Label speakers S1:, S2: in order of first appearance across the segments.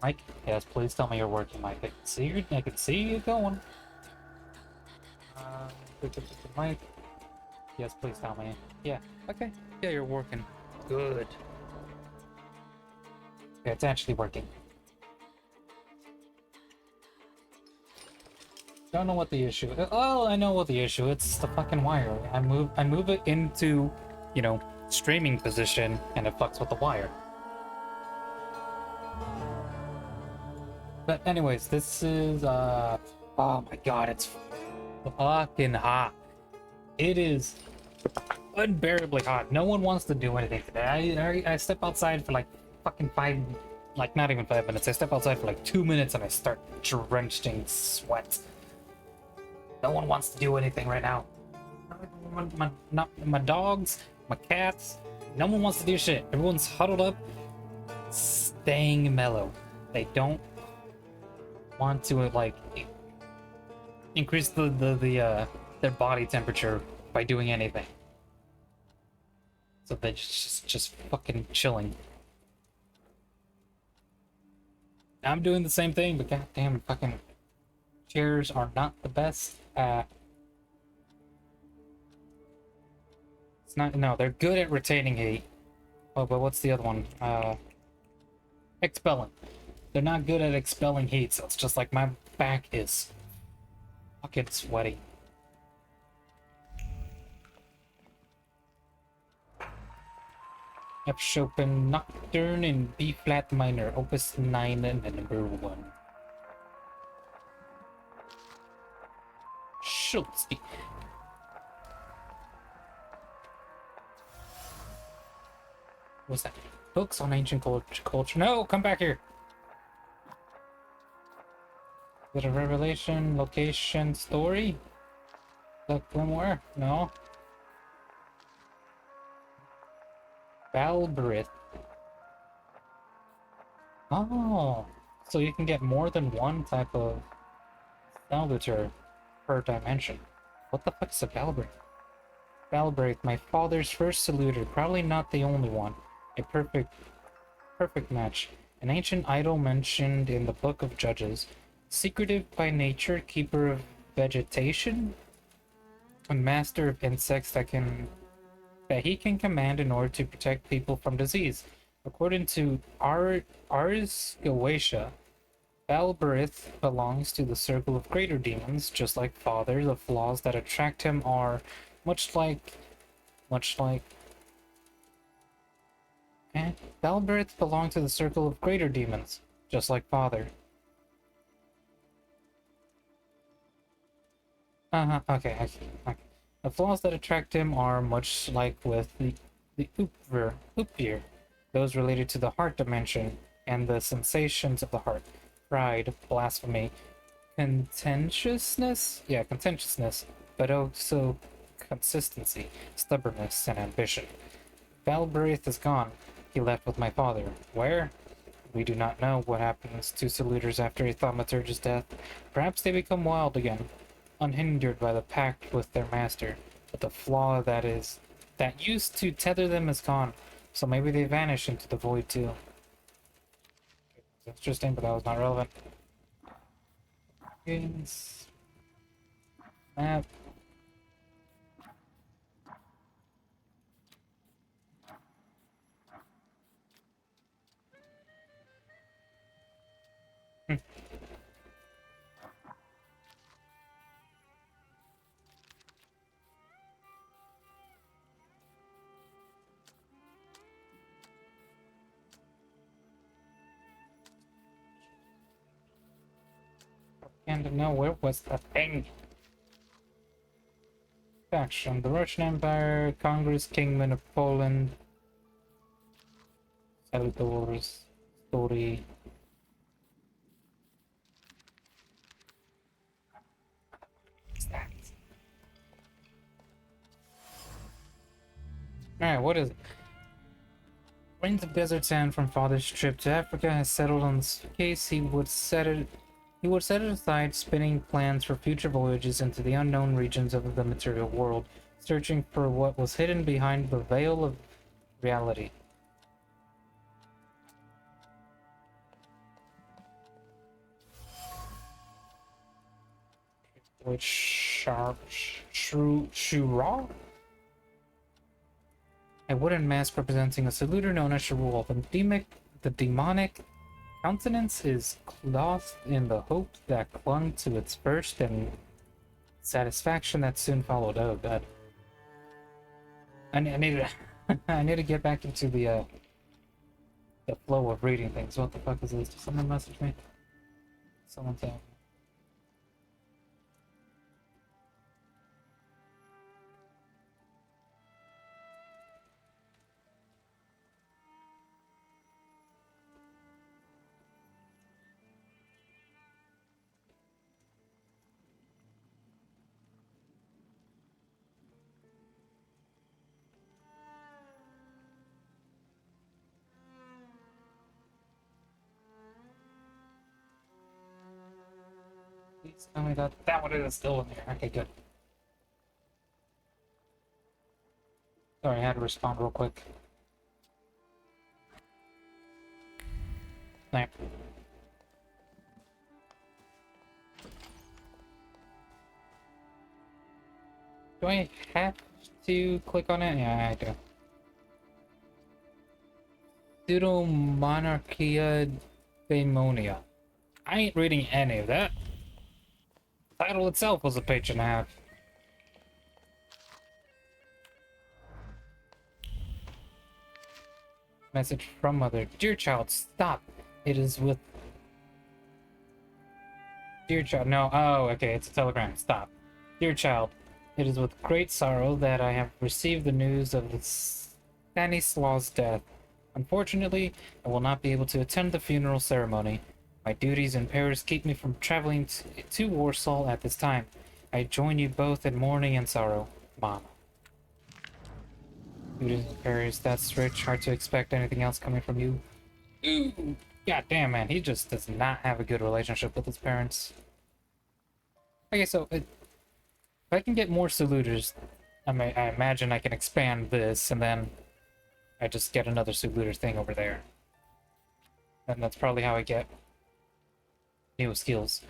S1: Mike? Yes, please tell me you're working, Mike. I can see you going. Uh, Mike? Yes, please tell me. Yeah, okay. Yeah, you're working. Good. Yeah, it's actually working. Don't know what the issue is. Oh, I know what the issue is. It's the fucking wire. I move it into, you know, streaming position, and it fucks with the wire. But anyways, this is, oh my god, it's fucking hot. It is unbearably hot. No one wants to do anything today. I step outside for like fucking like not even 5 minutes. I step outside for like 2 minutes and I start drenched in sweat. No one wants to do anything right now. Not my dogs, my cats. No one wants to do shit. Everyone's huddled up, staying mellow. They don't want to like increase their body temperature by doing anything. So they're just fucking chilling. I'm doing the same thing, but goddamn fucking chairs are not the best. It's not. No, they're good at retaining heat. Oh, but what's the other one? Expelling. They're not good at expelling heat, so it's just like my back is fucking sweaty. F Chopin Nocturne in B flat minor, opus 9 and number 1. Schultz. What's that? Books on ancient culture. No, come back here. Is it a revelation, location, story? The grimoire? No. Balbrith. Oh, so you can get more than one type of salvator per dimension. What the fuck is a Balbrith? Balbrith, my father's first saluter, probably not the only one. A perfect match. An ancient idol mentioned in the Book of Judges. Secretive by nature, keeper of vegetation, a master of insects that he can command in order to protect people from disease. According to Ars Goetia, Balbrith belongs to the circle of greater demons, just like Father. The flaws that attract him are much like Balbrith belong to the circle of greater demons, just like Father. Okay, I see. Okay. The flaws that attract him are much like with the Upir, those related to the heart dimension and the sensations of the heart. Pride, blasphemy, contentiousness, but also consistency, stubbornness, and ambition. Balbrith is gone. He left with my father. Where? We do not know what happens to saluters after a thaumaturge's death. Perhaps they become wild again, unhindered by the pact with their master. But the flaw that used to tether them is gone, so maybe they vanish into the void too. That's interesting, but that was not relevant. Games. Map. And no, where was the thing? Faction: the Russian Empire, Congress, Kingdom of Poland, Salvador's story. What's that? Alright, what is it? Reigns of desert sand from father's trip to Africa has settled on this case. He would set it aside, spinning plans for future voyages into the unknown regions of the material world, searching for what was hidden behind the veil of reality. Which sharp Shura? A wooden mask representing a saluter known as Sharul. The demonic countenance is clothed in the hope that clung to its first and satisfaction that soon followed. Oh god. I need to I need to get back into the flow of reading things. What the fuck is this? Did someone message me? Someone tell me. Please tell me that one is still in there. Okay, good. Sorry, I had to respond real quick. There. Do I have to click on it? Yeah, I do. Pseudomonarchia Daemonia. I ain't reading any of that. The title itself was a page and a half. Message from mother. Dear child, stop. It is with... Dear child, no, oh, okay, it's a telegram. Stop. Dear child, it is with great sorrow that I have received the news of Stanislaus' death. Unfortunately, I will not be able to attend the funeral ceremony. My duties in Paris keep me from traveling to Warsaw at this time. I join you both in mourning and sorrow, Mom. Duties in Paris, that's rich. Hard to expect anything else coming from you. Ooh, god damn, man, he just does not have a good relationship with his parents. Okay, so if I can get more saluters, I imagine I can expand this, and then I just get another saluter thing over there. And that's probably how I get new skills.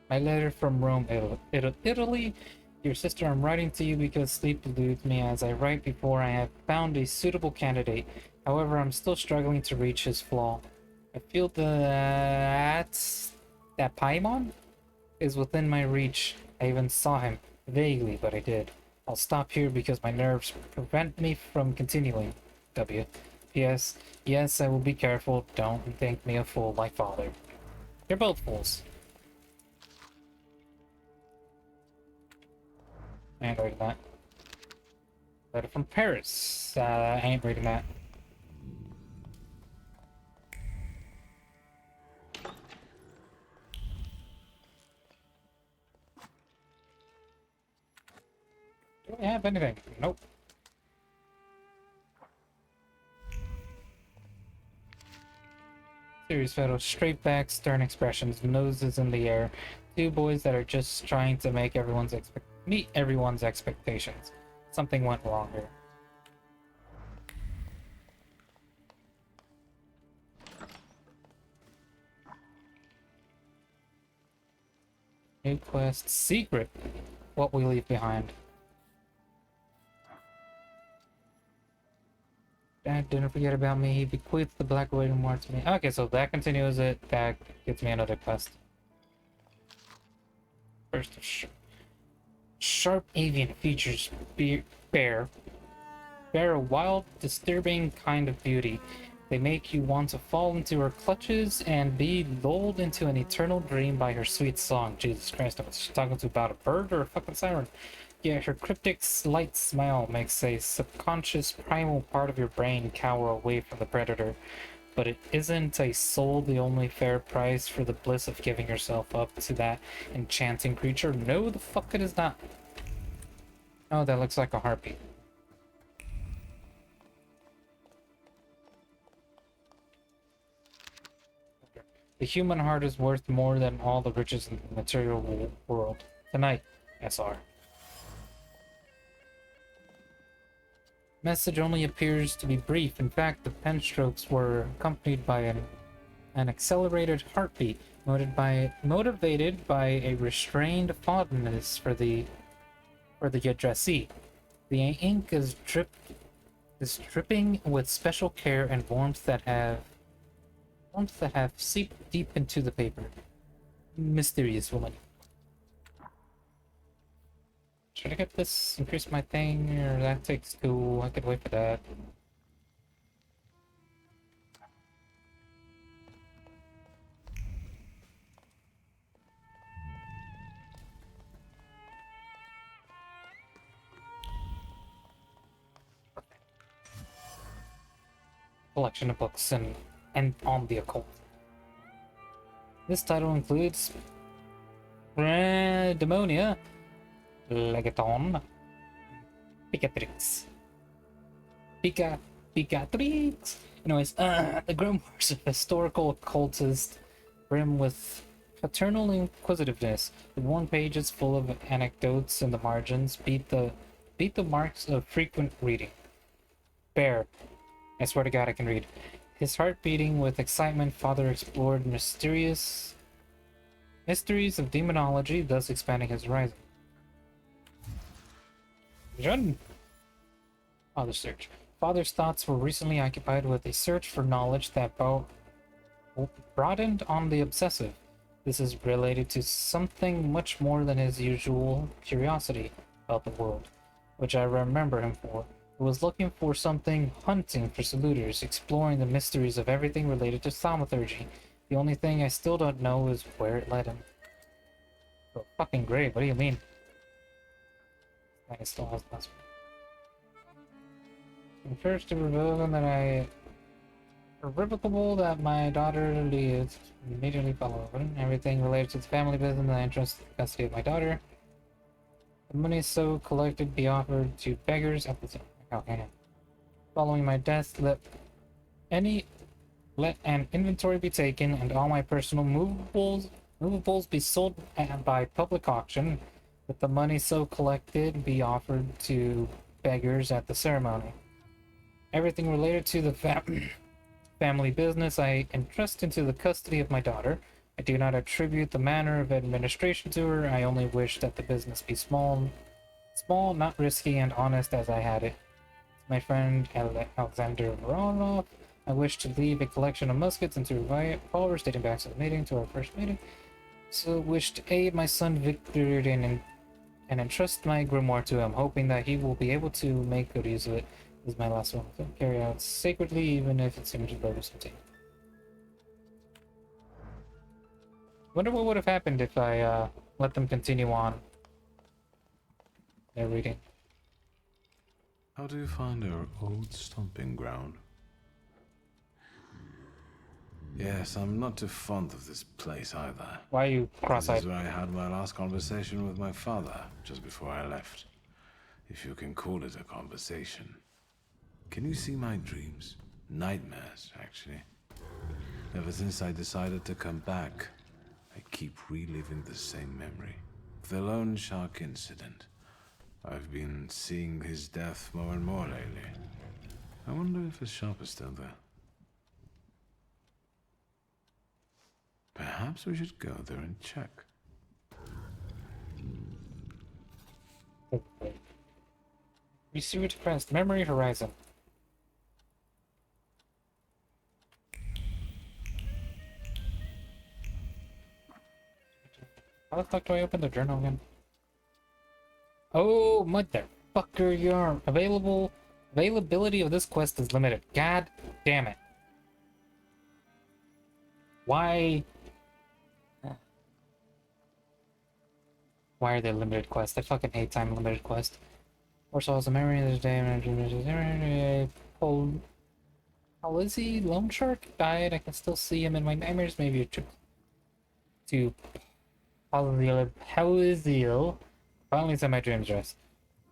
S1: My letter from Rome, Italy. Dear sister, I'm writing to you because sleep eludes me as I write before I have found a suitable candidate. However, I'm still struggling to reach his flaw. I feel that Paimon is within my reach. I even saw him, vaguely, but I did. I'll stop here because my nerves prevent me from continuing. W. P.S. Yes, I will be careful. Don't think me a fool like father. You're both fools. I ain't reading that. Letter from Paris. I ain't reading that. Do I have anything? Nope. Serious photo, straight back, stern expressions, noses in the air. Two boys that are just trying to make meet everyone's expectations. Something went wrong here. New quest, secret. What we leave behind. Dad didn't forget about me. He bequeathed the Black Waiting War to me. Okay, so that continues it. That gets me another quest. First of sharp avian features bear a wild, disturbing kind of beauty. They make you want to fall into her clutches and be lulled into an eternal dream by her sweet song. Jesus Christ, I was talking to about a bird or a fucking siren. Yeah, her cryptic, slight smile makes a subconscious, primal part of your brain cower away from the predator. But it isn't a soul the only fair price for the bliss of giving yourself up to that enchanting creature? No, the fuck it is not. Oh, that looks like a harpy. The human heart is worth more than all the riches in the material world. Tonight, SR. Message only appears to be brief. In fact, the pen strokes were accompanied by an an accelerated heartbeat, motivated by a restrained fondness for the addressee. The ink is dripping with special care and warmth that have seeped deep into the paper. Mysterious woman. Should I get this? Increase my thing, or that takes 2? I could wait for that. Collection of books and on the occult. This title includes Demonia, Legaton, Picatrix. Picatrix! Anyways, the grimoires of historical occultist brim with paternal inquisitiveness. The worn pages full of anecdotes in the margins beat the marks of frequent reading. Bear. I swear to God I can read. His heart beating with excitement, father explored mysteries of demonology, thus expanding his horizon. Jun. Father's search. Father's thoughts were recently occupied with a search for knowledge that broadened on the obsessive. This is related to something much more than his usual curiosity about the world, which I remember him for. He was looking for something, hunting for saluters, exploring the mysteries of everything related to thaumaturgy. The only thing I still don't know is where it led him. Oh, fucking great, what do you mean? I still has last one. First to irrevocable that my daughter leads immediately follow everything related to the family business and I entrust the custody of my daughter. The money so collected be offered to beggars at the time. Okay. Following my death, let an inventory be taken and all my personal movables be sold by public auction. Let the money so collected be offered to beggars at the ceremony. Everything related to the family business I entrust into the custody of my daughter. I do not attribute the manner of administration to her. I only wish that the business be small, not risky, and honest as I had it. My friend Alexander Voronov, I wish to leave a collection of muskets and 2 revolvers dating back to the meeting, to our first meeting. So wish to aid my son Victor and entrust my grimoire to him, hoping that he will be able to make good use of it. This is my last one. So carry out sacredly, even if it seems burdensome to you. Wonder what would have happened if I let them continue on their reading.
S2: How do you find our old stomping ground? Yes, I'm not too fond of this place either.
S1: Why are you cross-eyed?
S2: This is where I had my last conversation with my father, just before I left. If you can call it a conversation. Can you see my dreams? Nightmares, actually. Ever since I decided to come back, I keep reliving the same memory. The loan shark incident. I've been seeing his death more and more lately. I wonder if his shop is still there. Perhaps we should go there and check.
S1: Receive request. Memory Horizon. How the fuck do I open the journal again? Oh, motherfucker, your availability of this quest is limited. God damn it. Why? Why are they limited quests? I fucking hate time limited quests. Warsaw has a memory of this day. How is he? Lone Shark died. I can still see him in my nightmares. Maybe a trip to Halazil. Finally said my dreams rest.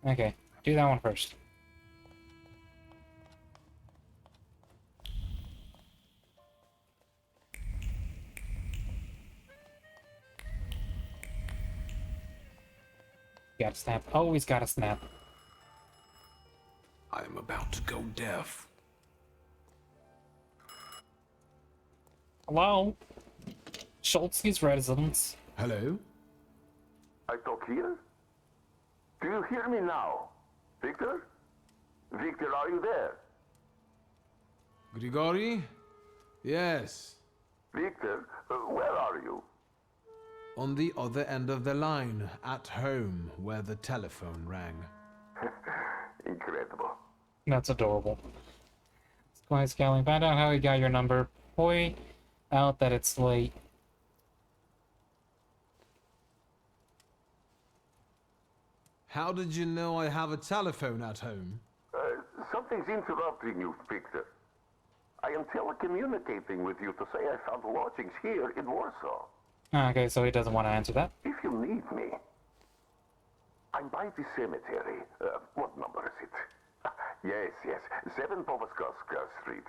S1: Okay, do that one first. Gotta snap. Always gotta snap.
S2: I'm about to go deaf.
S1: Hello? Schultz's residence.
S2: Hello?
S3: I talk here? Do you hear me now? Victor? Victor, are you there?
S2: Grigori? Yes.
S3: Victor, where are you?
S2: On the other end of the line, at home, where the telephone rang.
S3: Incredible.
S1: That's adorable. Sky Scaling, find out how he got your number. Point out that it's late.
S2: How did you know I have a telephone at home?
S3: Something's interrupting you, Victor. I am telecommunicating with you to say I found lodgings here in Warsaw.
S1: Okay, so he doesn't want to answer that.
S3: If you need me, I'm by the cemetery. What number is it? Yes. 7 Powaskowska Street.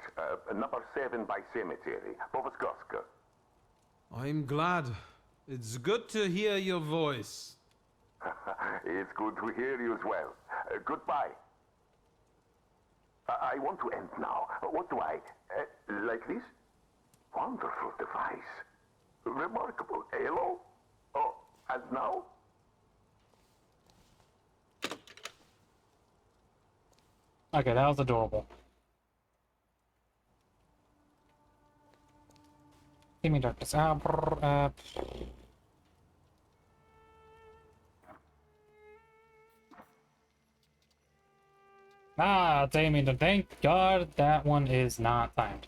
S3: Number 7 by cemetery. Powaskowska.
S2: I'm glad. It's good to hear your voice.
S3: It's good to hear you as well. Goodbye. I want to end now. What do I... like this? Wonderful device. Remarkable. Hello? Oh, and now?
S1: Okay, that was adorable. Give me darkness. Damien, thank God that one is not timed.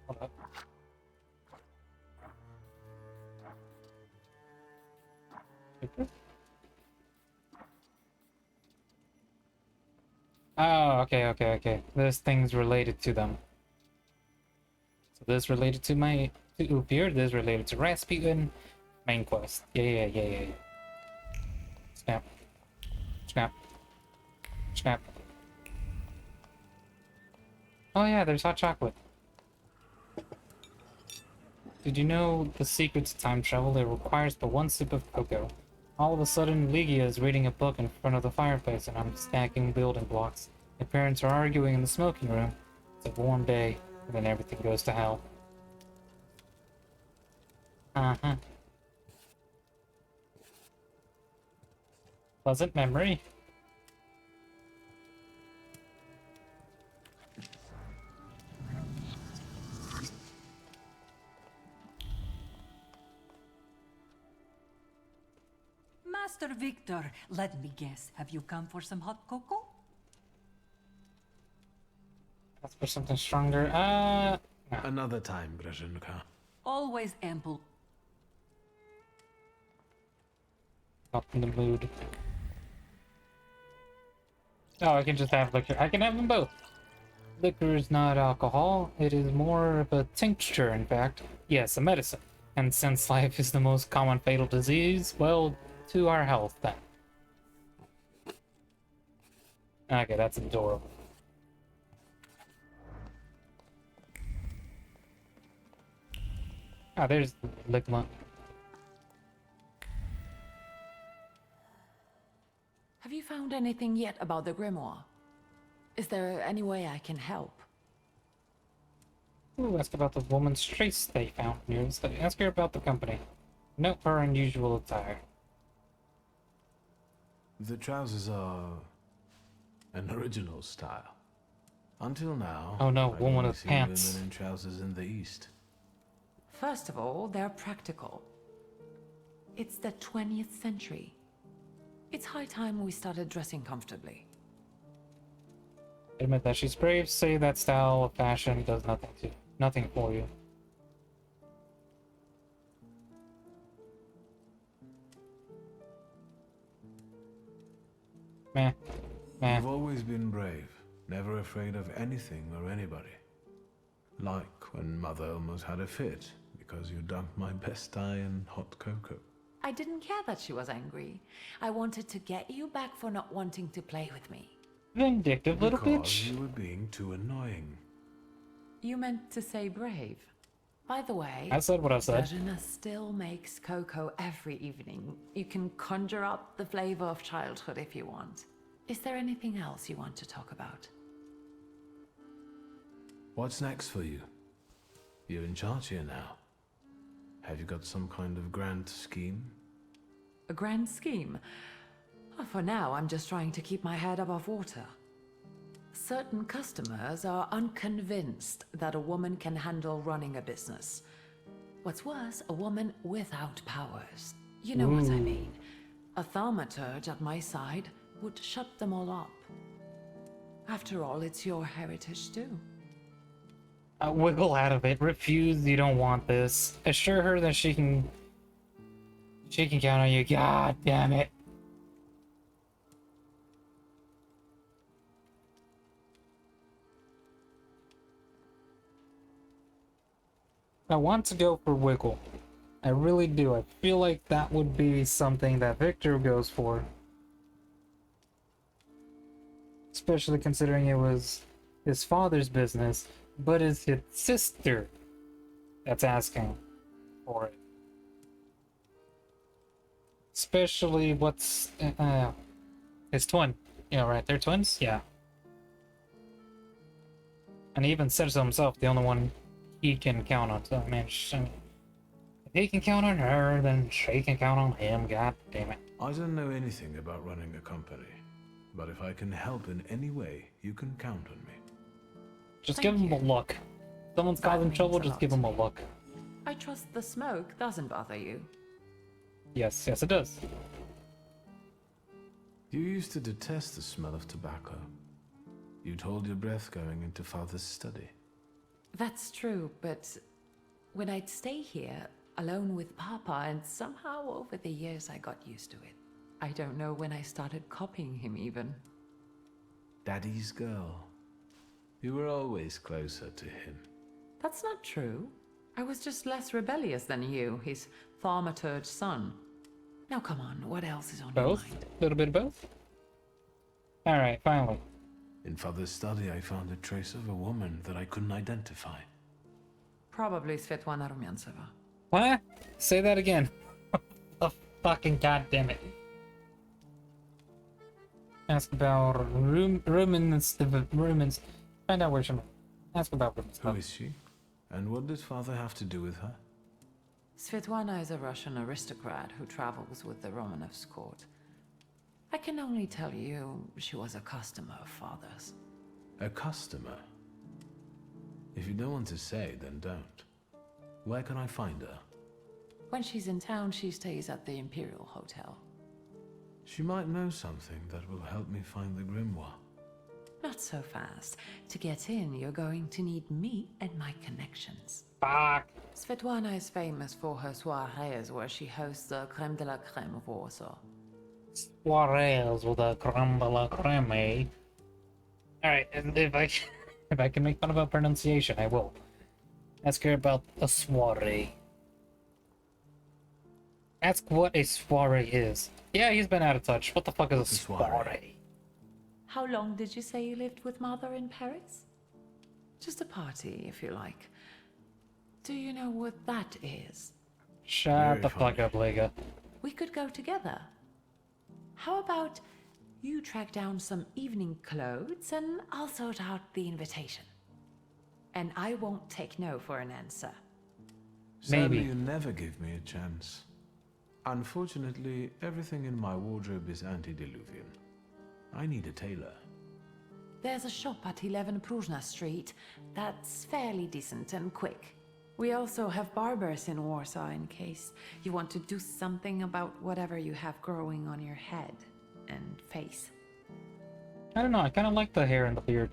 S1: Hold up. Oh, okay. This thing's related to them. So this related to to Upir, this related to Rasputin. Main quest. Yeah. Snap. Oh yeah, there's hot chocolate. Did you know the secret to time travel? It requires but one sip of cocoa. All of a sudden, Ligia is reading a book in front of the fireplace and I'm stacking building blocks. My parents are arguing in the smoking room. It's a warm day, and then everything goes to hell. Uh-huh. Pleasant memory.
S4: Master Victor, let me guess. Have you come for some hot cocoa?
S1: That's for something stronger. No.
S2: Another time, Brezhenka.
S4: Always ample.
S1: Not in the mood. Oh, I can just have liquor. I can have them both. Liquor is not alcohol. It is more of a tincture, in fact. Yes, a medicine. And since life is the most common fatal disease, well, to our health, then. Okay, that's adorable. Ah, there's Ligma.
S5: Have you found anything yet about the grimoire? Is there any way I can help?
S1: Ooh, ask about the woman's trace they found near the study. Ask her about the company. Note her unusual attire.
S2: The trousers are an original style. Until now,
S1: Oh no,
S2: I've
S1: woman
S2: only
S1: with
S2: seen
S1: pants.
S2: women in trousers in the East.
S5: First of all, they're practical. It's the 20th century. It's high time we started dressing comfortably.
S1: Admit that she's brave. Say that style of fashion does nothing for you. Meh.
S2: You've always been brave, never afraid of anything or anybody. Like when Mother almost had a fit because you dumped my best dye in hot cocoa.
S5: I didn't care that she was angry. I wanted to get you back for not wanting to play with me.
S1: Vindictive little
S2: Because
S1: bitch.
S2: you were being too annoying.
S5: You meant to say brave. By the way,
S1: I said what I said.
S5: Brezhena still makes cocoa every evening. You can conjure up the flavor of childhood if you want. Is there anything else you want to talk about?
S2: What's next for you? You're in charge here now. Have you got some kind of grand scheme?
S5: A grand scheme? Oh, for now, I'm just trying to keep my head above water. Certain customers are unconvinced that a woman can handle running a business. What's worse, a woman without powers. You know what I mean. A thaumaturge at my side would shut them all up. After all, it's your heritage too.
S1: Wiggle out of it. Refuse. You don't want this. Assure her that she can count on you. God damn it. I want to go for Wiggle. I really do. I feel like that would be something that Victor goes for. Especially considering it was his father's business, but it's his sister that's asking for it. Especially what's his twin. Yeah, right. They're twins? Yeah. And he even said so himself, the only one he can count on. So, I mean, if he can count on her, then she can count on him. God damn it.
S2: I don't know anything about running a company, but if I can help in any way, you can count on me.
S1: Just
S5: Thank
S1: give him a
S5: you.
S1: look. If someone's
S5: That
S1: causing
S5: means
S1: trouble,
S5: a
S1: just
S5: lot.
S1: give him a look.
S5: I trust the smoke doesn't bother you.
S1: Yes, yes it does.
S2: You used to detest the smell of tobacco. You'd hold your breath going into Father's study.
S5: That's true, but when I'd stay here, alone with Papa, and somehow over the years I got used to it. I don't know when I started copying him even.
S2: Daddy's girl. You were always closer to him.
S5: That's not true. I was just less rebellious than you, his thaumaturge son. Now come on, what else is on your
S1: Both?
S5: mind?
S1: A little bit of both? Alright, finally.
S2: In Father's study, I found a trace of a woman that I couldn't identify.
S5: Probably Svetlana Rumyantseva.
S1: What? Say that again. Oh, fucking goddamn it. Ask about Rumins. Find out where she. Ask about Rumins.
S2: Who is she? And what did Father have to do with her?
S5: Svetlana is a Russian aristocrat who travels with the Romanovs' court. I can only tell you she was a customer of Father's.
S2: A customer? If you don't want to say, then don't. Where can I find her?
S5: When she's in town, she stays at the Imperial Hotel.
S2: She might know something that will help me find the grimoire.
S5: Not so fast. To get in, you're going to need me and my connections.
S1: Fuck.
S5: Svetlana is famous for her soirees where she hosts the creme de la creme of Warsaw.
S1: Suarez with a creme de la creme, eh? Alright, and if I can make fun of a pronunciation, I will. Ask her about a soiree. Ask what a soiree is. Yeah, he's been out of touch. What the fuck is
S2: What's
S1: a
S2: a soiree?
S1: soiree?
S5: How long did you say you lived with Mother in Paris? Just a party, if you like. Do you know what that is?
S1: Shut
S2: Very
S1: the fuck
S2: funny.
S1: up, Lega.
S5: We could go together. How about you track down some evening clothes and I'll sort out the invitation? And I won't take no for an answer.
S2: Sadly,
S1: Maybe.
S2: you never give me a chance. Unfortunately, everything in my wardrobe is antediluvian. I need a tailor.
S5: There's a shop at 11 Pruzhna Street that's fairly decent and quick. We also have barbers in Warsaw in case you want to do something about whatever you have growing on your head and face.
S1: I don't know, I kind of like the hair and the beard.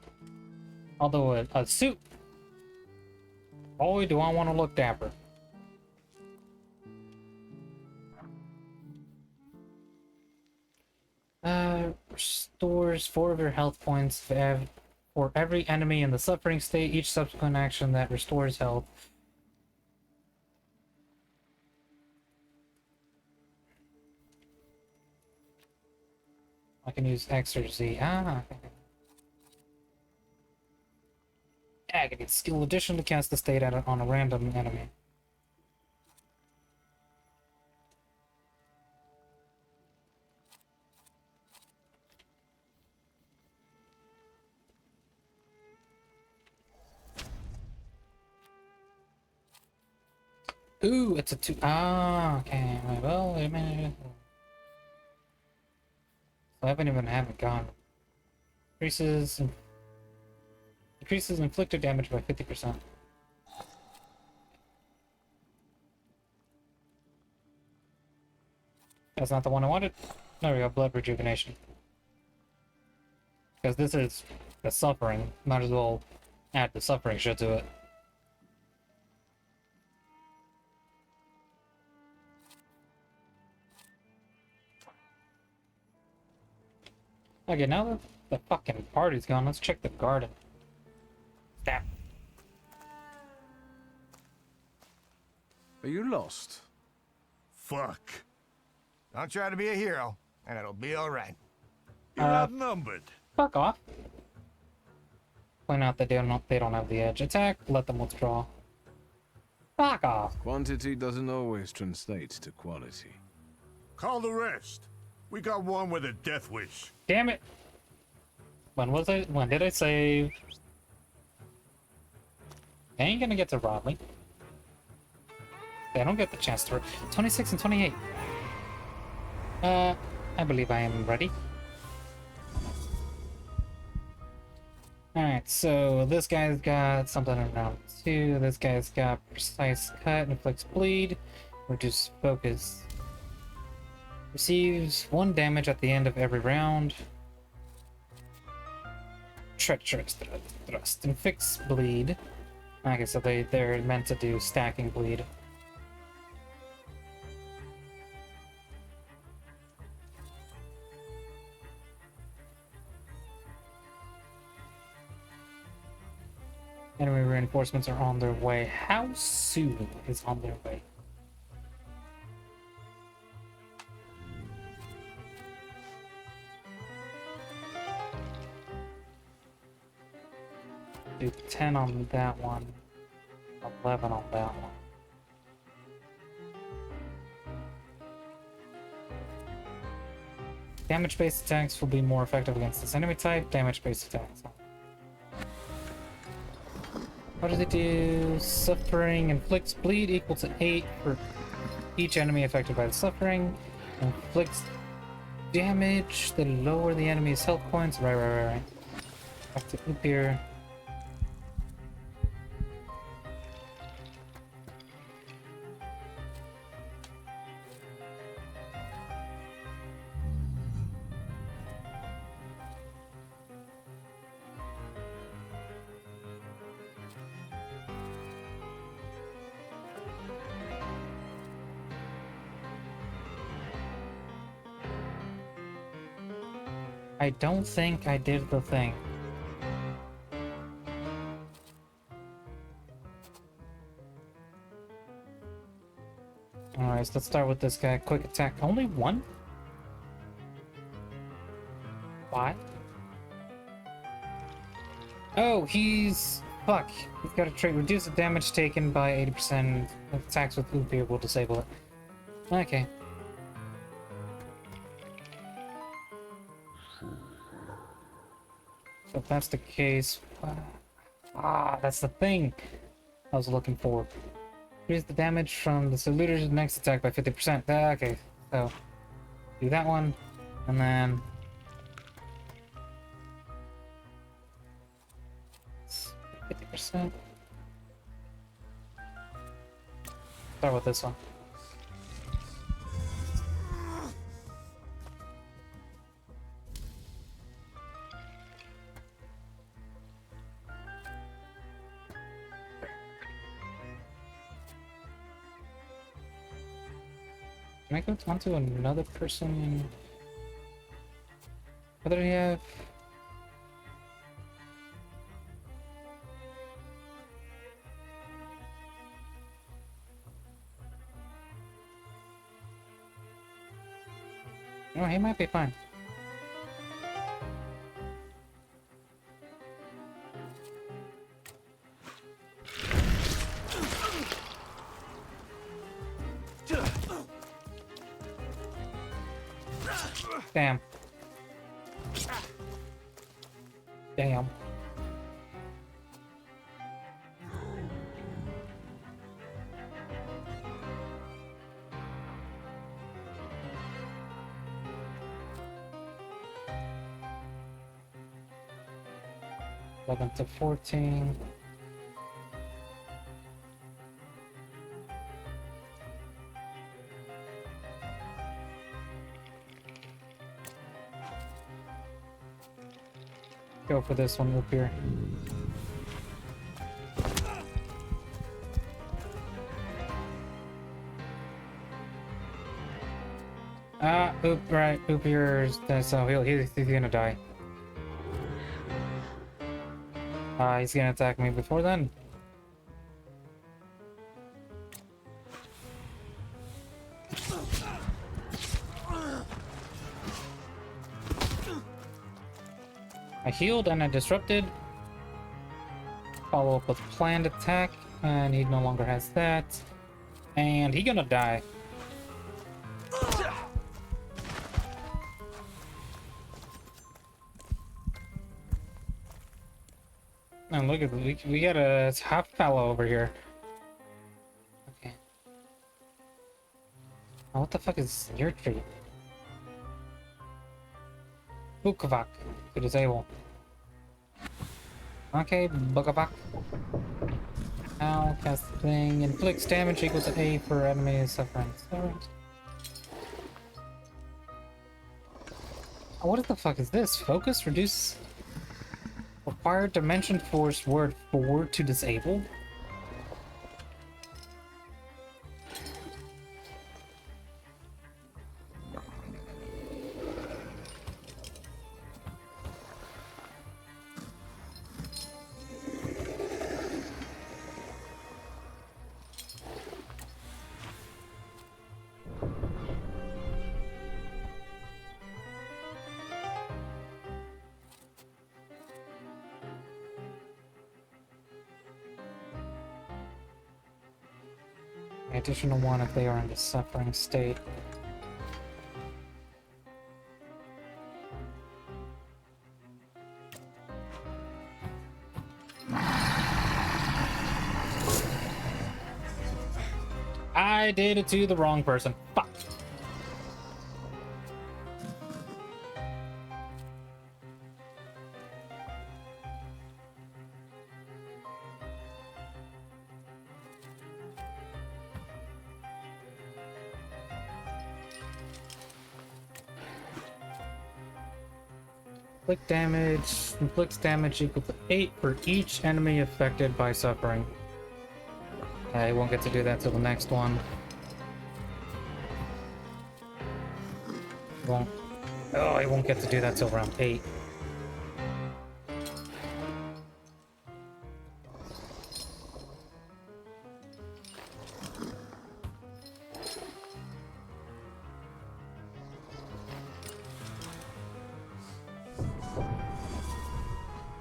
S1: Although a suit. Boy, do I want to look dapper. Restores 4 of your health points for every enemy in the suffering state. Each subsequent action that restores health. I can use X or Z. Ah. Yeah, I can use skill addition to cast the state on a random enemy. Ooh, it's a 2. Ah, okay. Well, wait a minute. I haven't gone. Increases inflicted damage by 50%. That's not the one I wanted. There we go, blood rejuvenation. Because this is the suffering. Might as well add the suffering shit to it. Okay, now that the fucking party's gone, let's check the garden. Damn.
S2: Are you lost?
S6: Fuck. Don't try to be a hero, and it'll be alright.
S7: You're outnumbered.
S1: Fuck off. Point out that they don't have the edge. Attack, let them withdraw. Fuck off.
S2: Quantity doesn't always translate to quality.
S7: Call the rest. We got one with a death wish.
S1: Damn it. When did I save? They ain't gonna get to rob me. They don't get the chance to. 26 and 28. I believe I am ready. Alright, so this guy's got something in round 2. This guy's got precise cut, inflicts bleed, reduce focus. Receives 1 damage at the end of every round. Treacherous thrust. Inflicts bleed. Okay, so they're meant to do stacking bleed. Enemy reinforcements are on their way. How soon is on their way? Do 10 on that one, 11 on that one. Damage-based attacks will be more effective against this enemy type. Damage-based attacks. What does it do? Suffering inflicts bleed equal to 8 for each enemy affected by the suffering. Inflicts damage the lower the enemy's health points. Right. Back to Upir. I don't think I did the thing. Alright, so let's start with this guy. Quick attack. Only 1? Why? Oh, he's... Fuck. He's got a trait. Reduce the damage taken by 80%. Attacks with Upir will disable it. Okay. So if that's the case, that's the thing I was looking for. Here's the damage from the Saluter's next attack by 50%. Okay, so do that one, and then 50%. Start with this one. Can I go on to another person? What do we have? Oh, he might be fine. Damn. Damn. 11 to 14. Go for this one up here. Oop here. So he's gonna die. He's gonna attack me before then. I healed and I disrupted. Follow up with planned attack, and he no longer has that. And he gonna die. And look at we got a half fellow over here. Okay. Now what the fuck is your tree? Bukavak to disable. Okay, Bukavak. Now cast the thing. Inflicts damage equal to A for enemies suffering. What the fuck is this? Focus reduce required dimension force word 4 to disable? Additional 1 if they are in the suffering state. I did it to the wrong person. Fuck. Inflicts damage equal to 8 for each enemy affected by suffering. I won't get to do that till the next one. I won't get to do that till round 8.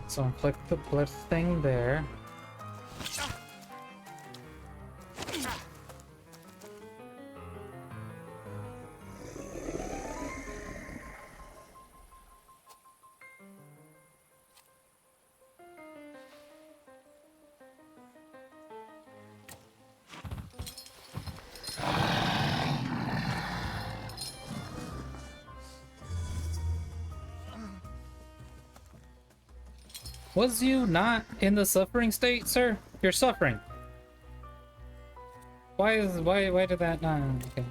S1: So inflict the blitz thing there. Was you not in the suffering state, sir? You're suffering. Why did that not? Okay.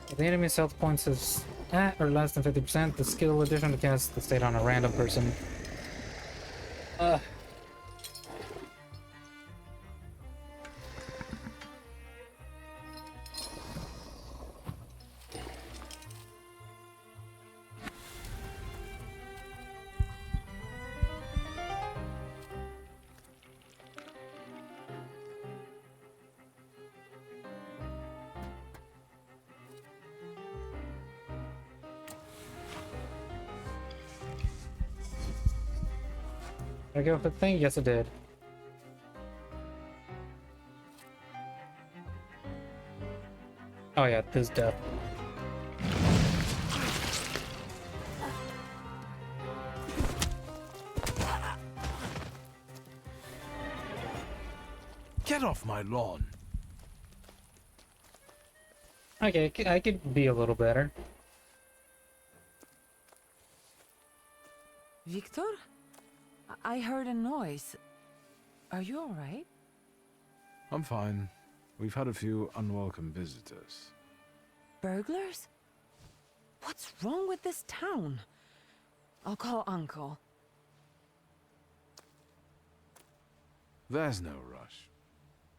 S1: If the enemy's health points is at or less than 50%, the skill addition to cast the state on a random person. Did I go for the thing? Yes, I did. Oh yeah, this death.
S2: Get off my lawn.
S1: Okay, I could be a little better.
S5: Victor? I heard a noise. Are you alright?
S2: I'm fine. We've had a few unwelcome visitors.
S5: Burglars? What's wrong with this town? I'll call Uncle.
S2: There's no rush.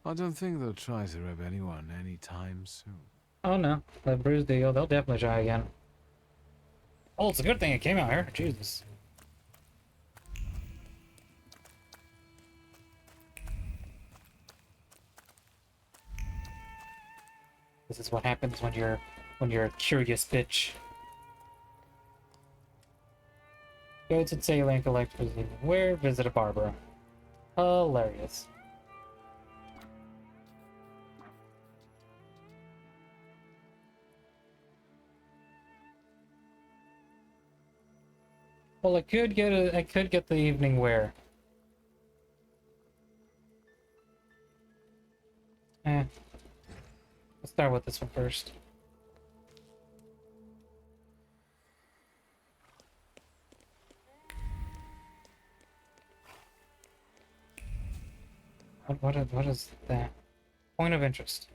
S2: I don't think they'll try to rob anyone anytime soon.
S1: Oh no, the bruised deal. They'll definitely try again. Oh, it's a good thing it came out here. Jesus. This is what happens when you're a curious bitch. Go to Taylor and collect where visit a barber. Hilarious. Well, I could get the evening wear. Let's start with this one first. What is that? Point of interest.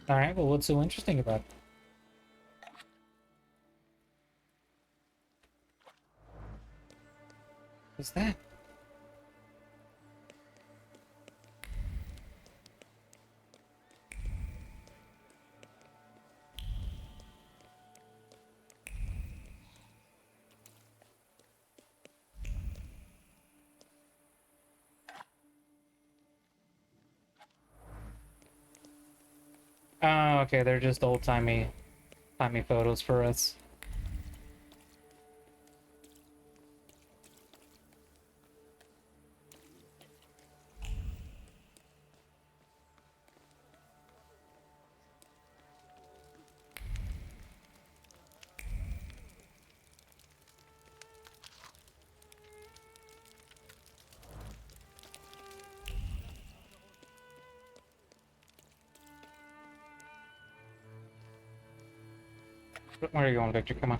S1: Alright, well, what's so interesting about it? What's that? Oh, okay, they're just old-timey photos for us. Where are you going, Victor? Come on.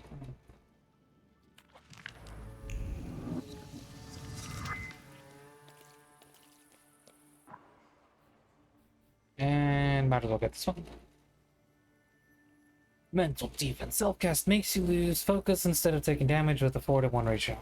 S1: And might as well get this one. Mental defense. Self-cast makes you lose focus instead of taking damage with a 4-to-1 ratio.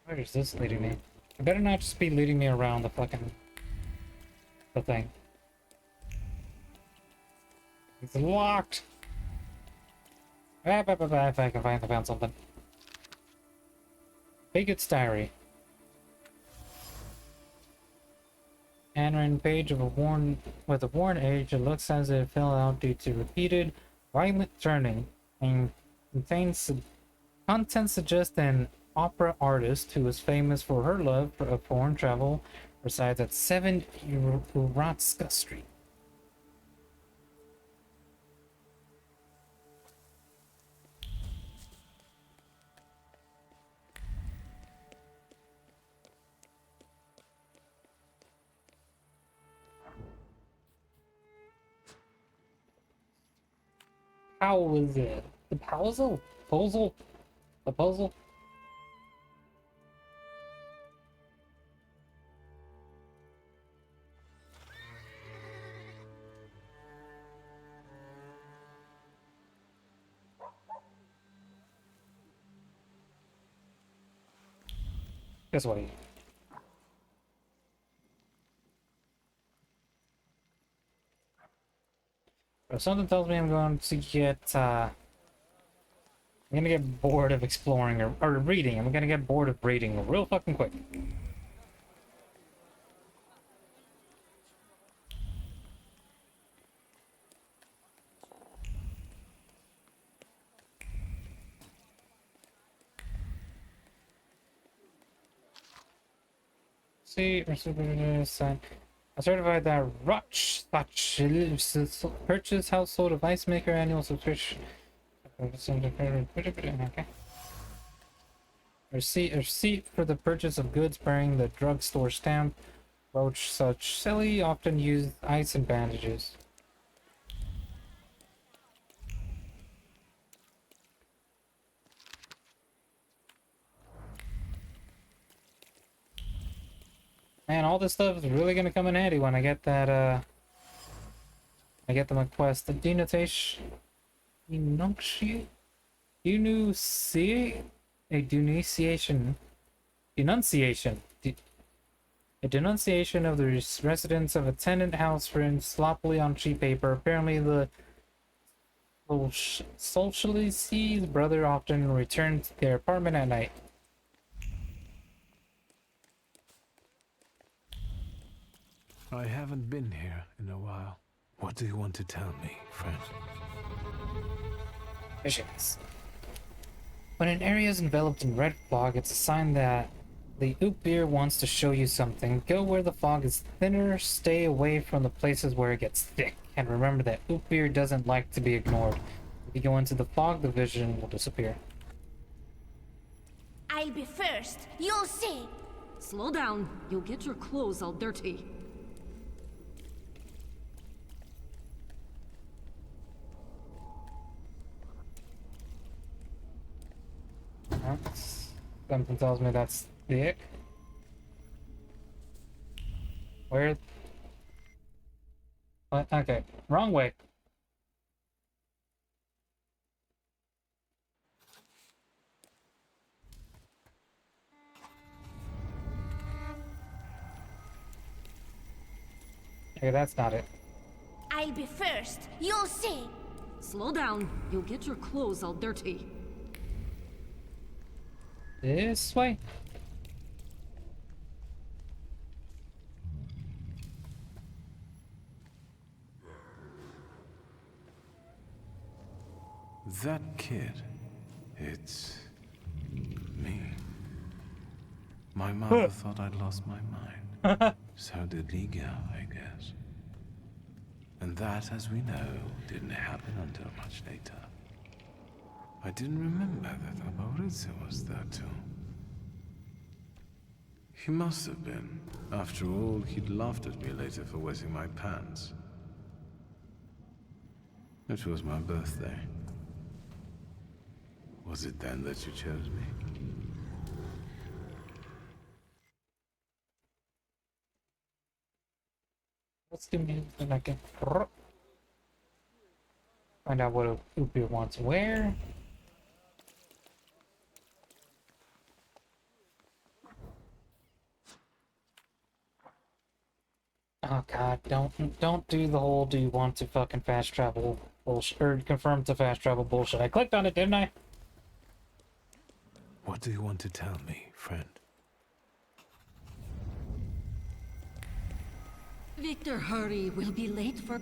S1: Where is this leading me? It better not just be leading me around the thing. It's locked! If I can find something. Bigot's Diary. Handwritten page of with a worn edge. It looks as if it fell out due to repeated violent turning, and content suggests an opera artist who is famous for her love of foreign travel resides at 7 Uratska Street. How was it? The puzzle? Puzzle? The puzzle? Guess what? Something tells me I'm going to get I'm gonna get bored of exploring or reading. I'm gonna get bored of reading real fucking quick. See, I certified that Roch purchase household device maker annual subscription. Okay. Receipt for the purchase of goods bearing the drugstore stamp. Roach such silly, often used ice and bandages. Man, all this stuff is really gonna come in handy when I get that, I get the quest. The denotation... Enunciate? Denunciate? A denunciation... Denunciation. A denunciation of the residents of a tenant house written sloppily on cheap paper. Apparently the Socialisty's brother often returned to their apartment at night.
S2: I haven't been here in a while. What do you want to tell me, friend?
S1: Visions. When an area is enveloped in red fog, it's a sign that the Upir wants to show you something. Go where the fog is thinner, stay away from the places where it gets thick, and remember that Upir doesn't like to be ignored. If you go into the fog, the vision will disappear.
S8: I'll be first. You'll see.
S4: Slow down. You'll get your clothes all dirty.
S1: Something tells me that's thick. Where? What? Okay, wrong way. Okay, that's not it.
S8: I'll be first. You'll see.
S4: Slow down. You'll get your clothes all dirty.
S1: This way?
S2: That kid, it's me. My mother thought I'd lost my mind. So did Liga, I guess. And that, as we know, didn't happen until much later. I didn't remember that Aboritsa was there too. He must have been. After all, he'd laughed at me later for wetting my pants. It was my birthday. Was it then that you chose me?
S1: Let's do me and I can find out what Upir wants where. Oh god, don't do the whole do you want to fucking fast travel bullshit or confirm to fast travel bullshit. I clicked on it, didn't I?
S2: What do you want to tell me, friend?
S4: Victor, hurry. We'll be late for...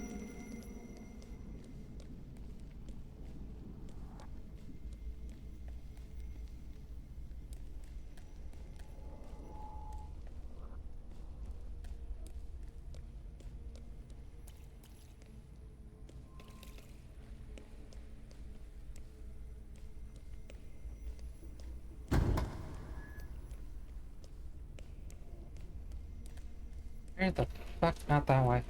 S1: Where the fuck? Not that way.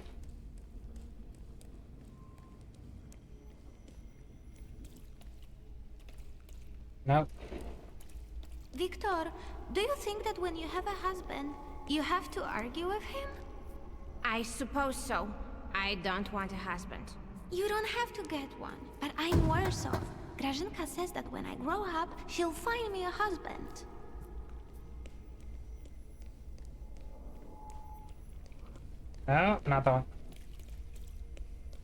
S1: Nope.
S8: Victor, do you think that when you have a husband, you have to argue with him?
S9: I suppose so. I don't want a husband.
S8: You don't have to get one, but I'm worse off. Grażynka says that when I grow up, she'll find me a husband.
S1: No, not that one.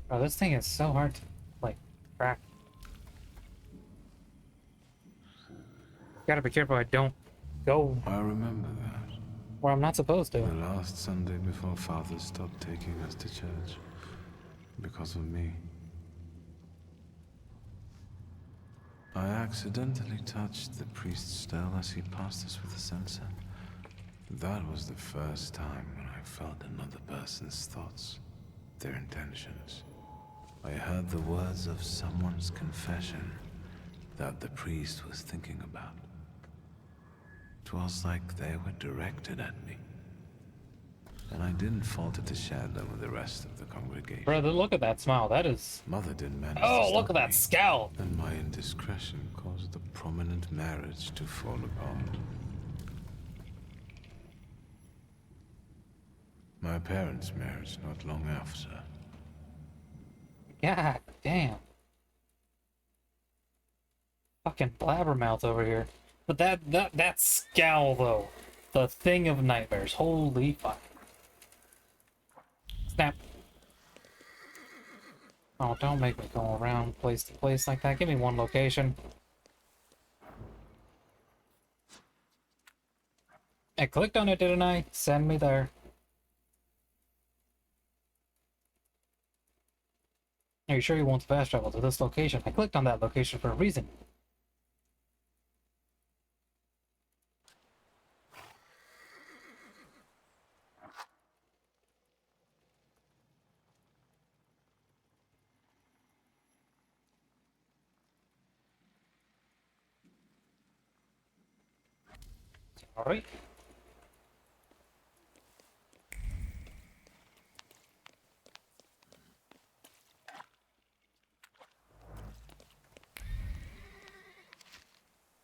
S1: Oh, this thing is so hard to, like, crack. Gotta be careful I don't go
S2: I remember that.
S1: where I'm not supposed
S2: The
S1: to.
S2: last Sunday before Father stopped taking us to church. Because of me. I accidentally touched the priest's stele as he passed us with a censer. That was the first time when I felt another person's thoughts, their intentions. I heard the words of someone's confession that the priest was thinking about. It was like they were directed at me. And I didn't falter to share them with the rest of the congregation.
S1: Brother, look at that smile. That is...
S2: Mother didn't manage
S1: Oh,
S2: to
S1: look
S2: stop
S1: at that
S2: me,
S1: scowl.
S2: and my indiscretion caused the prominent marriage to fall apart. My parents' marriage not long after.
S1: God damn. Fucking blabbermouth over here. But that scowl, though. The thing of nightmares. Holy fuck. Snap. Oh, don't make me go around place to place like that. Give me one location. I clicked on it, didn't I? Send me there. Are you sure you want to fast travel to this location? I clicked on that location for a reason. Alright.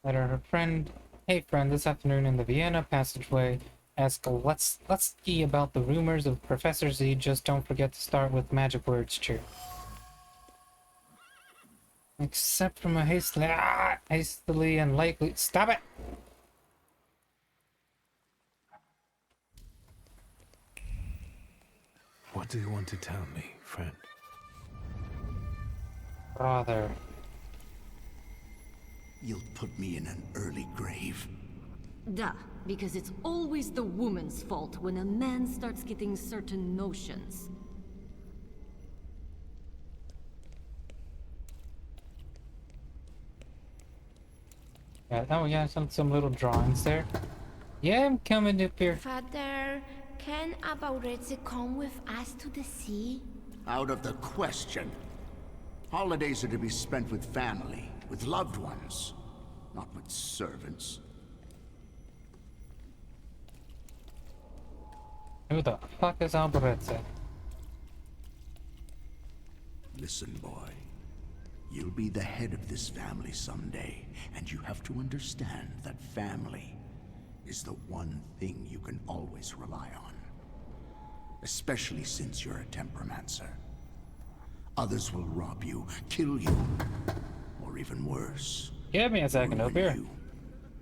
S1: Letter her friend. Hey friend, this afternoon in the Vienna passageway, ask let's ski about the rumors of Professor Z. Just don't forget to start with magic words, cheer. Except from a hastily and likely. Stop it!
S2: What do you want to tell me, friend?
S1: Brother.
S10: You'll put me in an early grave.
S11: Duh, because it's always the woman's fault when a man starts getting certain notions.
S1: Yeah, oh yeah, some little drawings there. Yeah, I'm coming up here.
S8: Father, can Abauretse come with us to the sea?
S10: Out of the question. Holidays are to be spent with family, with loved ones, not with servants.
S1: Who the fuck is Abauretse?
S10: Listen, boy. You'll be the head of this family someday, and you have to understand that family is the one thing you can always rely on. Especially since you're a Tempermancer. Others will rob you, kill you, or even worse.
S1: Give me a second up here.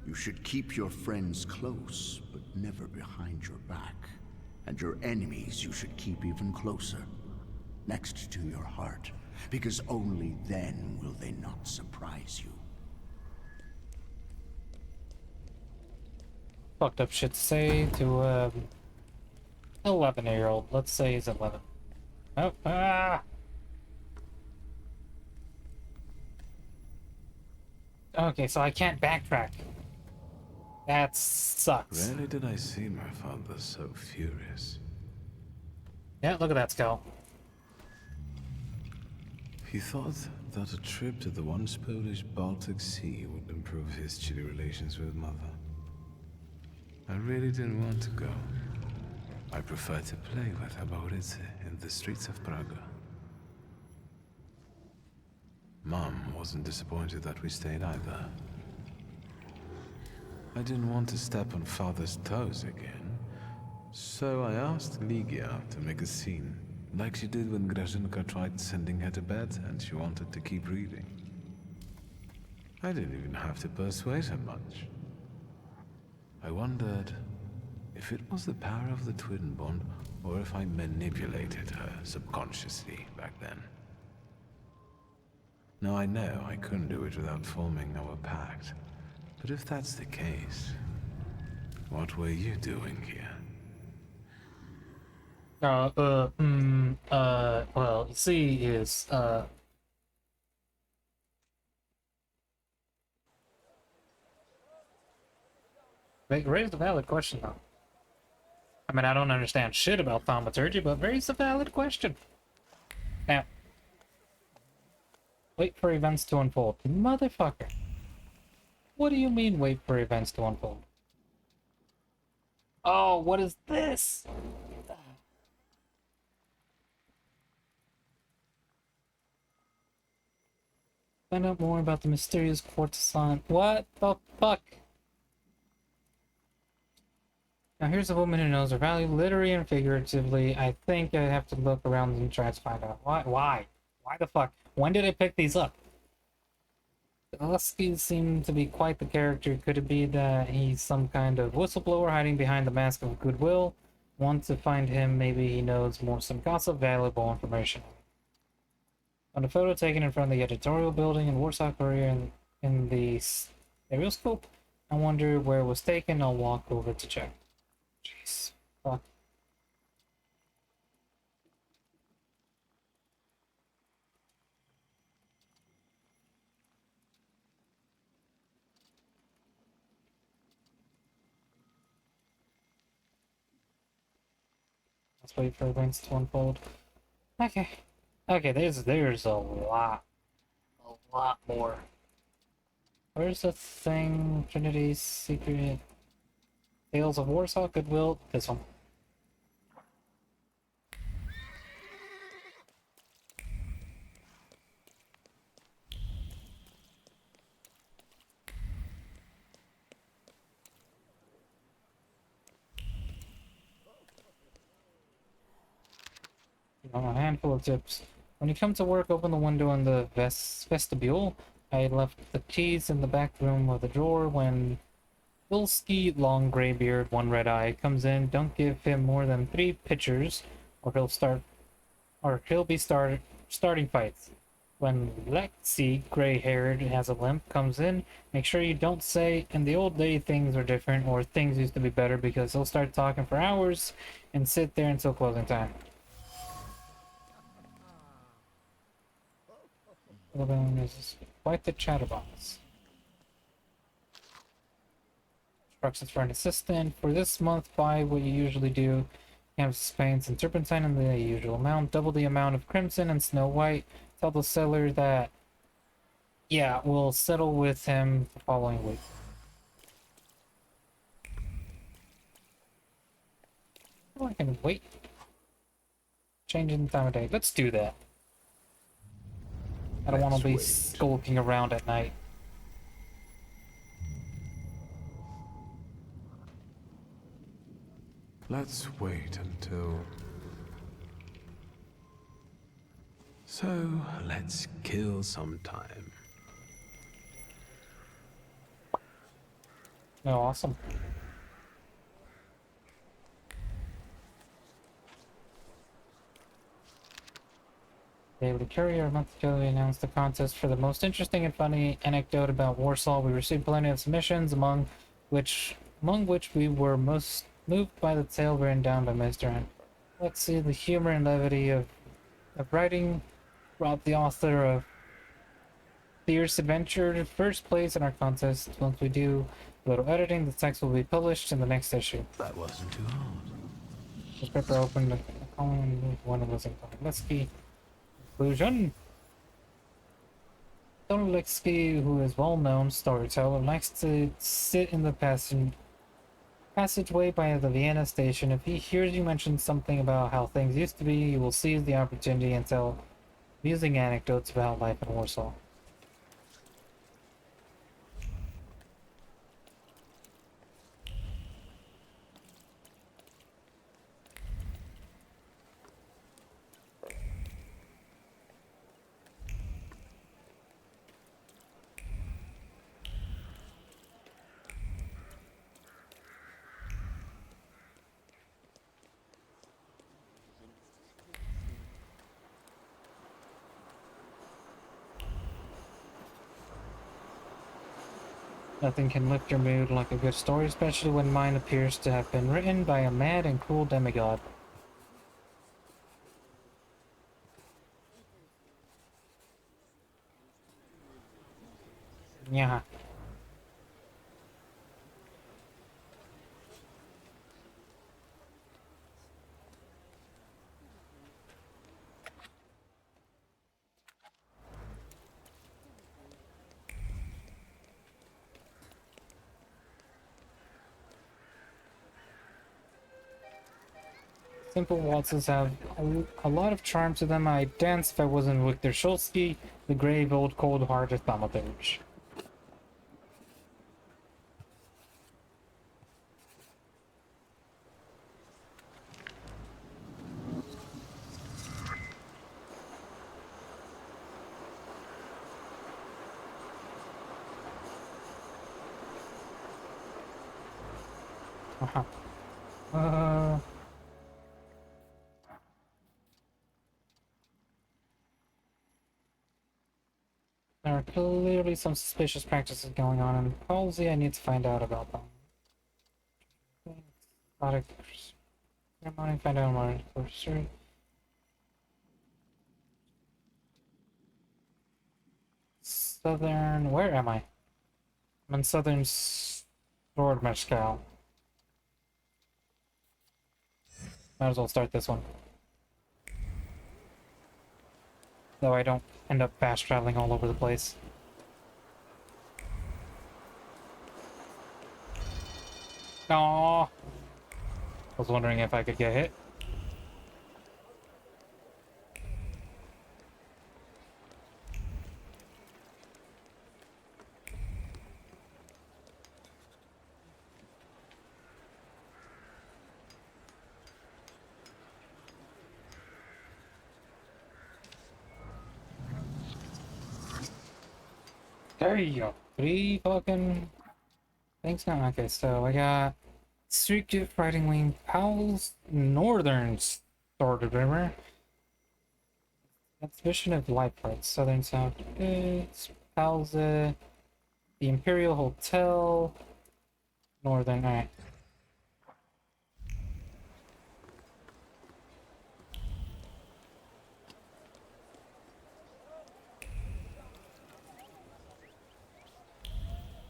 S10: You should keep your friends close, but never behind your back. And your enemies you should keep even closer, next to your heart, because only then will they not surprise you.
S1: Fucked up shit to say to 11-year-old. Let's say he's 11. Oh, ah! Okay, so I can't backtrack. That sucks.
S2: Rarely did I see my father so furious.
S1: Yeah, look at that skull.
S2: He thought that a trip to the once Polish Baltic Sea would improve his chilly relations with Mother. I really didn't want to go. I preferred to play with Abauretse in the streets of Praga. Mom wasn't disappointed that we stayed either. I didn't want to step on Father's toes again, so I asked Ligia to make a scene, like she did when Grażynka tried sending her to bed and she wanted to keep reading. I didn't even have to persuade her much. I wondered if it was the power of the twin bond or if I manipulated her subconsciously back then. Now I know I couldn't do it without forming our pact. But if that's the case, what were you doing here?
S1: Well, you see, is, raised a valid question, though. I mean, I don't understand shit about thaumaturgy, but raised a valid question. Now, wait for events to unfold. Motherfucker. What do you mean, wait for events to unfold? Oh, what is this? Find out more about the mysterious courtesan. What the fuck? Now here's a woman who knows her value, literally and figuratively. I think I have to look around and try to find out. Why? Why the fuck? When did I pick these up? Lusky seemed to be quite the character. Could it be that he's some kind of whistleblower hiding behind the mask of goodwill? Want to find him, maybe he knows more some gossip, valuable information. On a photo taken in front of the editorial building in Warsaw, Korea, in the stereoscope, I wonder where it was taken. I'll walk over to check. Jeez. Fuck. Let's wait for events to unfold. Okay. Okay, there's a lot more. Where's the thing? Trinity's Secret Tales of Warsaw, Goodwill. This one. A handful of tips. When you come to work, open the window in the vestibule. I left the keys in the back room of the drawer. When Bilski, long gray beard, one red eye, comes in, don't give him more than 3 pitchers, or he'll be starting fights. When Lexi, gray-haired, has a limp, comes in, make sure you don't say, in the old day things were different, or things used to be better, because he'll start talking for hours and sit there until closing time. This is quite the chatterbox. Instructions for an assistant. For this month, buy what you usually do. Canvas paints and turpentine in the usual amount. Double the amount of crimson and snow white. Tell the seller that, yeah, we'll settle with him the following week. Oh, I can wait. Changing the time of day. Let's do that. I don't want to be skulking around at night.
S2: Let's wait until... So, let's kill some time.
S1: Oh, awesome. Daily Courier a month ago, we announced the contest for the most interesting and funny anecdote about Warsaw. We received plenty of submissions, among which we were most moved by the tale written down by Mr. N. Let's see, the humor and levity of writing brought the author of Fierce Adventure to first place in our contest. Once we do a little editing, the text will be published in the next issue.
S2: That wasn't too hard.
S1: This paper opened a column, one of us in Letsky. Conclusion. Dolitsky, who is well-known storyteller, likes to sit in the passageway by the Vienna station. If he hears you mention something about how things used to be, he will seize the opportunity and tell amusing anecdotes about life in Warsaw. Nothing can lift your mood like a good story, especially when mine appears to have been written by a mad and cruel demigod. Yeah. Simple waltzes have a lot of charm to them. I'd dance if I wasn't Victor Shulsky, the grave old cold-hearted thaumaturge. Uh-huh. There are clearly some suspicious practices going on in Halsey. I need to find out about them. Ceremony, find out more for sure. Southern, where am I? I'm in Southern Sword Mescal. Might as well start this one. Though I don't end up fast traveling all over the place. Aww. I was wondering if I could get hit. There you go. 3 fucking things now. Okay, so I got Street Gift Riding Wing, Powell's Northern Sword River, Exhibition of Life Parts, Southern South Goods, Powell's, the Imperial Hotel, Northern, alright.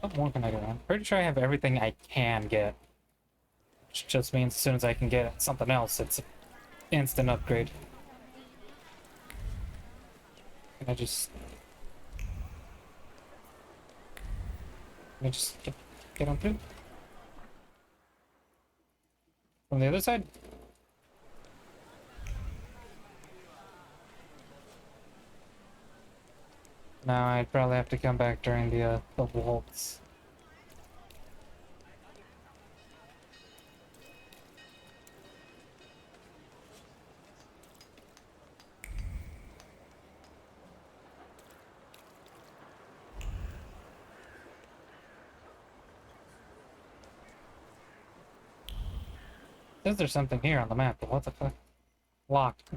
S1: What more can I do? I'm pretty sure I have everything I can get. Which just means as soon as I can get something else, it's an instant upgrade. Can I just... Can I just get on through? From the other side? No, I'd probably have to come back during the waltz. Says there's something here on the map, but what the fuck? Locked.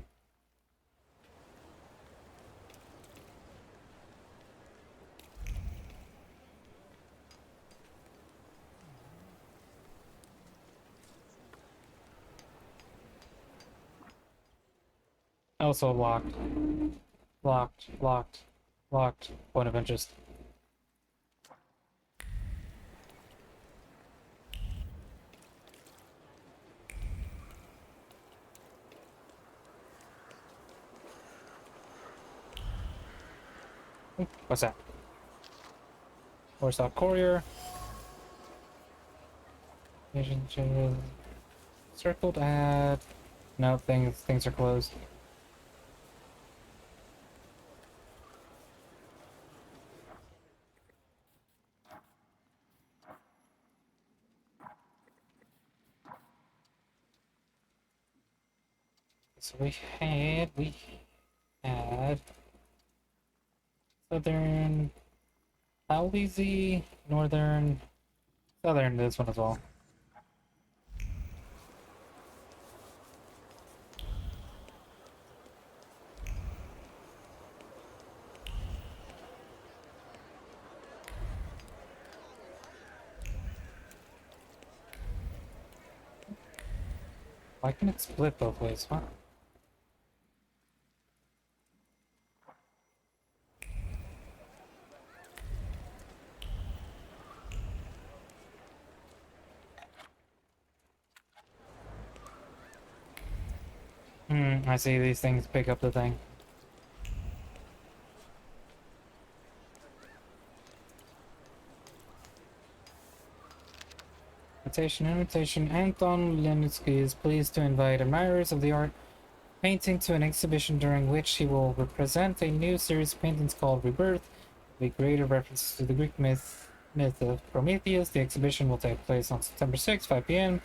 S1: Also locked. Locked. Locked. Locked. Point of interest. What's that? Warsaw Courier. Agent General. Circled ad. No, things are closed. So we had Southern, Halsey, Northern, Southern, this one as well. Why can it split both ways, huh? I see these things pick up the thing. Invitation. Anton Lenitsky is pleased to invite admirers of the art painting to an exhibition during which he will represent a new series of paintings called Rebirth, with greater references to the Greek myth of Prometheus. The exhibition will take place on September 6, 5 p.m.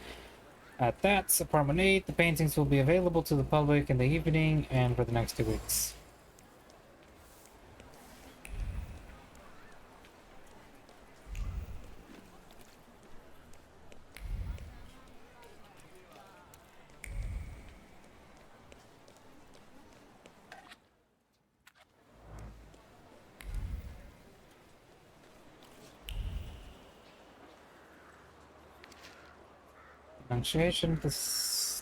S1: At that apartment 8, the paintings will be available to the public in the evening and for the next 2 weeks. Annunciation.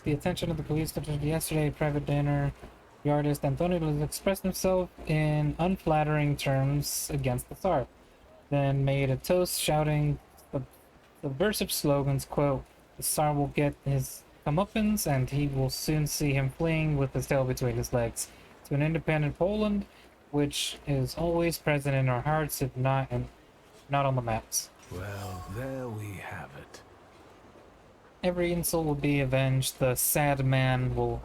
S1: The attention of the police attention yesterday, private dinner. The artist Antonio expressed himself in unflattering terms against the Tsar, then made a toast shouting the subversive slogans, quote, "The Tsar will get his comeuppance and he will soon see him fleeing with his tail between his legs to an independent Poland, which is always present in our hearts, if not on the maps."
S2: Well, there we have it.
S1: Every insult will be avenged. The sad men will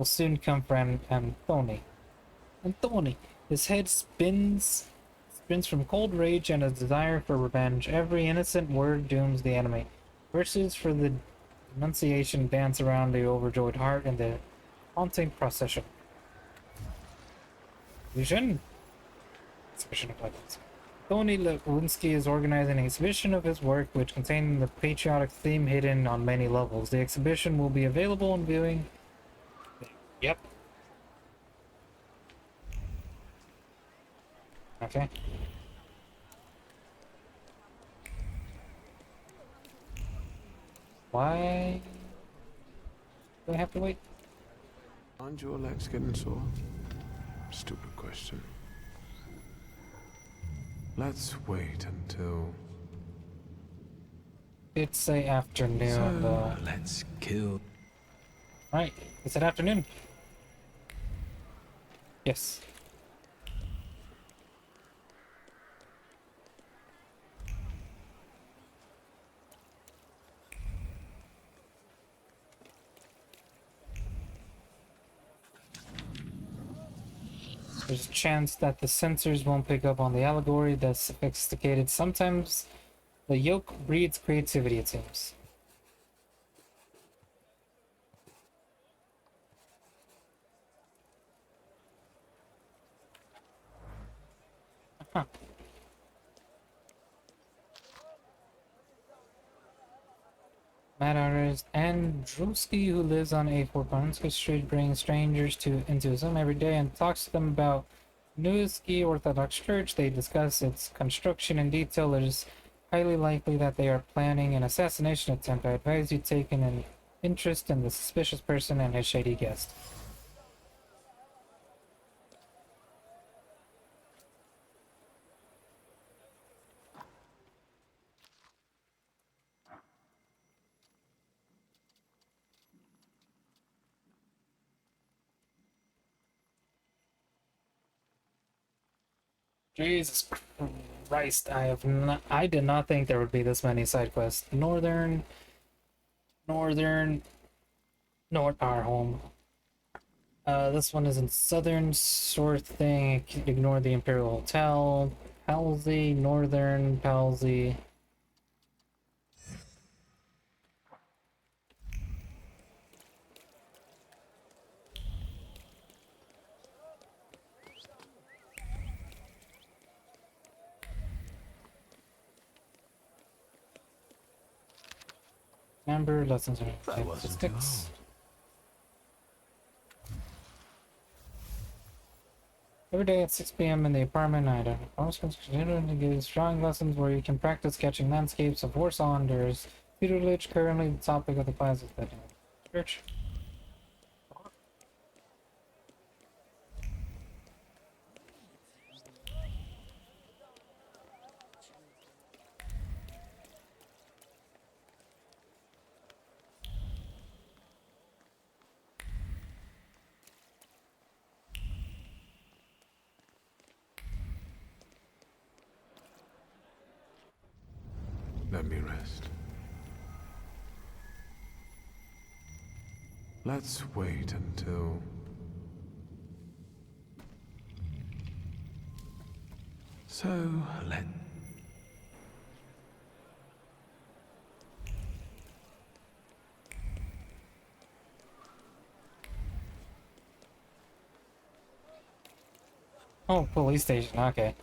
S1: soon come for Anthony. His head spins from cold rage and a desire for revenge. Every innocent word dooms the enemy. Verses for the Annunciation dance around the overjoyed heart in the haunting procession. Exhibition of weapons. Tony Lewinsky is organizing an exhibition of his work which contains the patriotic theme hidden on many levels. The exhibition will be available on viewing. Yep. Okay. Why do I have to wait?
S2: Aren't your legs getting sore? Stupid question. Let's wait until...
S1: It's say afternoon, though.
S2: Let's kill...
S1: Right, is it afternoon? Yes. There's a chance that the sensors won't pick up on the allegory that's sophisticated. Sometimes the yoke breeds creativity, it seems. Huh. Mad artist Andruski, who lives on A4 Parnska Street, brings strangers into his home every day and talks to them about Newski Orthodox Church. They discuss its construction in detail. It is highly likely that they are planning an assassination attempt. I advise you take an interest in the suspicious person and his shady guest. Jesus Christ, I did not think there would be this many side quests. North our home. This one is in southern sort thing. Ignore the Imperial Hotel. Palsy, northern Palsy. Remember lessons are statistics. Every day at 6 p.m. in the apartment, I don't know. Continuing to give drawing lessons where you can practice sketching landscapes of Warsaw. There's tutelage, currently the topic of the class is bedtime. Church.
S2: Let me rest. Let's wait until... So, let...
S1: Oh, police station, okay.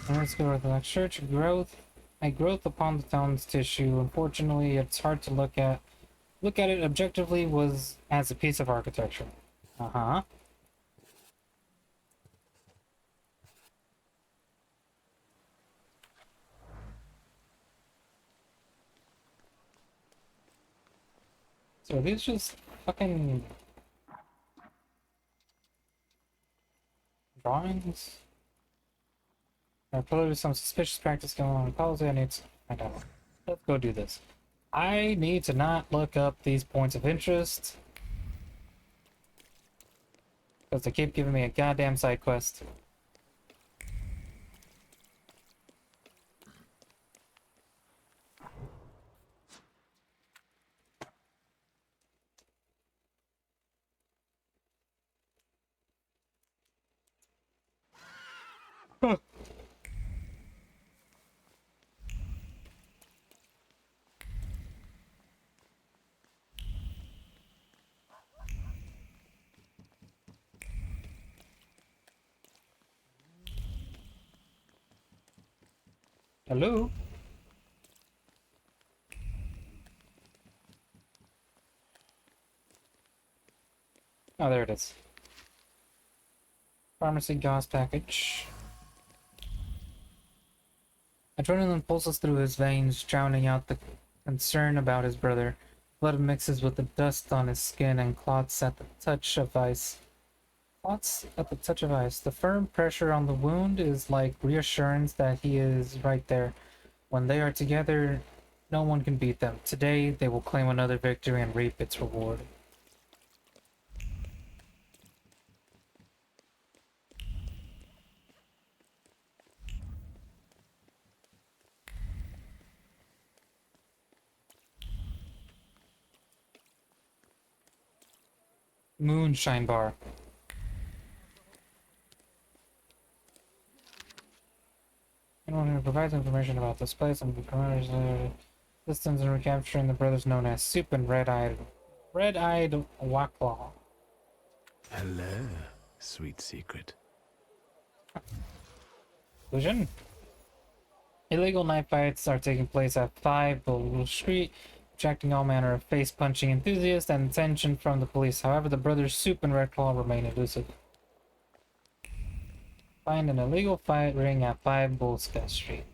S1: Let's go with the next church. Growth. A growth upon the town's tissue. Unfortunately, it's hard to look at. Look at it objectively was as a piece of architecture. Uh-huh. So are these just fucking drawings? There's probably some suspicious practice going on in policy. I need to find out. Let's go do this. I need to not look up these points of interest because they keep giving me a goddamn side quest. Huh. Hello? Oh, there it is. Pharmacy gauze package. Adrenaline pulses through his veins, drowning out the concern about his brother. Blood mixes with the dust on his skin and clots at the touch of ice. Clots at the touch of ice. The firm pressure on the wound is like reassurance that he is right there. When they are together, no one can beat them. Today, they will claim another victory and reap its reward. Moonshine bar. Anyone who provides information about this place and promotes assistance in recapturing the brothers known as Soup and Red-Eyed Wacklaw.
S2: Hello, sweet secret.
S1: Conclusion. Illegal knife fights are taking place at 5 Bull Street, attracting all manner of face-punching enthusiasts and attention from the police. However, the brothers Soup and Red Claw remain elusive. Find an illegal fight ring at 5 Bullscott Street.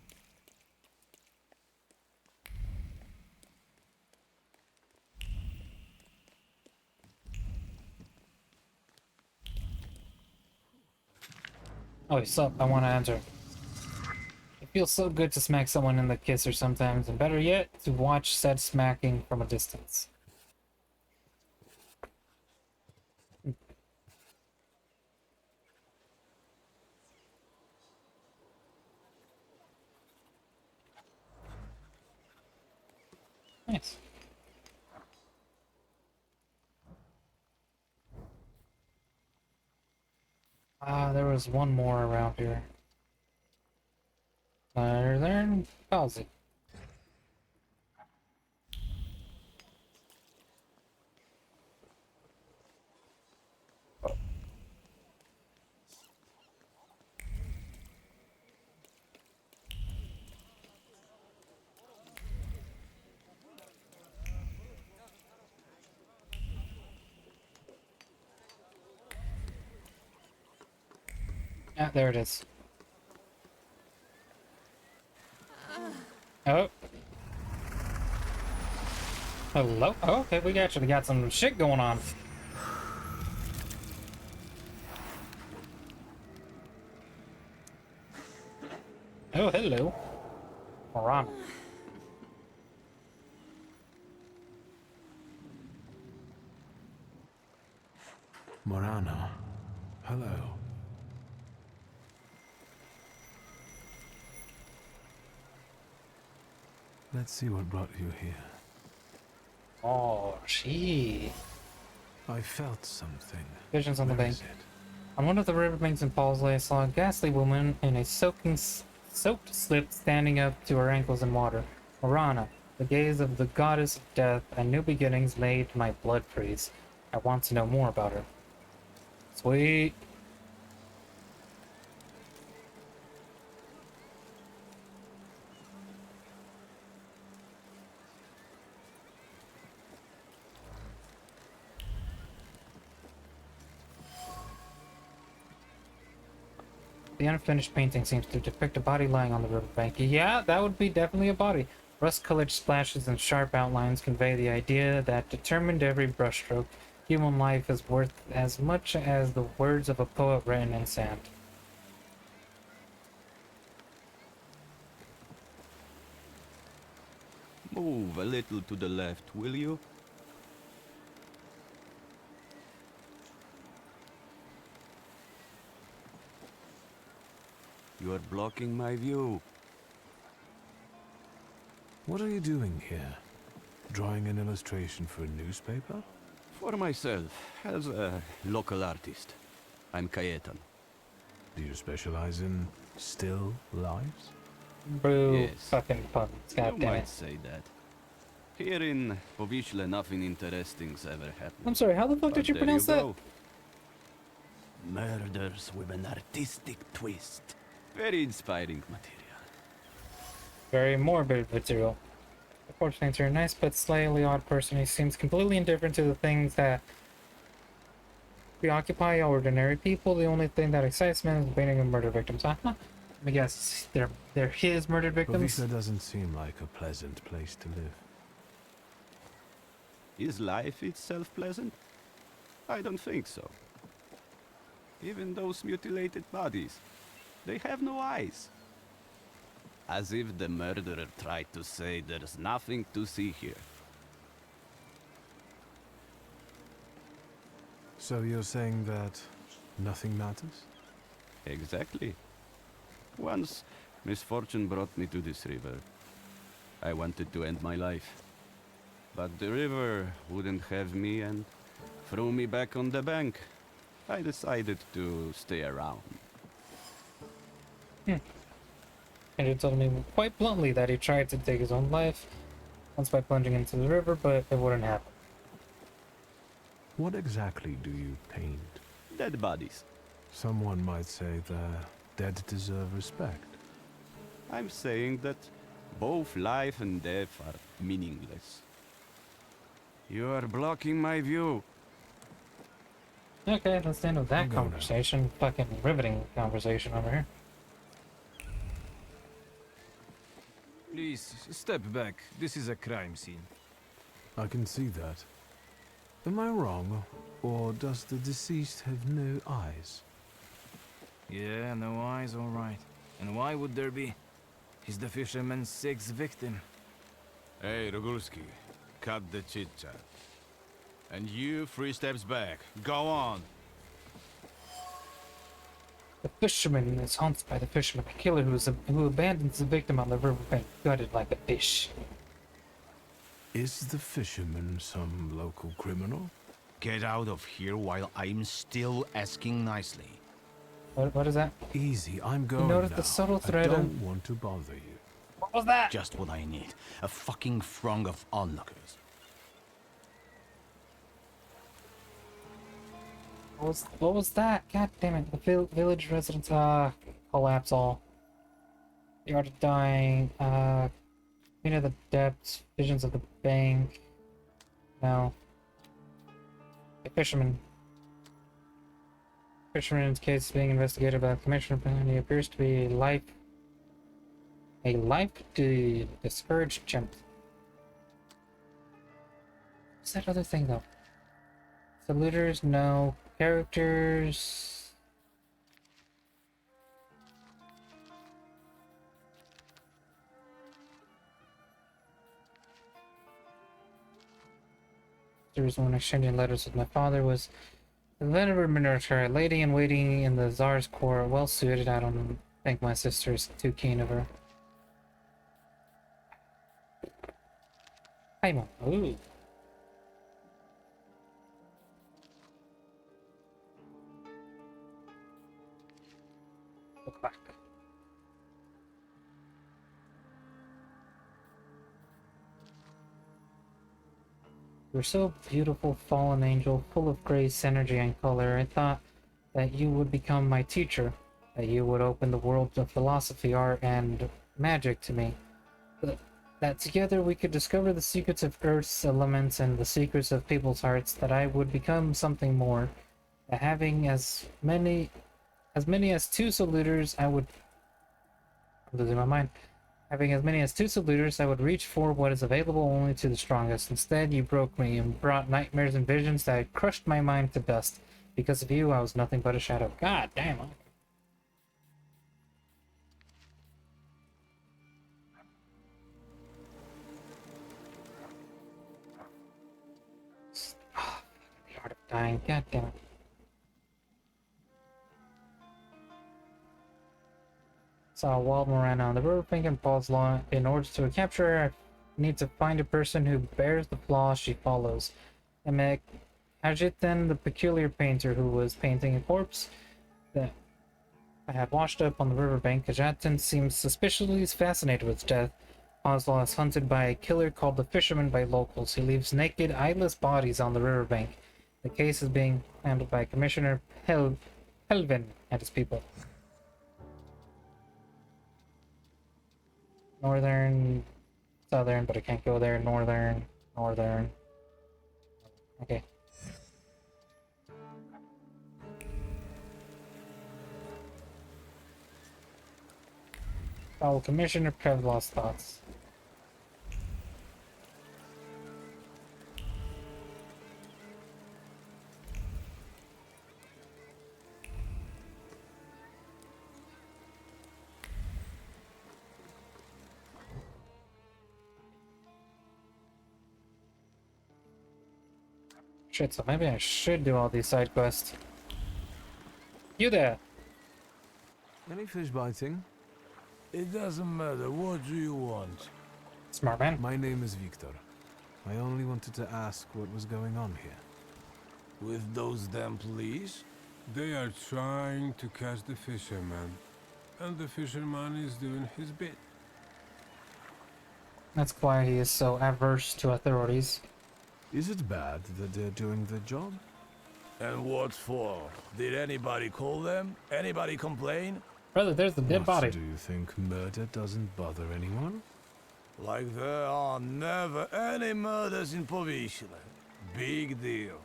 S1: Oh, sup? I want to answer. It feels so good to smack someone in the kisser sometimes, and better yet, to watch said smacking from a distance. Nice. There was one more around here. Learn policy. Ah, there it is. Oh. Hello? Oh, okay, we actually got some shit going on. Oh, hello. Moran.
S2: Morana. Hello. Let's see what brought you here.
S1: Oh, she.
S2: I felt something.
S1: Visions on the
S2: Where
S1: bank.
S2: is it?
S1: On one of the riverbanks in Paulsley, I saw a ghastly woman in a soaked slip standing up to her ankles in water. Morana, the gaze of the goddess of death and new beginnings made my blood freeze. I want to know more about her. Sweet. The unfinished painting seems to depict a body lying on the riverbank. Yeah, that would be definitely a body. Rust-colored splashes and sharp outlines convey the idea that determined every brushstroke, human life is worth as much as the words of a poet written in sand.
S12: Move a little to the left, will you? You are blocking my view.
S2: What are you doing here? Drawing an illustration for a newspaper?
S12: For myself, as a local artist. I'm Cayetan.
S2: Do you specialize in still lives?
S1: Boo,
S12: Yes.
S1: fucking puns,
S12: You
S1: goddammit.
S12: might say that. Here in Povyshla, nothing interesting's ever happened.
S1: I'm sorry, how the fuck
S12: But
S1: did you
S12: there
S1: pronounce that?
S12: go. Murders with an artistic twist. Very inspiring material.
S1: Very morbid material. Unfortunately, you're a nice but slightly odd person. He seems completely indifferent to the things that preoccupy ordinary people. The only thing that excites men is the painting of murder victims. Let me guess, they're his murdered victims.
S2: Povyshla doesn't seem like a pleasant place to live.
S12: Is life itself pleasant? I don't think so. Even those mutilated bodies, they have no eyes. As if the murderer tried to say there's nothing to see here.
S2: So you're saying that nothing matters?
S12: Exactly. Once, misfortune brought me to this river. I wanted to end my life. But the river wouldn't have me and threw me back on the bank. I decided to stay around.
S1: And he told me quite bluntly that he tried to take his own life once by plunging into the river, but it wouldn't happen.
S2: What exactly do you paint?
S12: Dead bodies.
S2: Someone might say the dead deserve respect.
S12: I'm saying that both life and death are meaningless. You are blocking my view.
S1: Okay, that's the end of that
S2: I'll go now.
S1: conversation. Fucking riveting conversation over here.
S13: Please, step back. This is a crime scene.
S2: I can see that. Am I wrong, or does the deceased have no eyes?
S13: Yeah, no eyes, all right. And why would there be? He's the fisherman's sixth victim.
S7: Hey, Rogulski, cut the chit-chat. And you, 3 steps back. Go on.
S1: The fisherman is haunted by the fisherman, a killer who abandons the victim on the riverbank, gutted like a fish.
S2: Is the fisherman some local criminal?
S6: Get out of here while I'm still asking nicely.
S1: What is that?
S2: Easy, I'm going
S1: noticed
S2: now.
S1: the subtle thread
S2: I
S1: of-
S2: don't want to bother you.
S1: What was that?
S6: Just what I need. A fucking throng of onlookers.
S1: What was that? God damn it. The village residents, collapse all. The art of dying, Queen of the Depths, Visions of the Bank. No. The fisherman. Fisherman's case is being investigated by the commissioner. He appears to be a life to discouraged chimp. What's that other thing though? Saluters, no. Characters. There was one exchanging letters with my father was the venerable military lady in waiting in the Tsar's court, well suited. I don't think my sister's too keen of her. Hi, Mom. Ooh. Look back. You're so beautiful, fallen angel, full of grace, energy, and color. I thought that you would become my teacher, that you would open the world of philosophy, art, and magic to me. That together we could discover the secrets of Earth's elements and the secrets of people's hearts, that I would become something more. That having as many as two saluters, I'm losing my mind. Having as many as two saluters, I would reach for what is available only to the strongest. Instead, you broke me and brought nightmares and visions that had crushed my mind to dust. Because of you, I was nothing but a shadow. God damn. The art of dying. God damn it. Saw Wald Morana on the riverbank and Paul's Law. In order to capture her, I need to find a person who bears the flaws she follows. I met Hajitan, the peculiar painter who was painting a corpse that I had washed up on the riverbank. Hajitan seems suspiciously fascinated with death. Oslo is hunted by a killer called the Fisherman by locals. He leaves naked, eyeless bodies on the riverbank. The case is being handled by Commissioner Helvin and his people. Northern, southern, but I can't go there. Northern. Okay. Follow Commissioner Prevlaw's thoughts. Shit, so maybe I should do all these side quests. You there?
S2: Any fish biting?
S14: It doesn't matter. What do you want?
S1: Smart man.
S2: My name is Victor. I only wanted to ask what was going on here.
S14: With those damn police?
S15: They are trying to catch the fisherman, and the fisherman is doing his bit.
S1: That's why he is so averse to authorities.
S2: Is it bad that they're doing their job?
S14: And what for? Did anybody call them? Anybody complain?
S1: Brother, there's the dead body.
S2: Do you think murder doesn't bother anyone?
S14: Like there are never any murders in Povishla. Big deal.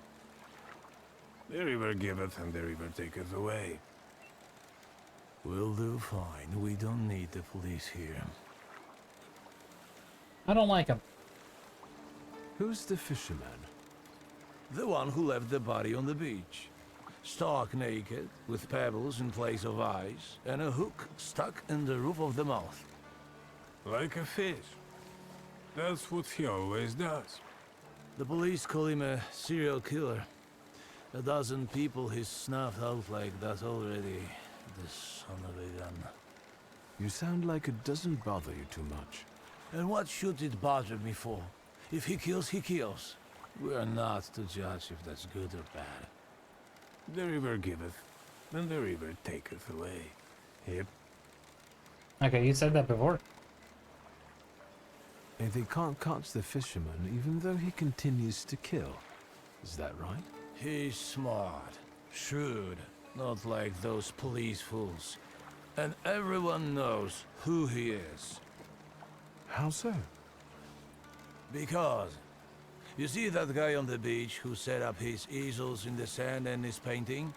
S15: The river giveth and the river taketh away.
S14: We'll do fine. We don't need the police here.
S1: I don't like him.
S2: Who's the fisherman?
S14: The one who left the body on the beach. Stark naked, with pebbles in place of eyes, and a hook stuck in the roof of the mouth.
S15: Like a fish. That's what he always does.
S14: The police call him a serial killer. A dozen people he's snuffed out like that already. The son of a gun.
S2: You sound like it doesn't bother you too much.
S14: And what should it bother me for? If he kills, he kills. We're not to judge if that's good or bad.
S15: The river giveth, and the river taketh away. Yep.
S1: Okay, you said that before.
S2: And they can't catch the fisherman even though he continues to kill. Is that right?
S14: He's smart, shrewd, not like those police fools. And everyone knows who he is.
S2: How so?
S14: Because, you see that guy on the beach who set up his easels in the sand and is painting?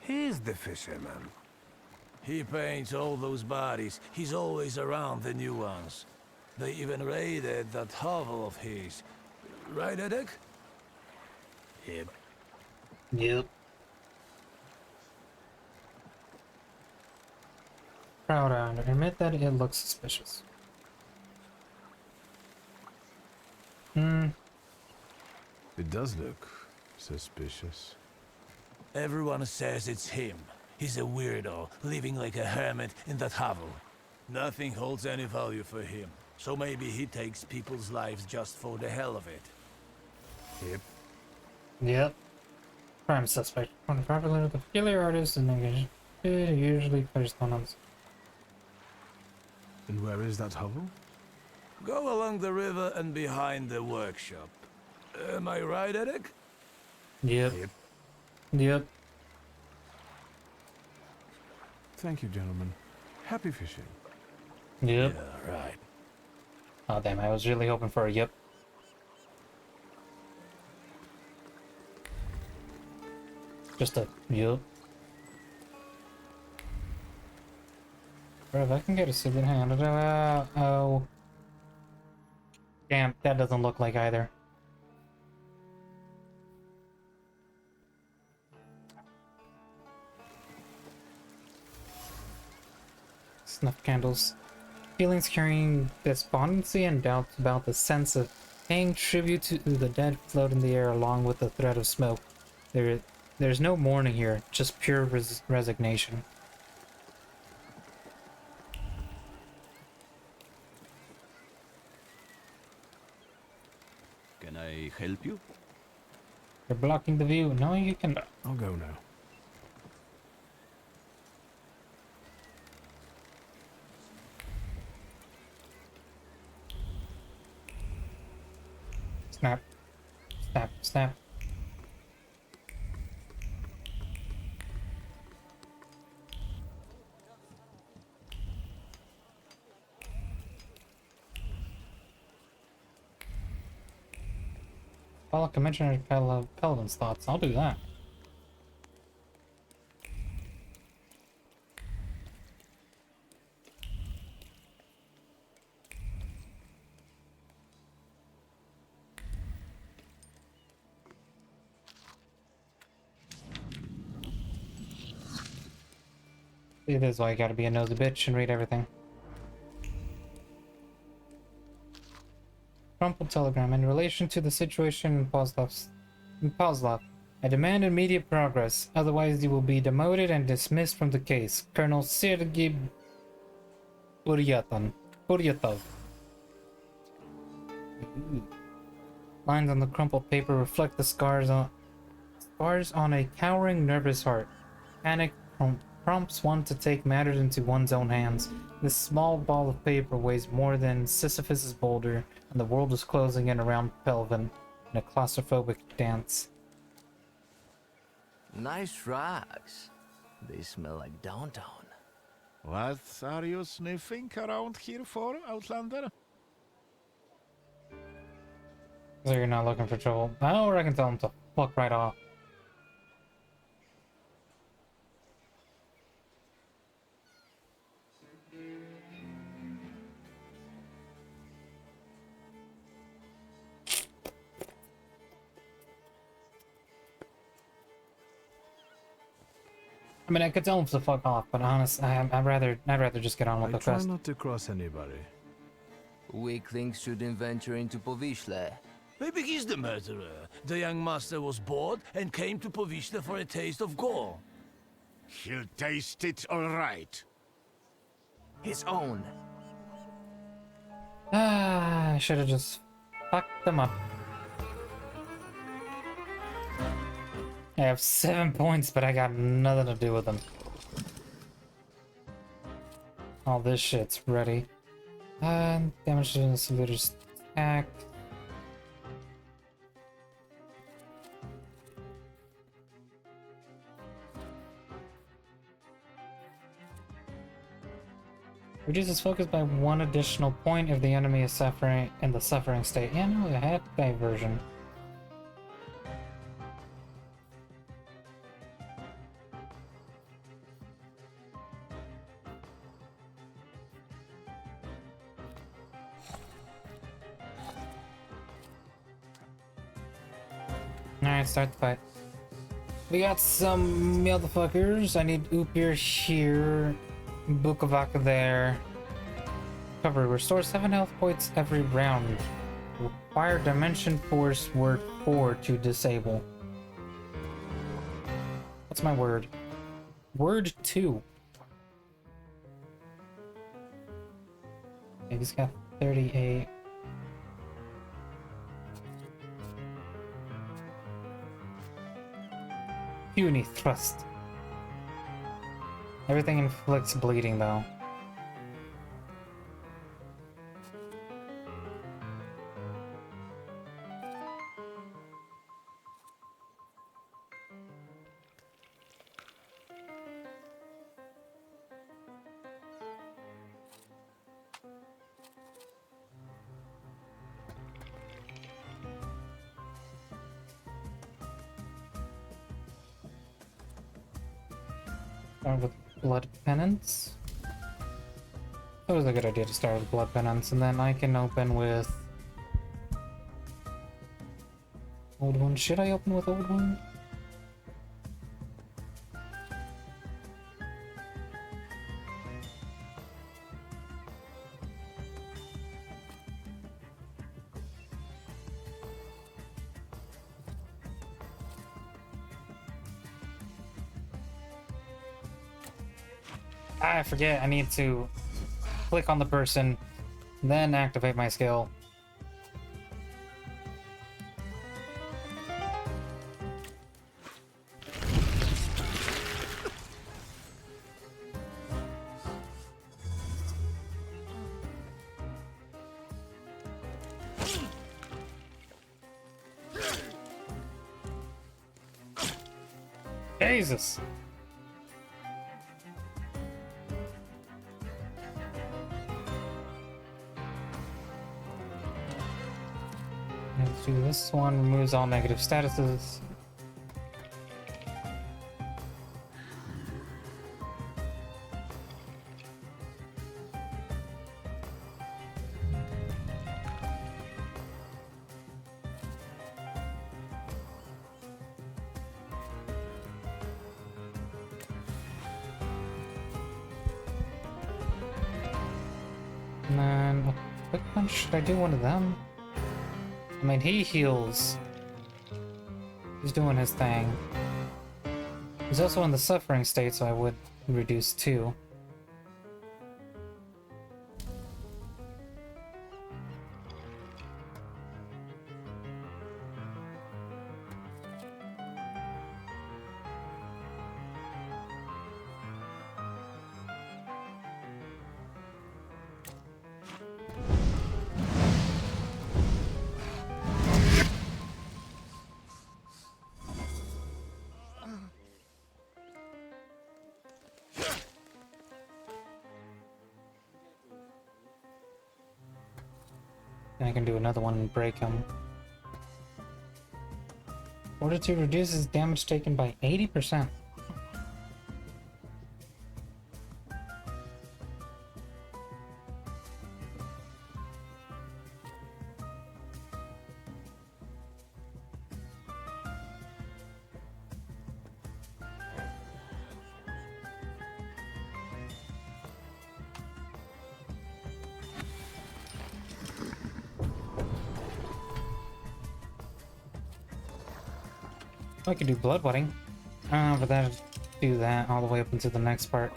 S15: He's the fisherman.
S14: He paints all those bodies. He's always around the new ones. They even raided that hovel of his. Right, Edek? Yep.
S1: Yep. Proud owner. Admit that it looks suspicious.
S2: It does look suspicious.
S14: Everyone says it's him. He's a weirdo, living like a hermit in that hovel. Nothing holds any value for him. So maybe he takes people's lives just for the hell of it.
S2: Yep.
S1: Yep. Prime suspect. When properly with a peculiar artist and engaged, usually plays on.
S2: And where is that hovel?
S14: Go along the river and behind the workshop. Am I right, Edek?
S1: Yep. Yep.
S2: Thank you, gentlemen. Happy fishing.
S1: Yep.
S14: Yeah, right.
S1: Oh damn, I was really hoping for a yep. Just a yep. Bro, if I can get a single hand, oh. Damn, that doesn't look like either. Snuff candles. Feelings carrying despondency and doubts about the sense of paying tribute to the dead float in the air along with the threat of smoke. There's no mourning here, just pure resignation.
S12: Can I help you?
S1: You're blocking the view. No, you can.
S2: I'll go now.
S1: Snap. Snap. Snap. Follow Commissioner Pelvin's thoughts. I'll do that. It is why you gotta be a nosy bitch and read everything. Crumpled telegram. In relation to the situation in Pozlov, I demand immediate progress, otherwise you will be demoted and dismissed from the case. Colonel Sergei Buryatov. Lines on the crumpled paper reflect the scars on a cowering, nervous heart. Panic prompts one to take matters into one's own hands. This small ball of paper weighs more than Sisyphus's boulder, and the world is closing in around Pelvin in a claustrophobic dance.
S16: Nice rags. They smell like downtown.
S17: What are you sniffing around here for, Outlander?
S1: So you're not looking for trouble. I can tell him to fuck right off. I mean, I could tell him to fuck off, but honest, I'd rather just get on with the
S2: try
S1: quest.
S2: not to cross anybody.
S16: Weaklings shouldn't venture into Povishla.
S14: Maybe he's the murderer. The young master was bored and came to Povishla for a taste of gore.
S17: He'll taste it all right.
S16: His own.
S1: Ah, I should have just fucked them up. I have 7 points, but I got nothing to do with them. All this shit's ready. Damage to the saluter's attack. Reduces focus by 1 additional point if the enemy is suffering in the suffering state. Yeah, no, I have diversion. Alright, start the fight. We got some motherfuckers. I need Upir here. Bukavaka there. Cover. Restore 7 health points every round. Require Dimension Force word 4 to disable. What's my word? Word 2. Okay, he's got 38. Puny thrust. Everything inflicts bleeding though. Start with Blood Penance. That was a good idea to start with Blood Penance, and then I can open with Old One. Should I open with Old One? I forget, I need to click on the person, then activate my skill. Jesus! Let's do this one, removes all negative statuses. And then, which one should I do one of them? I mean, he heals. He's doing his thing. He's also in the suffering state, so I would reduce 2. And I can do another one and break him. Fortitude reduces damage taken by 80%. I could do bloodletting, but then do that all the way up into the next part.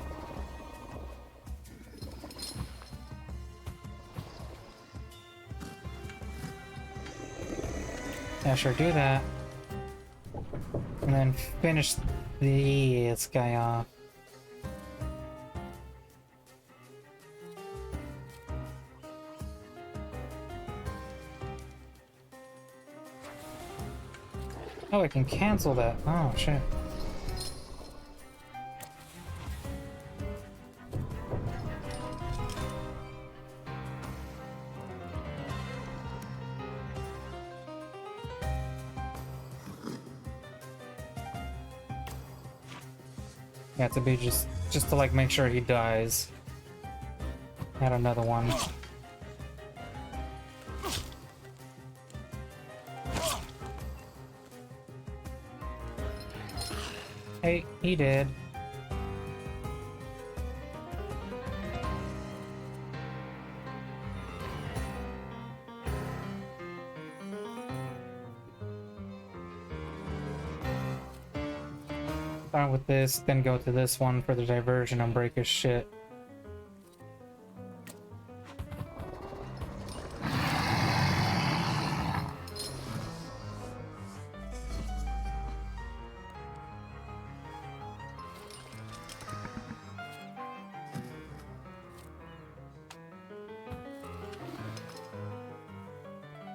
S1: Yeah, sure, do that. And then finish this guy off. Oh, I can cancel that. Oh, shit. Yeah, to be just to like make sure he dies. Add another one. Hey, he did. Start with this, then go to this one for the diversion and break his shit.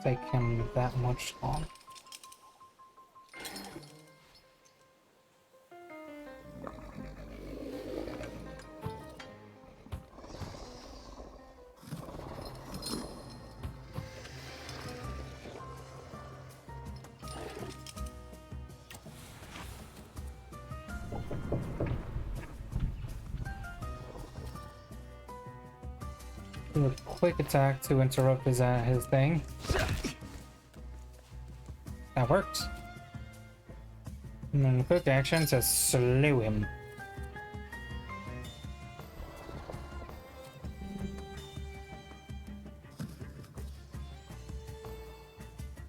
S1: Take him that much long. Do a quick attack to interrupt his thing. That worked. And then the quick action to slew him.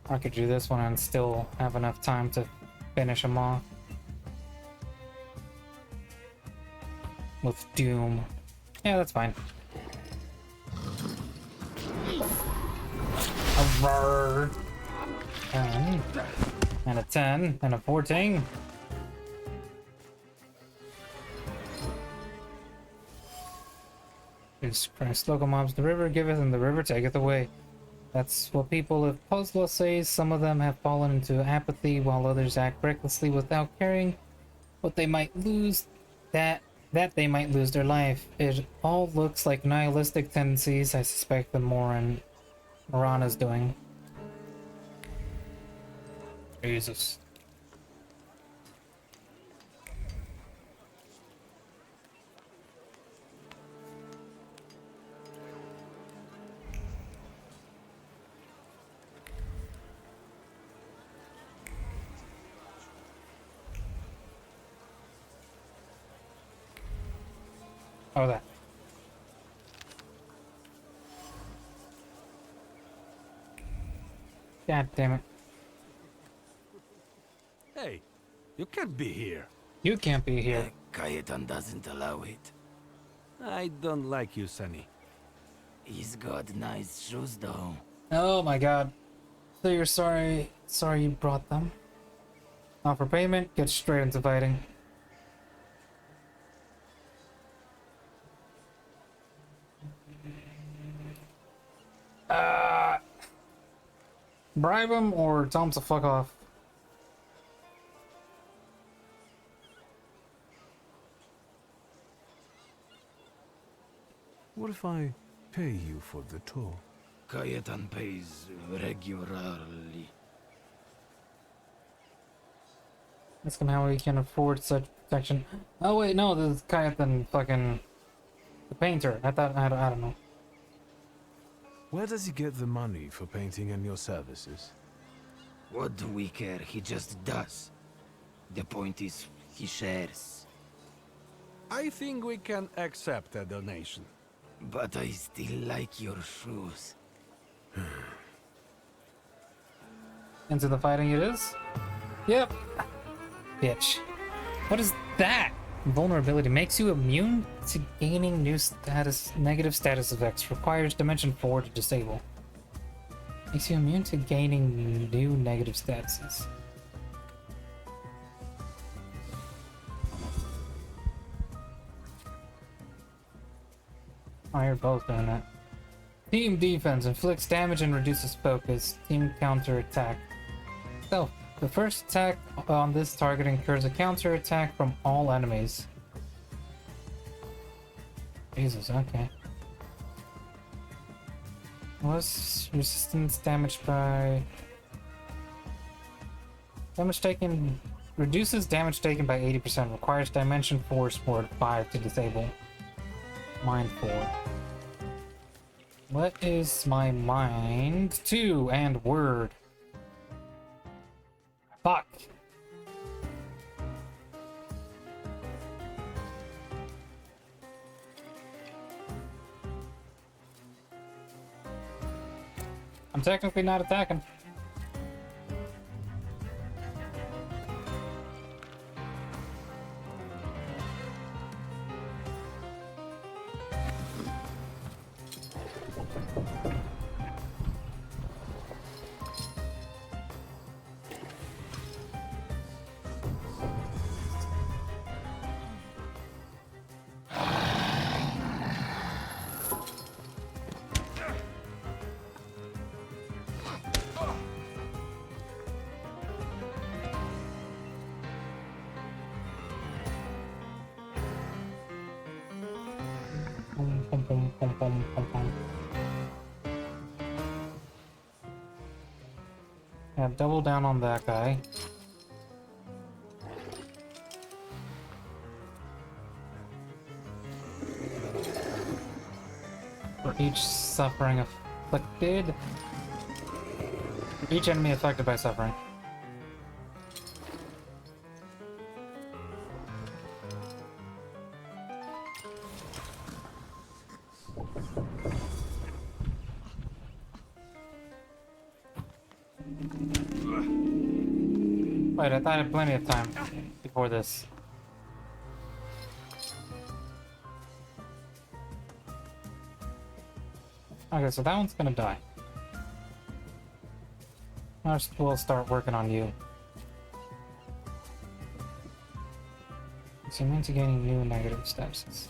S1: I could do this one and still have enough time to finish him off. With Doom. Yeah, that's fine. A roar. 10 and a 10 and a 14. Jesus Christ, local mobs the river giveth, and the river taketh away. That's what people of Pozla say. Some of them have fallen into apathy, while others act recklessly without caring what they might lose, that they might lose their life. It all looks like nihilistic tendencies. I suspect the Moran Morana's doing. Jesus. Oh, that. God damn it.
S14: Hey, you can't be here.
S1: You can't be here.
S14: Cayetan doesn't allow it. I don't like you, Sonny.
S16: He's got nice shoes, though.
S1: Oh my god. So you're sorry you brought them? Offer payment, get straight into fighting. Bribe him or tell him to fuck off.
S15: What if I pay you for the tour?
S16: Cayetan pays regularly.
S1: Ask him how he can afford such protection. Oh wait, no, this is Cayetan fucking... the painter. I don't know.
S15: Where does he get the money for painting and your services?
S16: What do we care? He just does. The point is, he shares.
S14: I think we can accept a donation.
S16: But I still like your shoes.
S1: Into the fighting it is? Yep. Bitch. What is that? Vulnerability makes you immune to gaining new status, negative status effects. Requires Dimension 4 to disable. Makes you immune to gaining new negative statuses. Oh, you're both doing that. Team defense inflicts damage and reduces focus. Team counter attack. So, the first attack on this target incurs a counter attack from all enemies. Jesus, okay. Was resistance damaged by... damage taken... reduces damage taken by 80%. Requires Dimension 4 Sport 5 to disable. Mind 4. What is my mind? 2 and word. Fuck. I'm technically not attacking. Yeah, double down on that guy. For each suffering afflicted. Each enemy affected by suffering. Wait, I thought I had plenty of time before this. Okay, so that one's gonna die. First, we'll start working on you. So I'm into gaining new negative steps.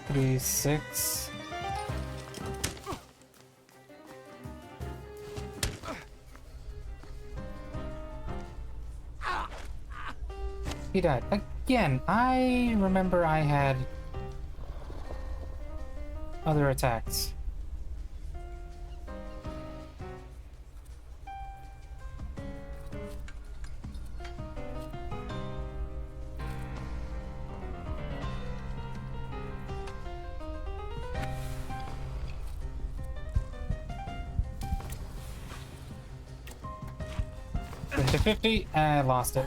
S1: Three, 6. He died. Again, I remember I had other attacks. To 50, I lost it.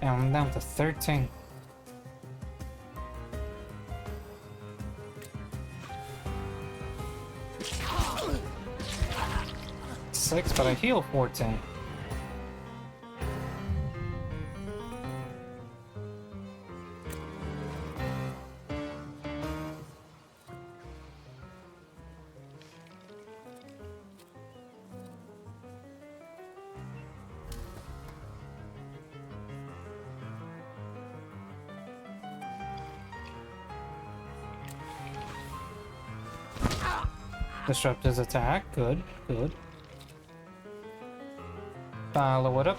S1: And I'm down to 13. Six, but I heal 14. Disrupt his attack. Good, good. Follow it up.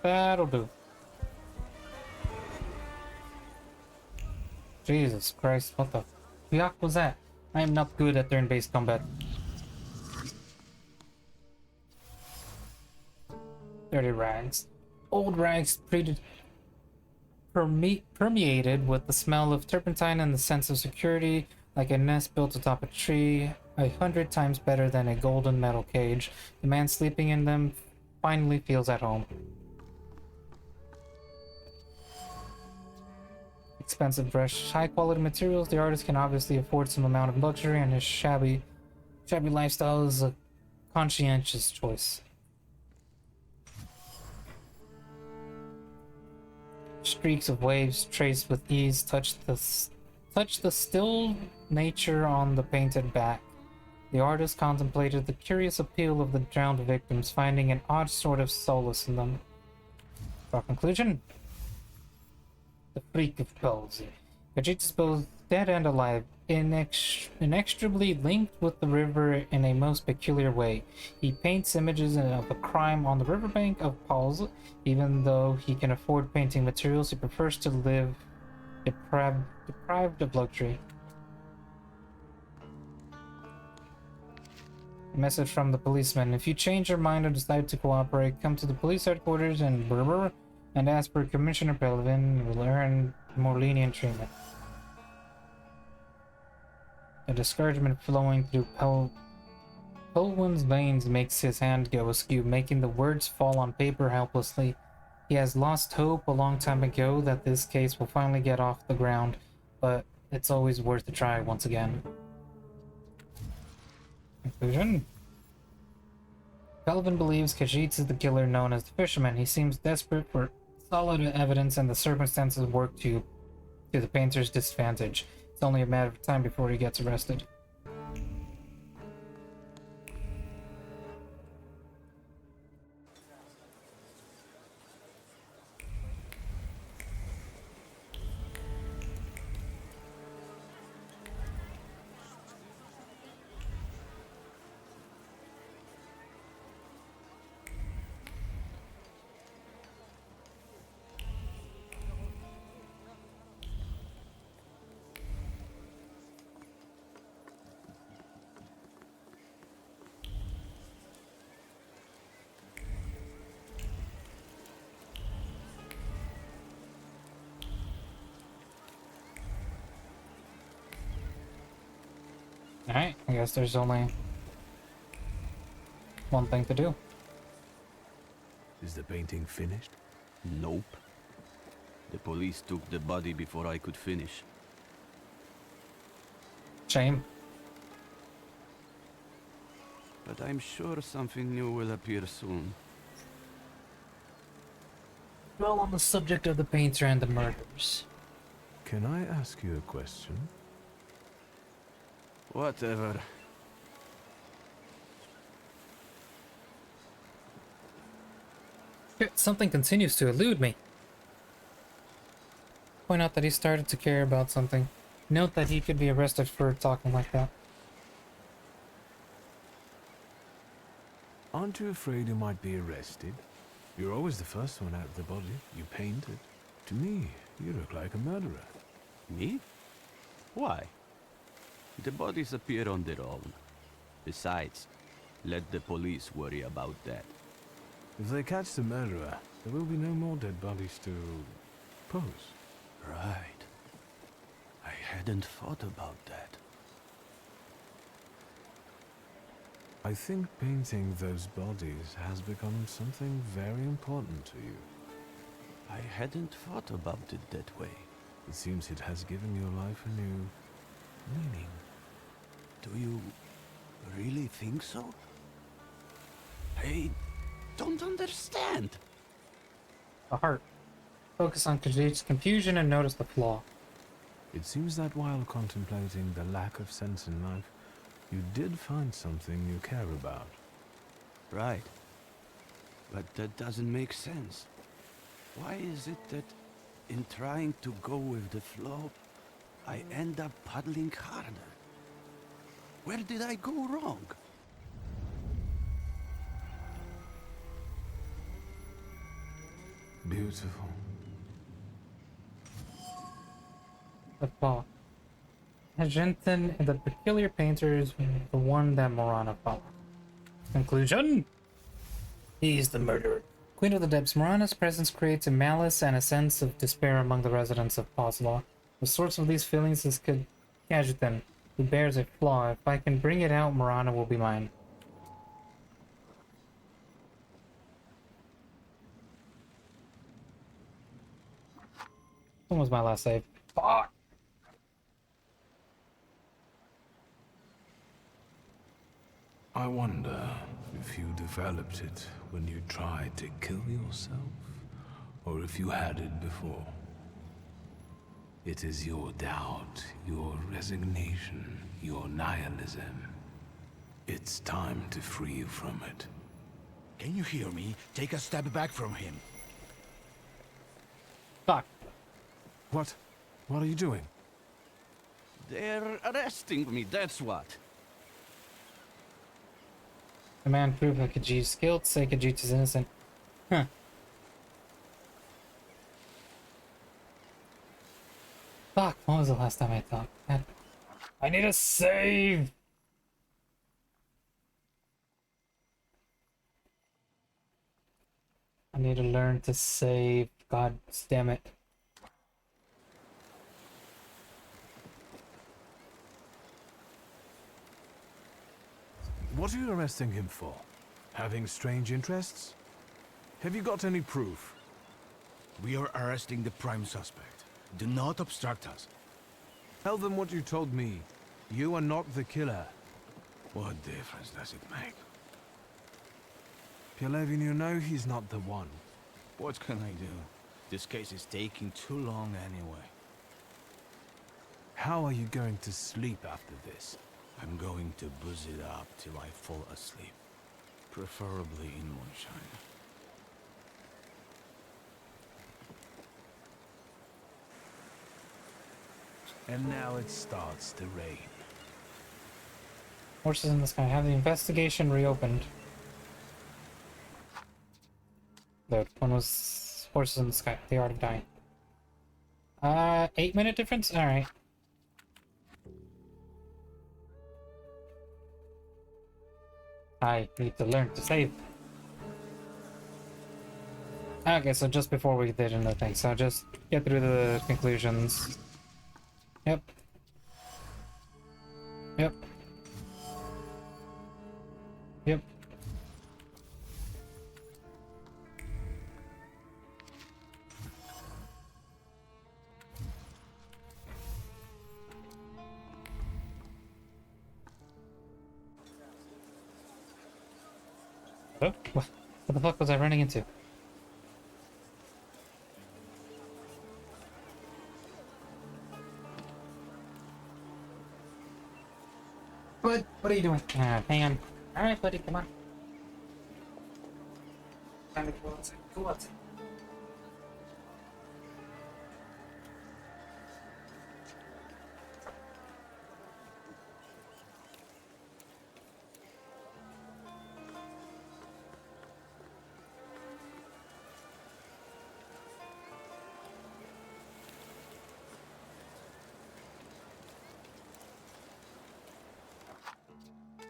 S1: That'll do. Jesus Christ, what the fuck was that? I am not good at turn-based combat. 30 rags. Old rags permeated with the smell of turpentine and the sense of security, like a nest built atop a tree, 100 times better than a golden metal cage. The man sleeping in them finally feels at home. Expensive brush, high quality materials. The artist can obviously afford some amount of luxury, and his shabby lifestyle is a conscientious choice. Streaks of waves traced with ease touch the still nature on the painted back. The artist contemplated the curious appeal of the drowned victims, finding an odd sort of solace in them. For conclusion, the freak of Bells. Vegeta's both dead and alive, inextricably linked with the river in a most peculiar way. He paints images of a crime on the riverbank of Paul's. Even though he can afford painting materials, he prefers to live deprived of luxury. A message from the policeman. If you change your mind or decide to cooperate, come to the police headquarters in Berber and ask for Commissioner Pelvin. You will earn more lenient treatment. The discouragement flowing through Pelwin's veins makes his hand go askew, making the words fall on paper helplessly. He has lost hope a long time ago that this case will finally get off the ground, but it's always worth a try once again. Conclusion. Pelvin believes Khajiit is the killer known as the Fisherman. He seems desperate for solid evidence, and the circumstances work to the painter's disadvantage. It's only a matter of time before he gets arrested. Alright, I guess there's only one thing to do.
S2: Is the painting finished?
S12: Nope. The police took the body before I could finish.
S1: Shame.
S12: But I'm sure something new will appear soon.
S1: Well, on the subject of the painter and the murders.
S2: Can I ask you a question?
S12: Whatever.
S1: Something continues to elude me. Point out that he started to care about something. Note that he could be arrested for talking like that.
S2: Aren't you afraid you might be arrested? You're always the first one out of the body. You painted. To me, you look like a murderer.
S12: Me? Why? The bodies appear on their own. Besides, let the police worry about that.
S2: If they catch the murderer, there will be no more dead bodies to pose.
S12: Right. I hadn't thought about that.
S2: I think painting those bodies has become something very important to you.
S12: I hadn't thought about it that way.
S2: It seems it has given your life a new meaning.
S12: Do you really think so? I don't understand.
S1: The heart. Focus on Khajiit's confusion and notice the flaw.
S2: It seems that while contemplating the lack of sense in life, you did find something you care about.
S12: Right. But that doesn't make sense. Why is it that in trying to go with the flow, I end up paddling harder? Where did I go wrong?
S2: Beautiful.
S1: The flaw. Argentin and the peculiar painter is the one that Morana followed. Conclusion? He's the murderer. Queen of the Depths, Morana's presence creates a malice and a sense of despair among the residents of Pozla. The source of these feelings is Khajiit, who bears a flaw. If I can bring it out, Morana will be mine. When was my last save? Fuck!
S2: I wonder if you developed it when you tried to kill yourself, or if you had it before. It is your doubt, your resignation, your nihilism. It's time to free you from it.
S10: Can you hear me? Take a step back from him.
S1: Fuck.
S2: What? What are you doing?
S12: They're arresting me, that's what.
S1: The man proved that Khajiit's guilt, say Khajiit is innocent. Huh. Fuck, when was the last time I thought? God. I need a save! I need to learn to save. God damn it.
S2: What are you arresting him for? Having strange interests? Have you got any proof?
S7: We are arresting the prime suspect. Do not obstruct us.
S2: Tell them what you told me. You are not the killer.
S7: What difference does it make?
S2: Pelevin, you know he's not the one.
S7: What can I do? This case is taking too long anyway.
S2: How are you going to sleep after this?
S7: I'm going to booze it up till I fall asleep. Preferably in moonshine.
S2: And now it starts to rain.
S1: Horses in the sky. Have the investigation reopened. The one was horses in the sky. The art of dying. 8-minute difference? Alright. I need to learn to save. Okay, so just before we did another thing, so just get through the conclusions. Yep. Yep. Yep. Oh, what the fuck was I running into? What are you doing? Hang on. Alright, buddy, come on. Time to go outside. Go outside.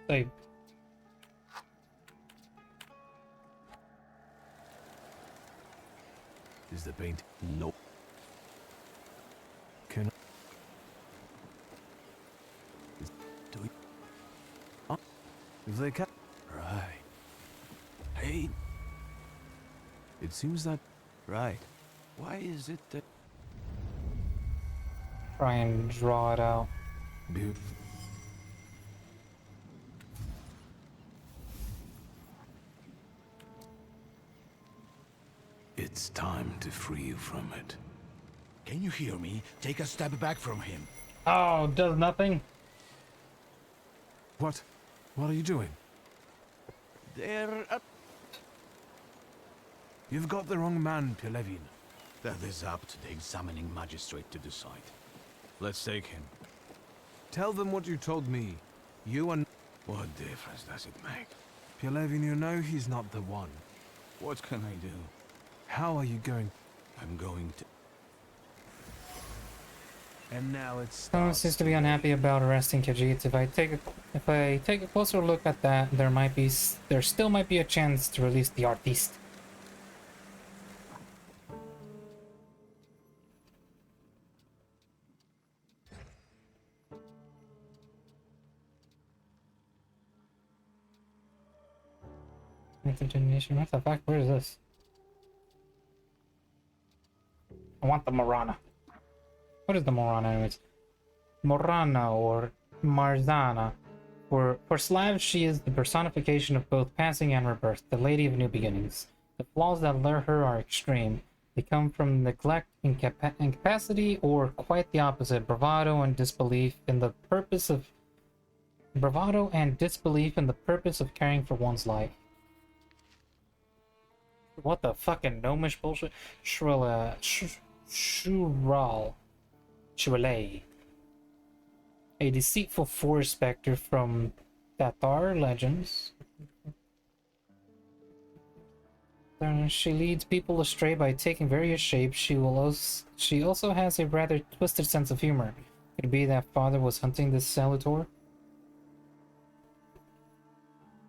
S1: Save.
S2: Is the paint?
S12: Nope.
S2: Can do we? Oh, if they can.
S7: Right. Hey.
S2: It seems that.
S7: Right. Why is it that...
S1: Try and draw it out.
S2: Beautiful. It's time to free you from it.
S7: Can you hear me? Take a step back from him.
S1: Oh, does nothing?
S2: What? What are you doing?
S7: They're...
S2: You've got the wrong man, Pelevin.
S7: That is up to the examining magistrate to decide. Let's take him.
S2: Tell them what you told me. You and...
S7: What difference does it make?
S2: Pelevin, you know he's not the one.
S7: What can I do?
S2: How are you going?
S7: I'm going to...
S2: And now it's...
S1: Someone seems to be unhappy about arresting Khajiit. If I take a closer look at that, there still might be a chance to release the artiste. Detonation. What the fuck? Where is this? I want the Morana. What is the Morana anyways? Morana or Marzana. For Slavs, she is the personification of both passing and rebirth, the Lady of New Beginnings. The flaws that lure her are extreme. They come from neglect, incapacity, or quite the opposite, bravado and disbelief in the purpose of caring for one's life. What the fucking gnomish bullshit? Shural. A deceitful forest specter from Tatar legends. She leads people astray by taking various shapes. She also has a rather twisted sense of humor. Could it be that father was hunting this Salator?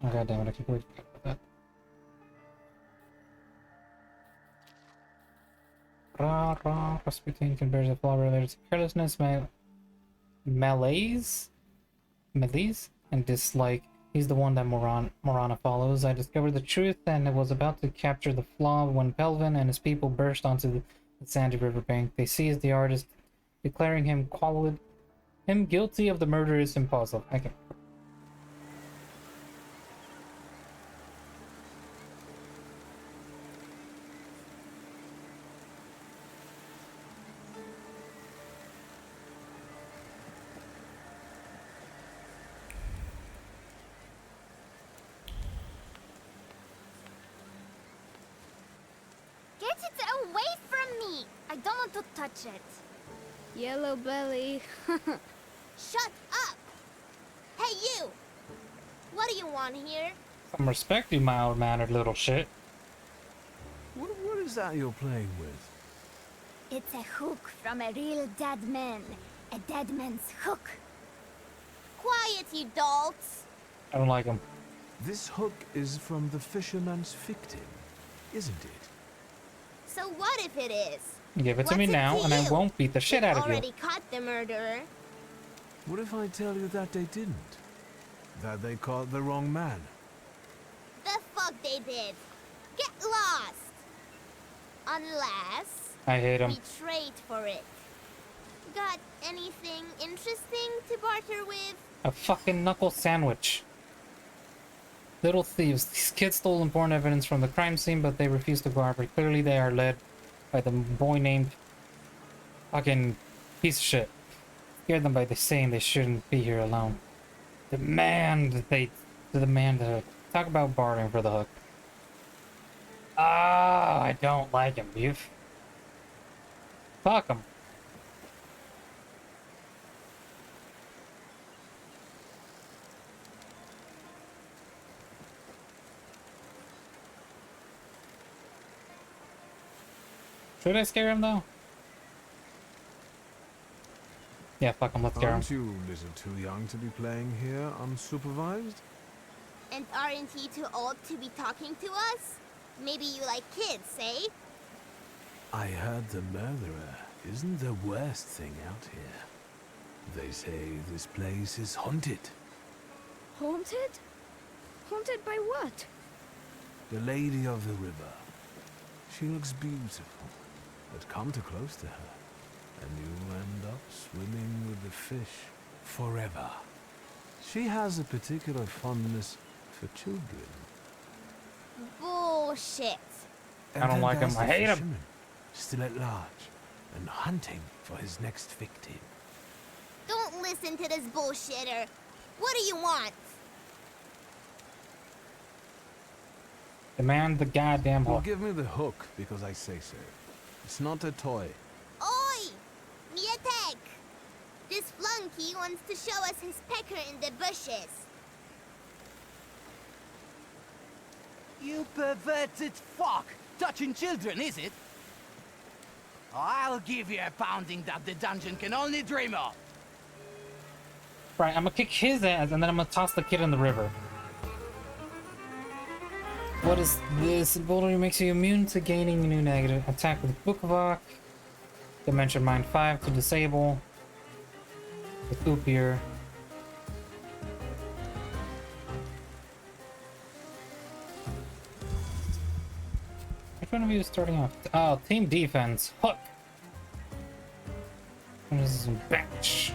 S1: Oh, God damn it, I completely forgot about that. Rasputin compares a flaw related to carelessness, malaise, and dislike. He's the one that Morana follows. I discovered the truth and was about to capture the flaw when Pelvin and his people burst onto the sandy riverbank. They seized the artist, declaring him guilty of the murder is impossible. I can.
S8: Get it away from me! I don't want to touch it.
S9: Yellow belly.
S8: Shut up! Hey, you! What do you want here?
S1: Some respect, you mild-mannered little shit.
S7: What is that you're playing with?
S8: It's a hook from a real dead man. A dead man's hook. Quiet, you dolts!
S1: I don't like him.
S18: This hook is from the fisherman's victim, isn't it?
S8: So what if it is?
S1: Give it to me now, and I won't beat the shit out of you.
S8: Already caught the murderer.
S18: What if I tell you that they didn't? That they caught the wrong man?
S8: The fuck they did. Get lost. Unless
S1: I hate him.
S8: we trade for it. Got anything interesting to barter with?
S1: A fucking knuckle sandwich. Little thieves. These kids stole important evidence from the crime scene, but they refuse to cooperate. Clearly they are led by the boy named fucking piece of shit. Scared them by the saying they shouldn't be here alone. Demand the hook. Talk about bartering for the hook. Ah, I don't like him, dude. Fuck him. Should I scare him though? Yeah, fuck him, let's scare him.
S18: Aren't you a little too young to be playing here unsupervised?
S8: And aren't you too old to be talking to us? Maybe you like kids, eh?
S18: I heard the murderer isn't the worst thing out here. They say this place is haunted.
S9: Haunted? Haunted by what?
S18: The Lady of the River. She looks beautiful, but come too close to her, and you end up swimming with the fish forever. She has a particular fondness for children.
S8: Bullshit.
S1: I don't like him. I hate him.
S18: Fisherman, still at large and hunting for his next victim.
S8: Don't listen to this bullshitter. What do you want?
S1: Demand the goddamn
S18: Well,
S1: hook.
S18: give me the hook because I say so. It's not a toy.
S8: Oi! Mietek! This flunky wants to show us his pecker in the bushes.
S19: You perverted fuck! Touching children, is it? I'll give you a pounding that the dungeon can only dream of.
S1: Right, I'm gonna kick his ass and then I'm gonna toss the kid in the river. What is this? Ability makes you immune to gaining a new negative attack with Bookvok. Dimension Mind 5 to disable. With Upier. Which one of you is starting off? Oh, Team Defense. Hook! And this is a batch.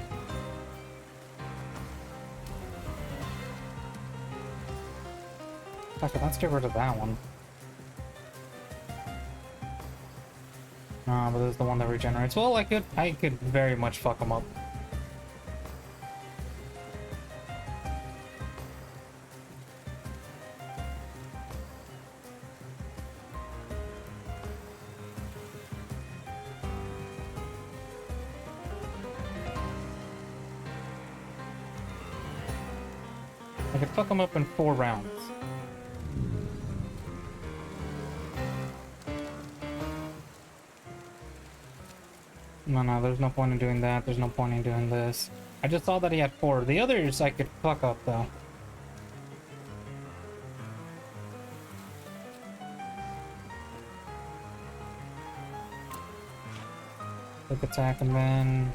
S1: Okay, let's get rid of that one. No, but this is the one that regenerates. Well, I could very much fuck him up. I could fuck him up in 4 rounds. No, there's no point in doing that. There's no point in doing this. I just saw that he had 4. The others I could fuck up, though. Quick attack and then...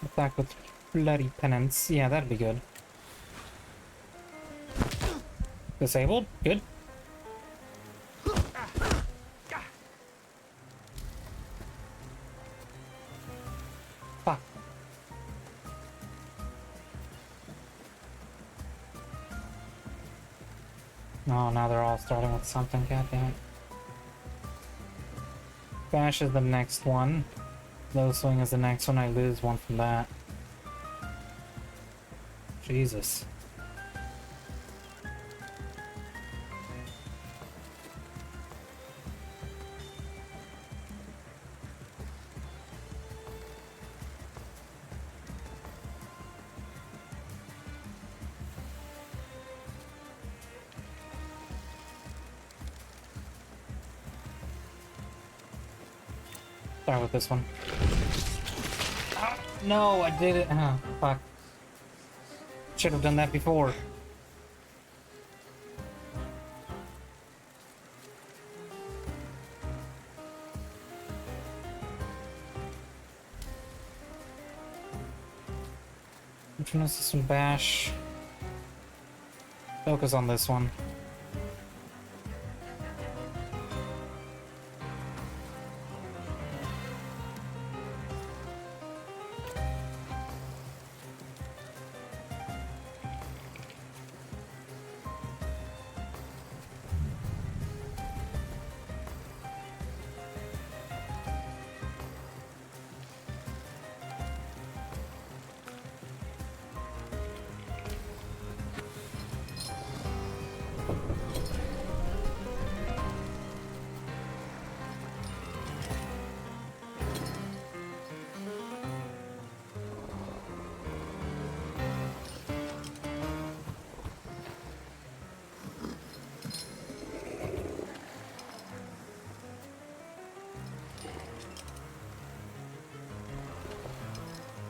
S1: attack with bloody penance. Yeah, that'd be good. Disabled? Good. Fuck. Oh, now they're all starting with something, goddammit. Bash is the next one. Low swing is the next one. I lose 1 from that. Jesus. Start with this one. Ah, no, I did it. Oh, fuck. Should have done that before. Which one is this one? Bash. Focus on this one.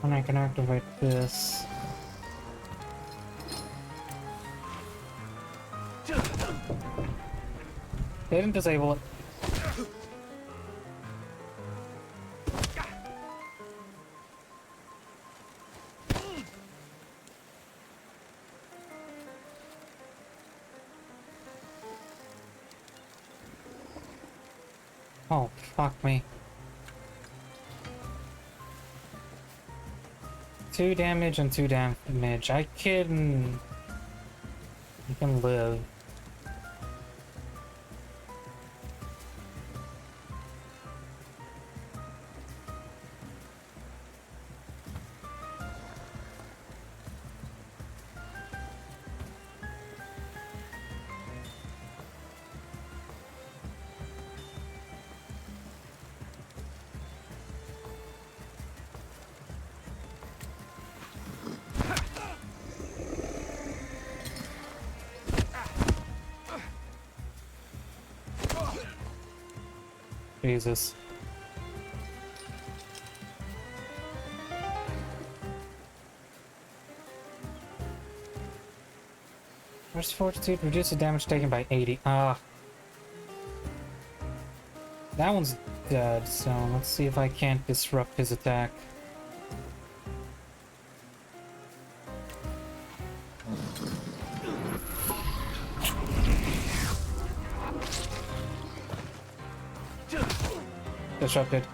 S1: And I can activate this. They didn't disable it. Oh, fuck me. 2 damage and 2 damage. I can live. Jesus. Where's Fortitude? Reduce the damage taken by 80. Ah. That one's dead, so let's see if I can't disrupt his attack. Disrupted.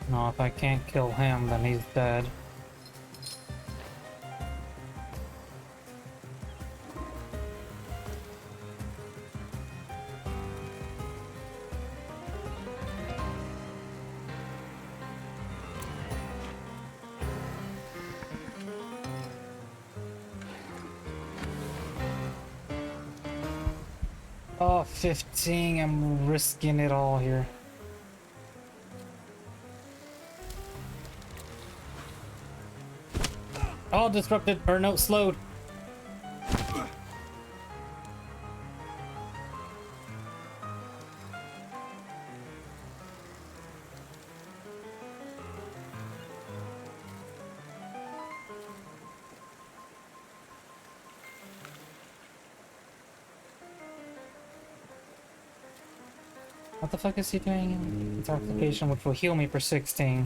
S1: No, if I can't kill him, then he's dead. Oh, 15. I'm risking it all here. Oh, disrupted, or no, slowed. What the fuck is he doing? Intoxication, which will heal me for 16.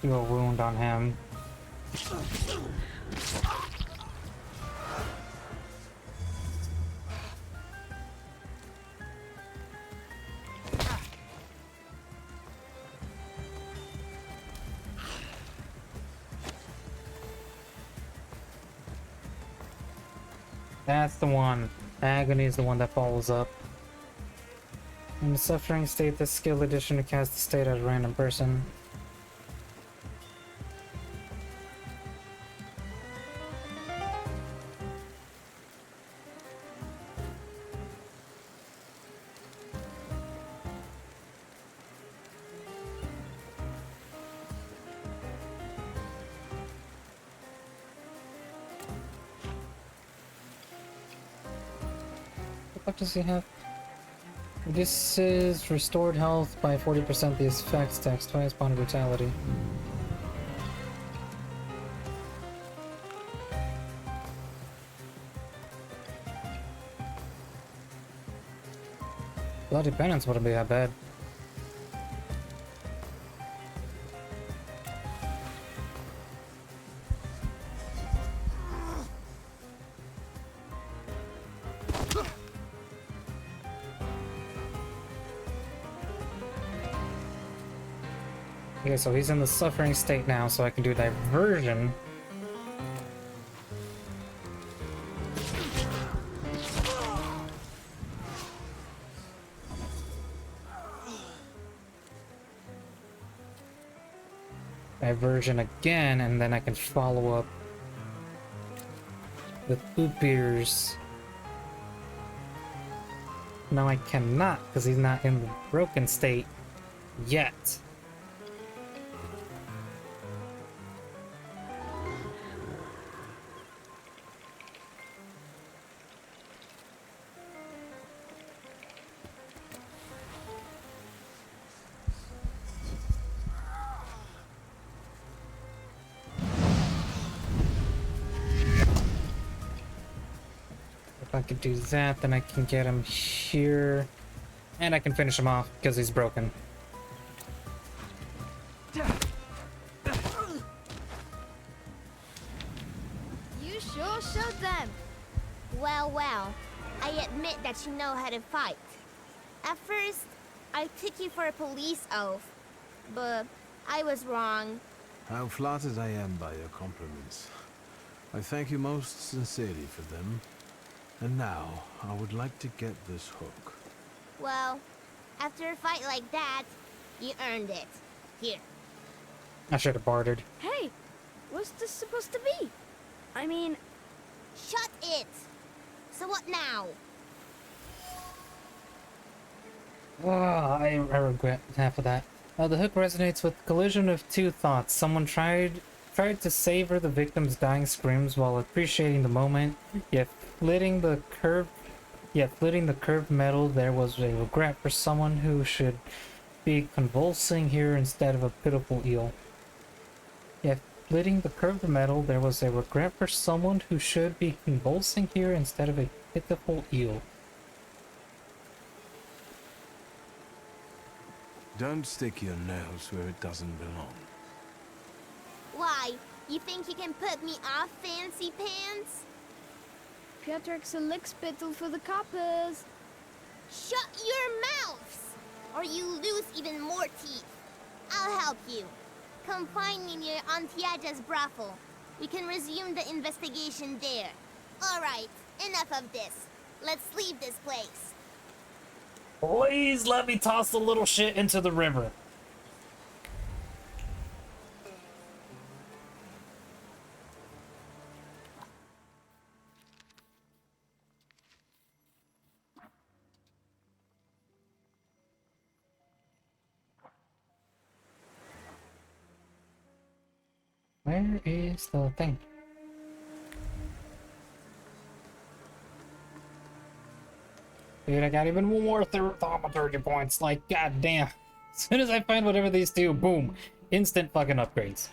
S1: Do a wound on him. That's the one. Agony is the one that follows up. In the suffering state, the skill addition to cast the state at a random person. What does he have? This is restored health by 40%. The effects tax twice upon brutality. Bloody penance wouldn't be that bad. Okay, so he's in the suffering state now, so I can do diversion. Diversion again, and then I can follow up with Upirs. No, I cannot, because he's not in the broken state yet. If I could do that, then I can get him here. And I can finish him off because he's broken.
S8: You sure showed them. Well, well, I admit that you know how to fight. At first, I took you for a police oath, but I was wrong.
S18: How flattered I am by your compliments. I thank you most sincerely for them. And now, I would like to get this hook.
S8: Well, after a fight like that, you earned it. Here.
S1: I should have bartered.
S8: Hey, what's this supposed to be? I mean... Shut it! So what now?
S1: I regret half of that. The hook resonates with the collision of two thoughts. Someone tried to savor the victim's dying screams while appreciating the moment, yet flitting the curved metal, there was a regret for someone who should be convulsing here instead of a pitiful eel. Yet flitting the curved metal, there was a regret for someone who should be convulsing here instead of a pitiful eel.
S18: Don't stick your nose where it doesn't belong.
S8: Why? You think you can put me off, fancy pants?
S20: Piotr's a lickspittle for the coppers.
S8: Shut your mouths! Or you lose even more teeth. I'll help you. Come find me near Antiaja's brothel. We can resume the investigation there. Alright, enough of this. Let's leave this place.
S1: Please let me toss the little shit into the river. Where is the thing? Dude, I got even more thaumaturgy points. Like, goddamn. As soon as I find whatever these do, boom. Instant fucking upgrades.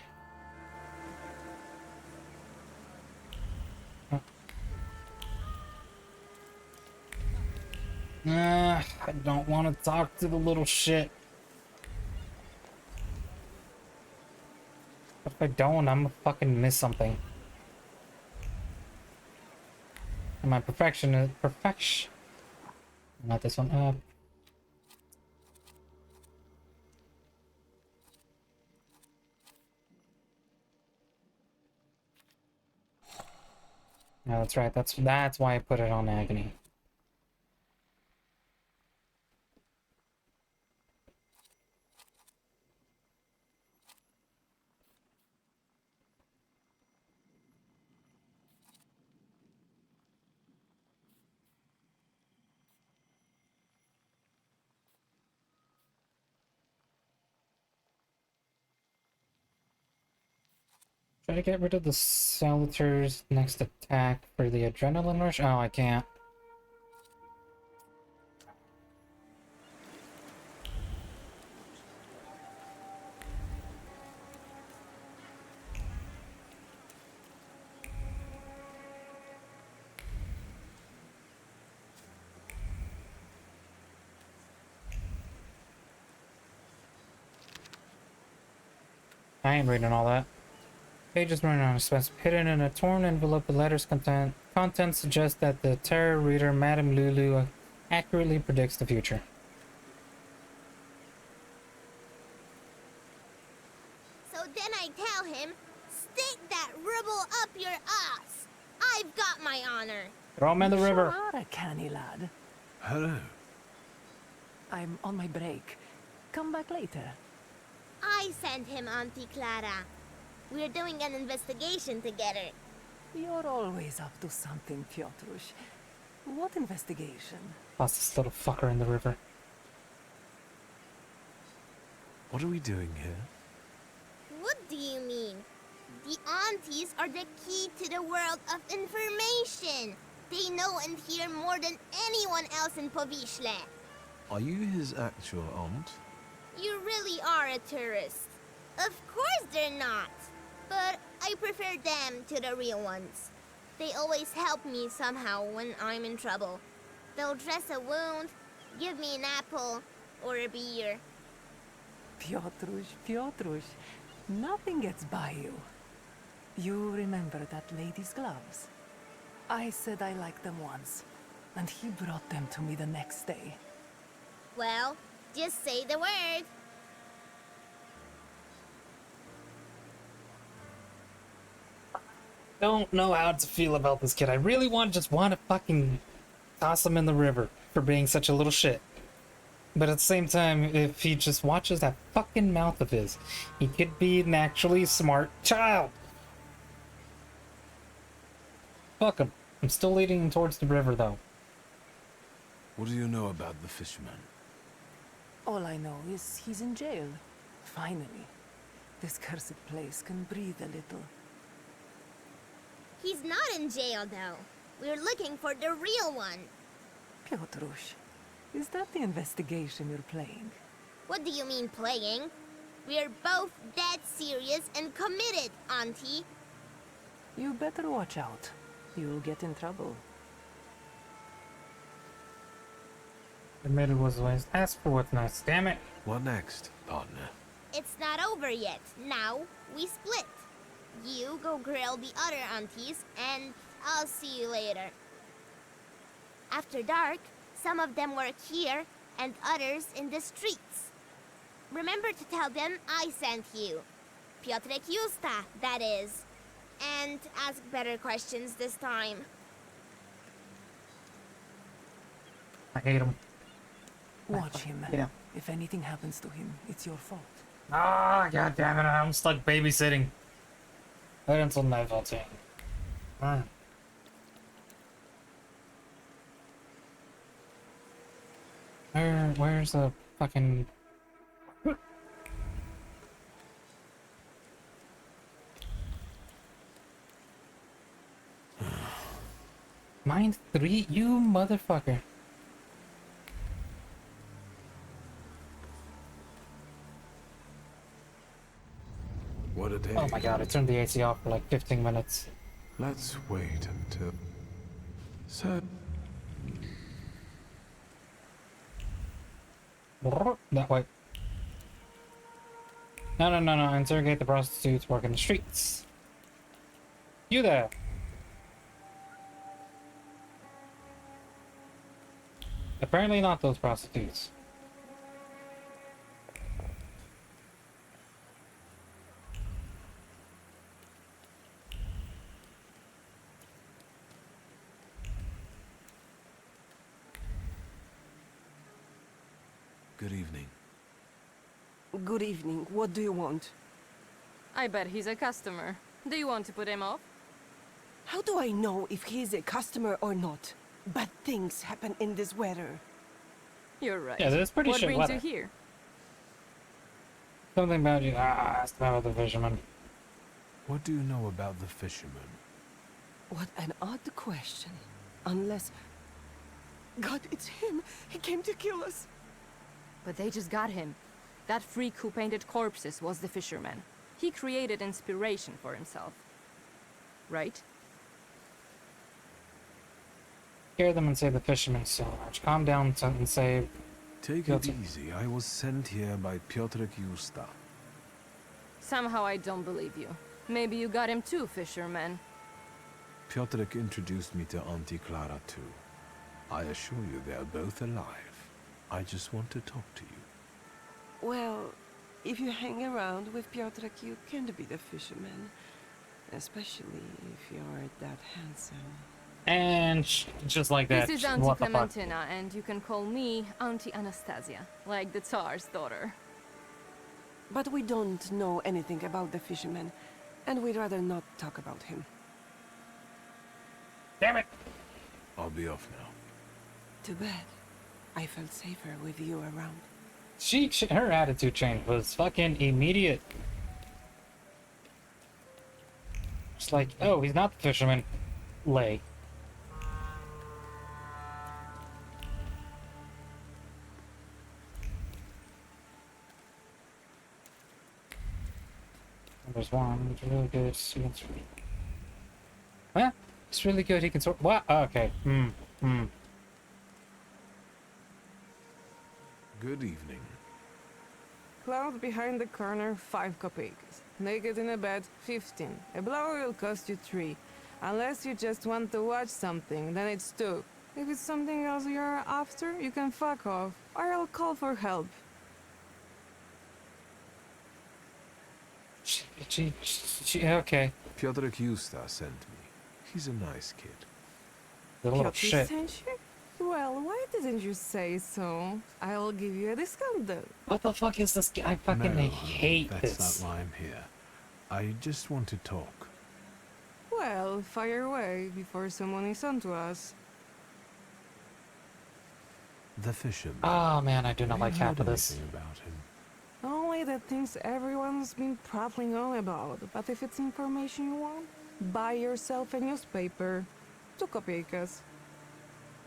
S1: I don't want to talk to the little shit. But if I don't, I'm gonna fucking miss something. And my perfection is perfection. Not this one up. Yeah, that's right. That's why I put it on agony. Try to get rid of the Salator's next attack for the adrenaline rush. Oh, I can't. I ain't reading all that. Pages running on a space. Hidden in a torn envelope, the letter's content suggests that the tarot reader, Madame Lulu, accurately predicts the future.
S8: So then I tell him, stick that rubble up your ass. I've got my honor.
S1: Throw him in the river.
S5: Sure are a canny lad.
S2: Hello.
S5: I'm on my break. Come back later.
S8: I sent him, Auntie Clara. We're doing an investigation together.
S5: You're always up to something, Piotrush. What investigation?
S1: Toss this little fucker in the river.
S18: What are we doing here?
S8: What do you mean? The aunties are the key to the world of information. They know and hear more than anyone else in Povishle.
S18: Are you his actual aunt?
S8: You really are a tourist. Of course they're not. But I prefer them to the real ones. They always help me somehow when I'm in trouble. They'll dress a wound, give me an apple, or a beer.
S5: Piotrush, nothing gets by you. You remember that lady's gloves? I said I liked them once, and he brought them to me the next day.
S8: Well, just say the word.
S1: Don't know how to feel about this kid. I really just want to fucking toss him in the river for being such a little shit. But at the same time, if he just watches that fucking mouth of his, he could be an actually smart child. Fuck him. I'm still leading him towards the river, though.
S18: What do you know about the fisherman?
S5: All I know is he's in jail. Finally. This cursed place can breathe a little.
S8: He's not in jail, though. We're looking for the real one.
S5: Piotrush, is that the investigation you're playing?
S8: What do you mean, playing? We're both dead serious and committed, Auntie.
S5: You better watch out. You'll get in trouble.
S1: Admitted was always ask for what's next. Damn it.
S18: What next, partner?
S8: It's not over yet. Now, we split. You go grill the other aunties, and I'll see you later. After dark, some of them work here, and others in the streets. Remember to tell them I sent you. Piotrek Justa, that is. And ask better questions this time.
S1: I hate him.
S21: Watch him.
S1: Yeah.
S21: If anything happens to him, it's your fault.
S1: Ah, god damn it, I'm stuck babysitting. Wait until nightfall team. Where's the fucking... Mine 3? You motherfucker.
S2: What a day.
S1: Oh my god, I turned the AC off for like 15 minutes.
S2: Let's wait until... So...
S1: That way. No. Interrogate the prostitutes working the streets. You there. Apparently not those prostitutes.
S18: Good evening.
S22: Good evening. What do you want?
S23: I bet he's a customer. Do you want to put him off?
S22: How do I know if he's a customer or not? Bad things happen in this weather.
S23: You're right.
S1: Yeah, that's pretty
S23: What
S1: shit
S23: brings
S1: weather.
S23: you here?
S1: Something about you. Ask about the fisherman.
S18: What do you know about the fisherman?
S22: What an odd question. Unless... God, it's him! He came to kill us!
S23: But they just got him. That freak who painted corpses was the fisherman. He created inspiration for himself. Right?
S1: Scare them and say the fisherman's so much. Calm down and say...
S18: Take it easy. I was sent here by Piotrek Justa.
S23: Somehow I don't believe you. Maybe you got him too, fisherman.
S18: Piotrek introduced me to Auntie Clara too. I assure you they are both alive. I just want to talk to you.
S22: Well, if you hang around with Piotrek, you can be the fisherman. Especially if you're that handsome.
S1: And just like that.
S23: This is Auntie
S1: what the fuck?
S23: Clementina, and you can call me Auntie Anastasia, like the Tsar's daughter.
S22: But we don't know anything about the fisherman, and we'd rather not talk about him.
S1: Damn it!
S18: I'll be off now.
S22: Too bad. I felt safer with you around.
S1: Her attitude change was fucking immediate. It's like, oh, he's not the fisherman. Lay. There's one. It's really good. Huh? It's really good. He can sort. What? Oh, okay.
S18: Good evening.
S24: Cloud behind the corner, 5 kopecks. Naked in a bed, 15. A blower will cost you 3. Unless you just want to watch something, then it's 2. If it's something else you're after, you can fuck off, or I'll call for help.
S1: Okay.
S18: Piotrek Justa sent me. He's a nice kid.
S1: The little
S24: Piotr
S1: shit.
S24: sent you? Well, why didn't you say so? I'll give you a discount then.
S1: What the fuck is this? I fucking
S18: No,
S1: hate
S18: that's
S1: this.
S18: not why I'm here. I just want to talk.
S24: Well, fire away before someone is onto us.
S18: The fisherman.
S1: Oh man, I do not like
S18: Have you
S1: half of
S18: heard
S1: this.
S18: anything about him?
S24: Only the things everyone's been prattling on about. But if it's information you want, buy yourself a newspaper. 2 kopeckas.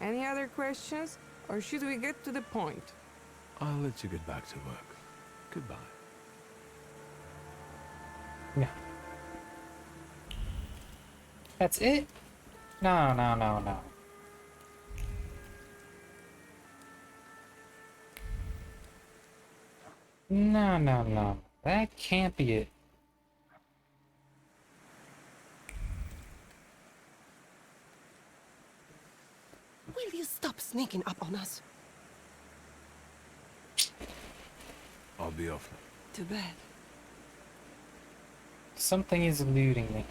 S24: Any other questions? Or should we get to the point?
S18: I'll let you get back to work. Goodbye.
S1: Yeah. That's it? No. No. That can't be it.
S22: Will you stop sneaking up on us?
S18: I'll be off now.
S22: Too bad.
S1: Something is eluding me.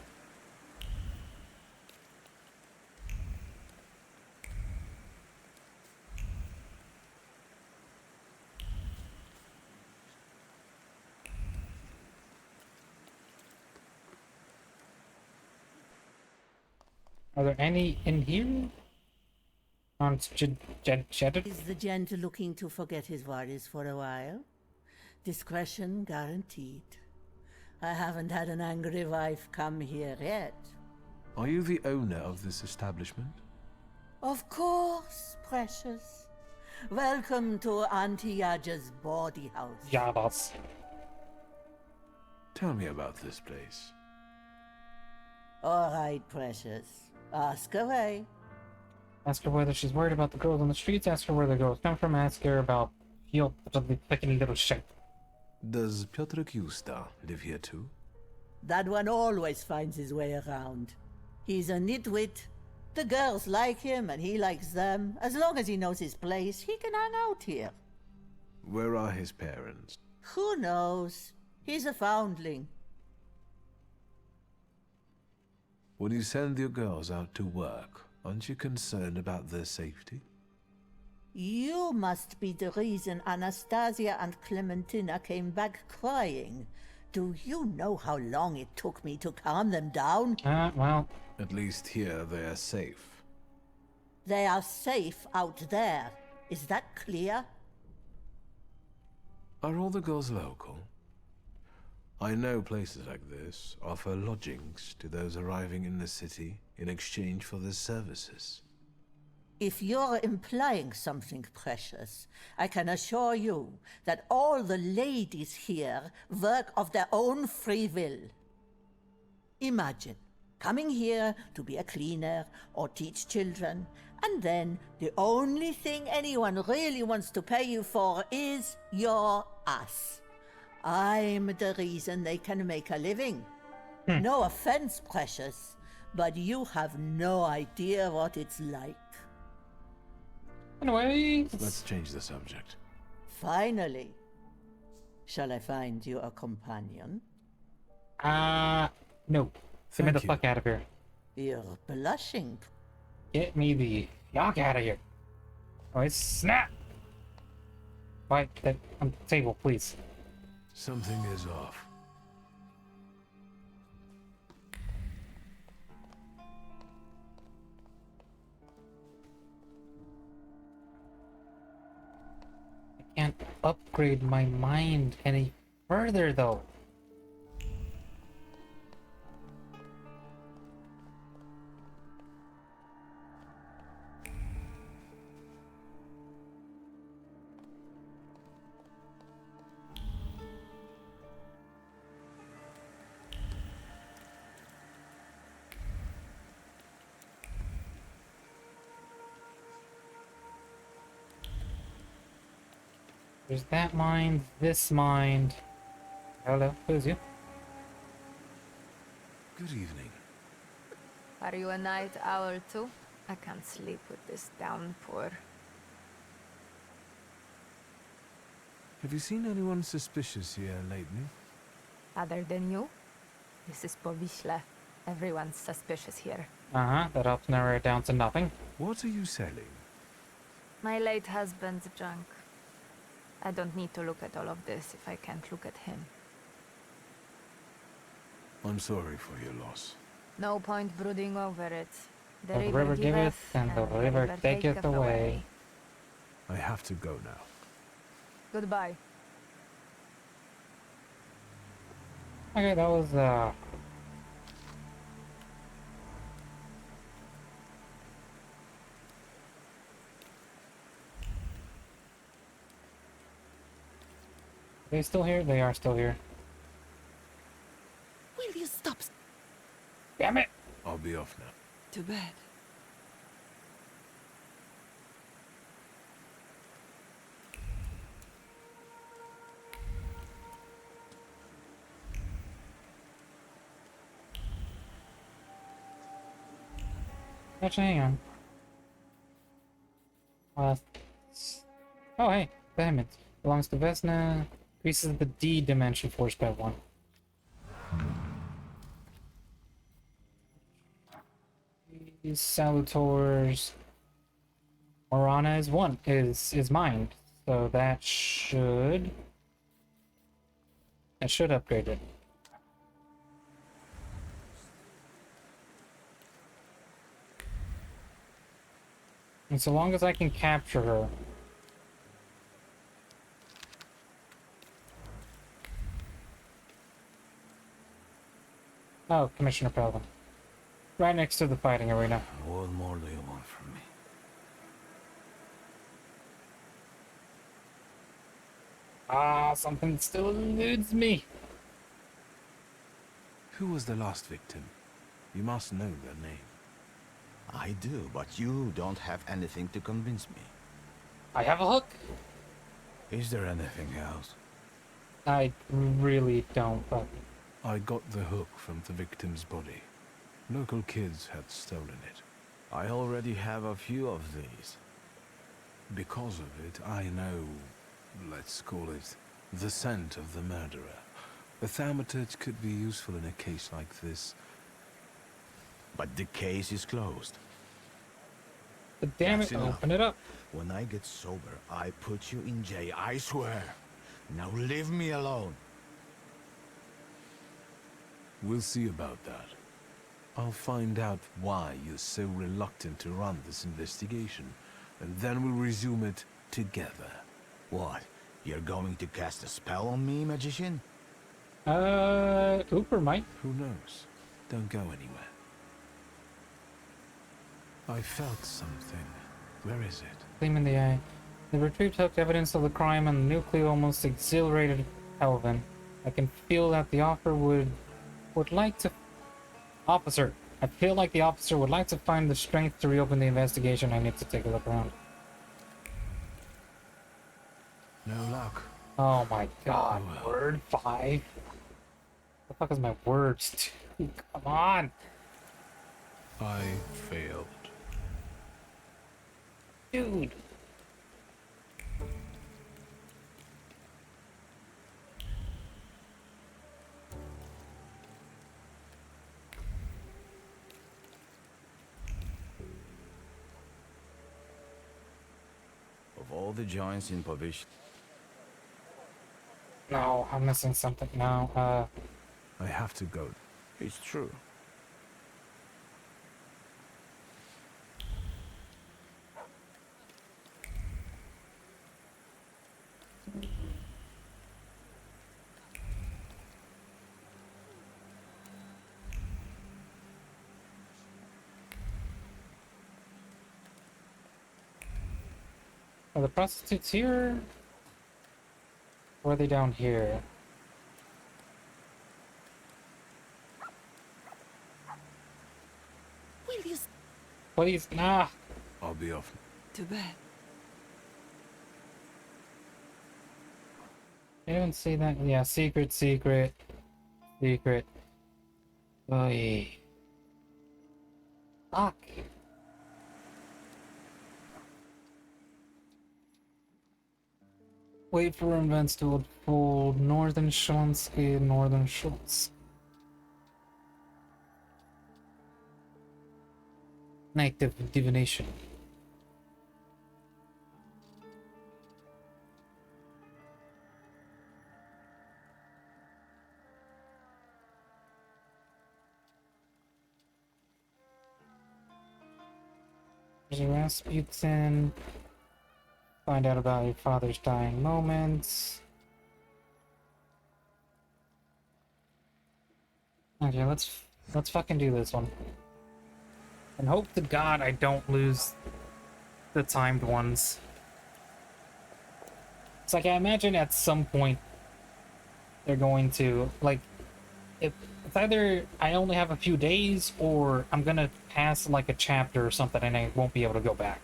S1: Are there any in here? On Jeddah?
S3: Is the gent looking to forget his worries for a while? Discretion guaranteed. I haven't had an angry wife come here yet.
S18: Are you the owner of this establishment?
S3: Of course, precious. Welcome to Auntie Yaja's bawdy house.
S1: Yeah, boss.
S2: Tell me about this place.
S3: All right, precious. Ask away.
S1: Ask her whether she's worried about the girls on the streets. Ask her where the girls come from. Ask her about the fucking little shit.
S18: Does Piotr Yusta live here too?
S3: That one always finds his way around. He's a nitwit. The girls like him and he likes them. As long as he knows his place, he can hang out here.
S18: Where are his parents?
S3: Who knows? He's a foundling.
S18: When you send your girls out to work, aren't you concerned about their safety?
S3: You must be the reason Anastasia and Clementina came back crying. Do you know how long it took me to calm them down?
S1: Well...
S18: At least here they are safe.
S3: They are safe out there. Is that clear?
S18: Are all the girls local? I know places like this offer lodgings to those arriving in the city in exchange for their services.
S3: If you're implying something precious, I can assure you that all the ladies here work of their own free will. Imagine coming here to be a cleaner or teach children, and then the only thing anyone really wants to pay you for is your ass. I'm the reason they can make a living. No offense, precious, but you have no idea what it's like.
S1: Anyway,
S2: let's change the subject.
S3: Finally. Shall I find you a companion?
S1: No. Get me the fuck out of here.
S3: You're blushing.
S1: Get me the fuck out of here. Oh, snap! Why? That on the table, please.
S18: Something is off.
S1: I can't upgrade my mind any further, though. There's that mind, this mind. Hello, who's you?
S18: Good evening.
S23: Are you a night owl too? I can't sleep with this downpour.
S18: Have you seen anyone suspicious here lately?
S23: Other than you? This is Povishla. Everyone's suspicious here.
S1: Uh-huh, that helps narrow it down to nothing.
S18: What are you selling?
S23: My late husband's junk. I don't need to look at all of this if I can't look at him.
S2: I'm sorry for your loss.
S23: No point brooding over it.
S1: The river giveth, and the river taketh away.
S18: I have to go now.
S23: Goodbye.
S1: Okay, that was, They still here? They are still here.
S22: Will you stop?
S1: Damn it!
S2: I'll be off now.
S22: To bed.
S1: Actually, hang on. Oh, hey, Behemoth. Belongs to Vesna. Increases the D dimension force by 1. These Salutors. Morana is 1. Is mind. So that should upgrade it. And so long as I can capture her. Oh, Commissioner Pelvin. Right next to the fighting arena.
S14: What more do you want from me?
S1: Ah, something still eludes me.
S18: Who was the last victim? You must know their name.
S4: I do, but you don't have anything to convince me.
S1: I have a hook.
S14: Is there anything else?
S1: I really don't, but...
S18: I got the hook from the victim's body. Local kids had stolen it.
S4: I already have a few of these.
S18: Because of it, I know, let's call it, the scent of the murderer. A thaumaturge could be useful in a case like this.
S4: But the case is closed.
S1: But damn
S4: That's
S1: it,
S4: enough.
S1: open it up.
S4: When I get sober, I put you in jail, I swear. Now leave me alone.
S18: We'll see about that. I'll find out why you're so reluctant to run this investigation, and then we'll resume it together.
S4: What? You're going to cast a spell on me, magician?
S1: Ooper might.
S18: Who knows? Don't go anywhere. I felt something. Where is it?
S1: Gleam in the eye. The retrieved hooked evidence of the crime and the nuclear almost exhilarated Pelvin. I can feel that the officer would like to... Officer! I feel like the officer would like to find the strength to reopen the investigation. I need to take a look around.
S18: No luck.
S1: Oh my god, word 5? The fuck is my words? Dude, come on!
S18: I failed.
S1: Dude!
S4: Of all the joints in Pavish,
S1: No, I'm missing something now.
S18: I have to go.
S4: it's true.
S1: Are the prostitutes here? Or are they down here?
S22: Will you
S1: Please, nah!
S18: I'll be off.
S22: to bed?
S1: Anyone see that? Yeah, secret, secret. Secret. Oy. Fuck. Wait for events to unfold. Northern Sholensky, Northern Schultz. Night of divination. There's a Rasputin. Find out about your father's dying moments. Okay, let's fucking do this one. And hope to God I don't lose the timed ones. It's like I imagine at some point they're going to, like, it's either I only have a few days or I'm gonna pass like a chapter or something and I won't be able to go back.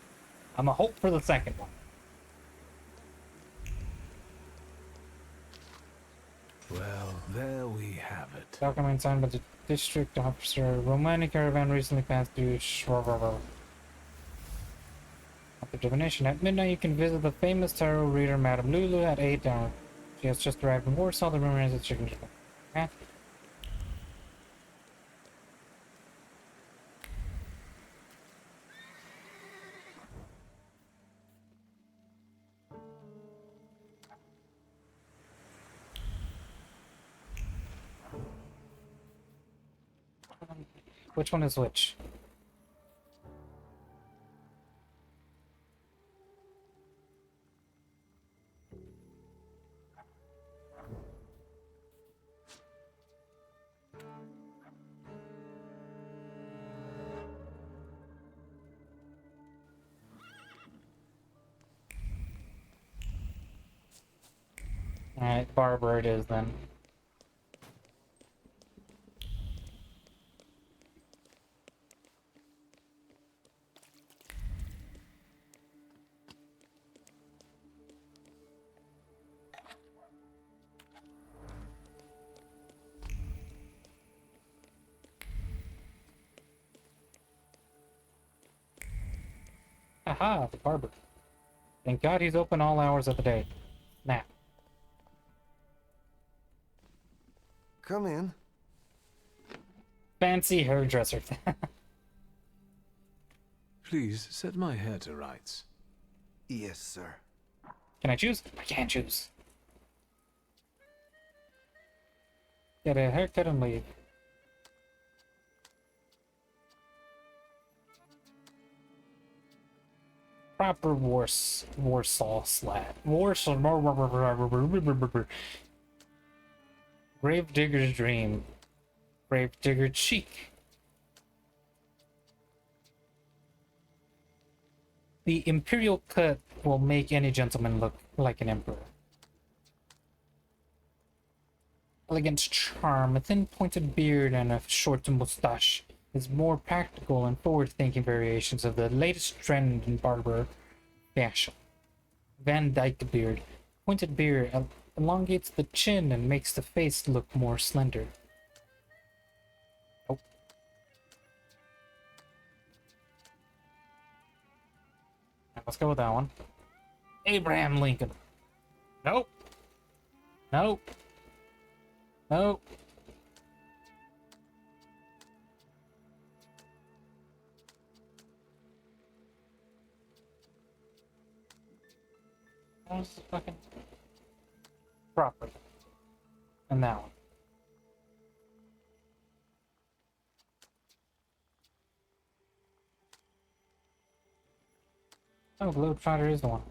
S1: I'm a hope for the second one.
S18: Well, there we have it.
S1: Document signed by the district officer. Romantic caravan recently passed through After divination at midnight, you can visit the famous tarot reader Madame Lulu at 8 hours. She has just arrived in Warsaw. The rumor is that she can... Okay. Which one is which? Alright, barber it is then. Aha, the barber. Thank God he's open all hours of the day. Now.
S6: Come in.
S1: Fancy hairdresser.
S18: Please set my hair to rights.
S6: Yes, sir.
S1: Can I choose? I can't choose. Get a haircut and leave. Proper Warsaw slat. Warsaw. Gravedigger's dream. Gravedigger cheek. The imperial cut will make any gentleman look like an emperor. Elegant charm, a thin pointed beard, and a short moustache is more practical and forward-thinking variations of the latest trend in barber fashion. Van Dyke beard. Pointed beard elongates the chin and makes the face look more slender. Oh. Let's go with that one. Abraham Lincoln. Nope. Nope. Nope. What was the fucking proper? And that one. Oh, Globetrotter is the one.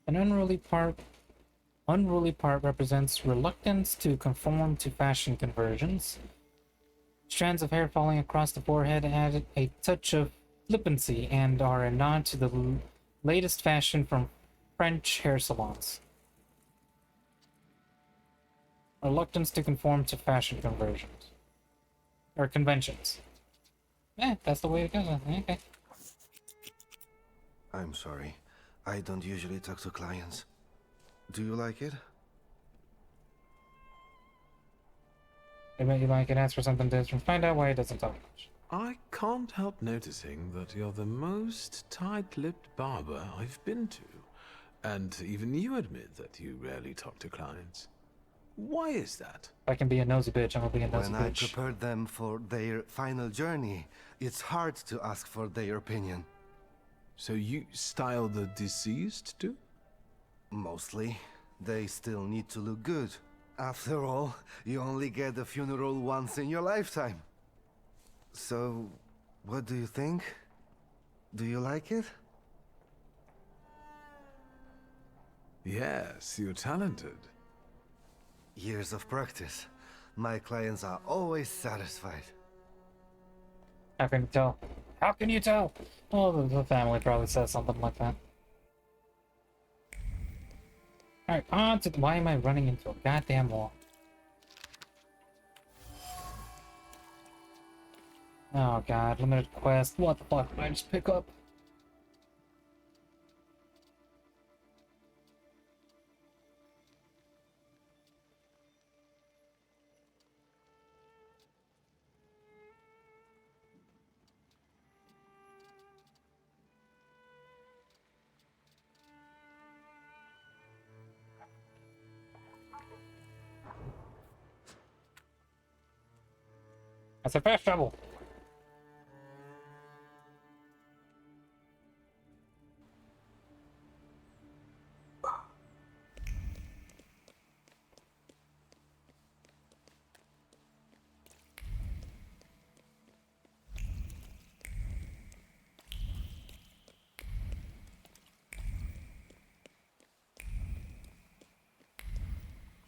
S1: An unruly part represents reluctance to conform to fashion conversions. Strands of hair falling across the forehead add a touch of flippancy and are a nod to the latest fashion from French hair salons. Reluctance to conform to fashion conversions. Or conventions. That's the way it goes. Okay.
S6: I'm sorry. I don't usually talk to clients. Do you like it?
S1: I bet you like it. Ask for something different. Find out why he doesn't talk much.
S18: I can't help noticing that you're the most tight-lipped barber I've been to. And even you admit that you rarely talk to clients. Why is that?
S1: If I can be a nosy bitch, I'm gonna be a nosy
S6: When I
S1: bitch.
S6: prepared them for their final journey, it's hard to ask for their opinion.
S18: So you style the deceased too?
S6: Mostly. They still need to look good. After all, you only get a funeral once in your lifetime. So, what do you think? Do you like it?
S18: Yes, you're talented.
S6: Years of practice. My clients are always satisfied.
S1: How can you tell? How can you tell? Well, the family probably says something like that. Alright, on to... Why am I running into a goddamn wall? Oh god, limited quest. What the fuck did I just pick up? That's a fast travel.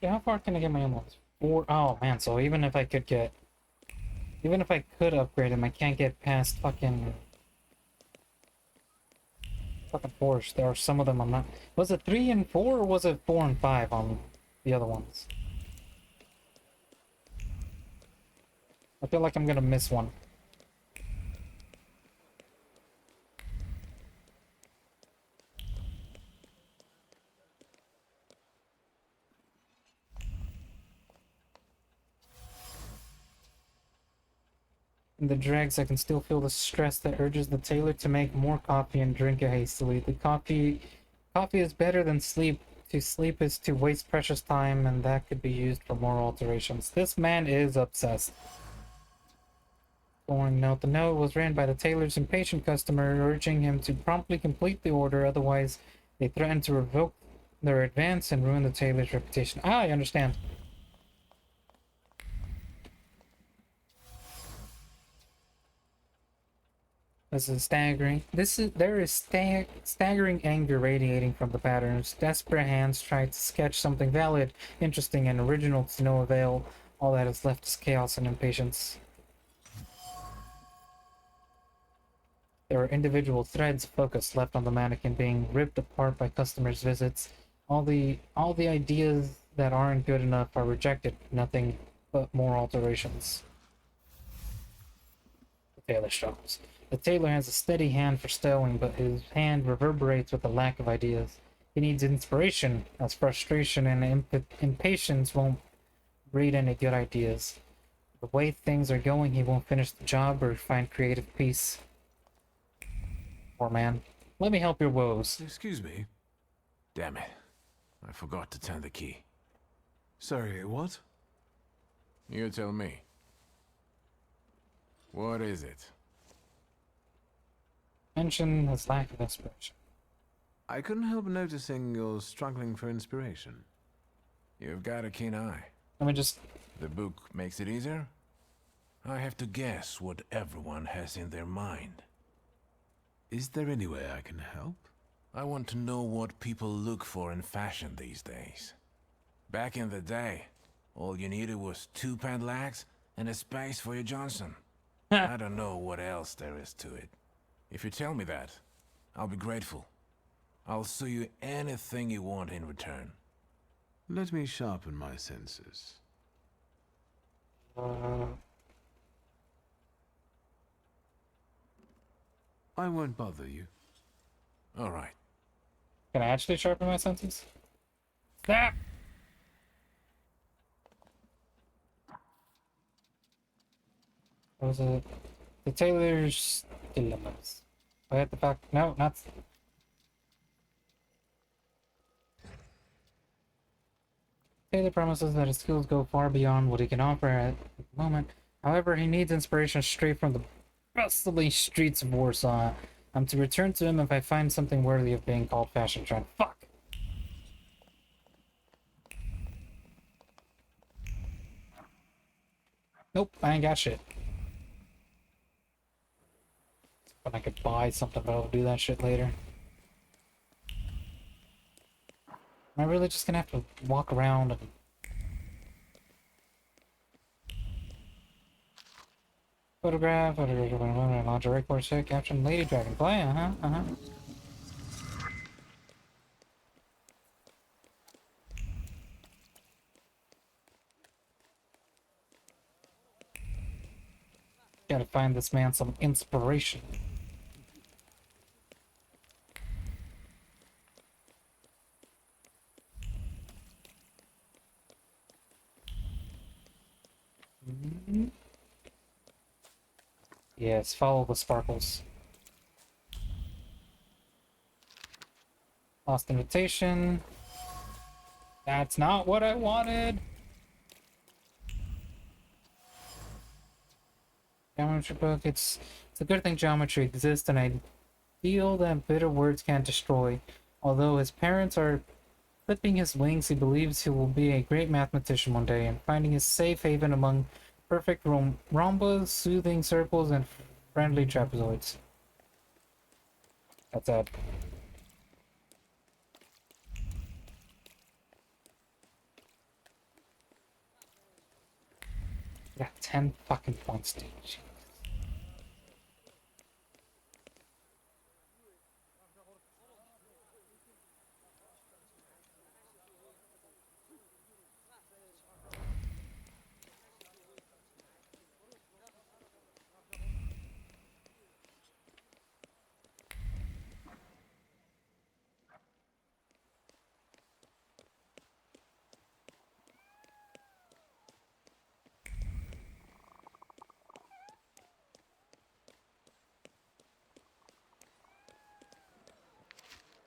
S1: Yeah, how far can I get my emeralds? 4. Oh man, so even if I could upgrade him, I can't get past fucking Porsche. There are some of them I'm not. Was it 3 and 4 or was it 4 and 5 on the other ones? I feel like I'm gonna miss one. In the dregs, I can still feel the stress that urges the tailor to make more coffee and drink it hastily. The coffee is better than sleep. To sleep is to waste precious time, and that could be used for more alterations. This man is obsessed. Following note: the note was written by the tailor's impatient customer, urging him to promptly complete the order, otherwise they threatened to revoke their advance and ruin the tailor's reputation. Ah, I understand. This is staggering. There is staggering anger radiating from the patterns. Desperate hands try to sketch something valid, interesting, and original to no avail. All that is left is chaos and impatience. There are individual threads of focus left on the mannequin, being ripped apart by customers' visits. All the ideas that aren't good enough are rejected. Nothing but more alterations. The tailor struggles. The tailor has a steady hand for sewing, but his hand reverberates with a lack of ideas. He needs inspiration, as frustration and impatience won't breed any good ideas. The way things are going, he won't finish the job or find creative peace. Poor man. Let me help your woes.
S18: Excuse me. Damn it. I forgot to turn the key. Sorry, what?
S7: You tell me. What is it?
S1: Mention his lack of inspiration.
S18: I couldn't help noticing you're struggling for inspiration.
S7: You've got a keen eye.
S1: Let me just...
S7: The book makes it easier? I have to guess what everyone has in their mind.
S18: Is there any way I can help?
S7: I want to know what people look for in fashion these days. Back in the day, all you needed was 2 padlocks and a space for your Johnson. I don't know what else there is to it. If you tell me that, I'll be grateful. I'll sew you anything you want in return.
S18: Let me sharpen my senses. I won't bother you.
S7: All right.
S1: Can I actually sharpen my senses? Snap! What was it? The tailor's dilemmas. I had the fact. No, not. Taylor promises that his skills go far beyond what he can offer at the moment. However, he needs inspiration straight from the bustling streets of Warsaw. I'm to return to him if I find something worthy of being called fashion trend. Fuck! Nope, I ain't got shit. But I could buy something, but I'll do that shit later. Am I really just gonna have to walk around and... Photograph, lingerie corset, caption, Lady Dragonfly, Gotta find this man some inspiration. Yes, follow the sparkles. Lost invitation. That's not what I wanted. Geometry book. It's a good thing geometry exists, and I feel that bitter words can't destroy. Although his parents are clipping his wings, he believes he will be a great mathematician one day, and finding his safe haven among perfect rhombas, soothing circles, and friendly trapezoids. That's it. Got 10 fucking points, dude.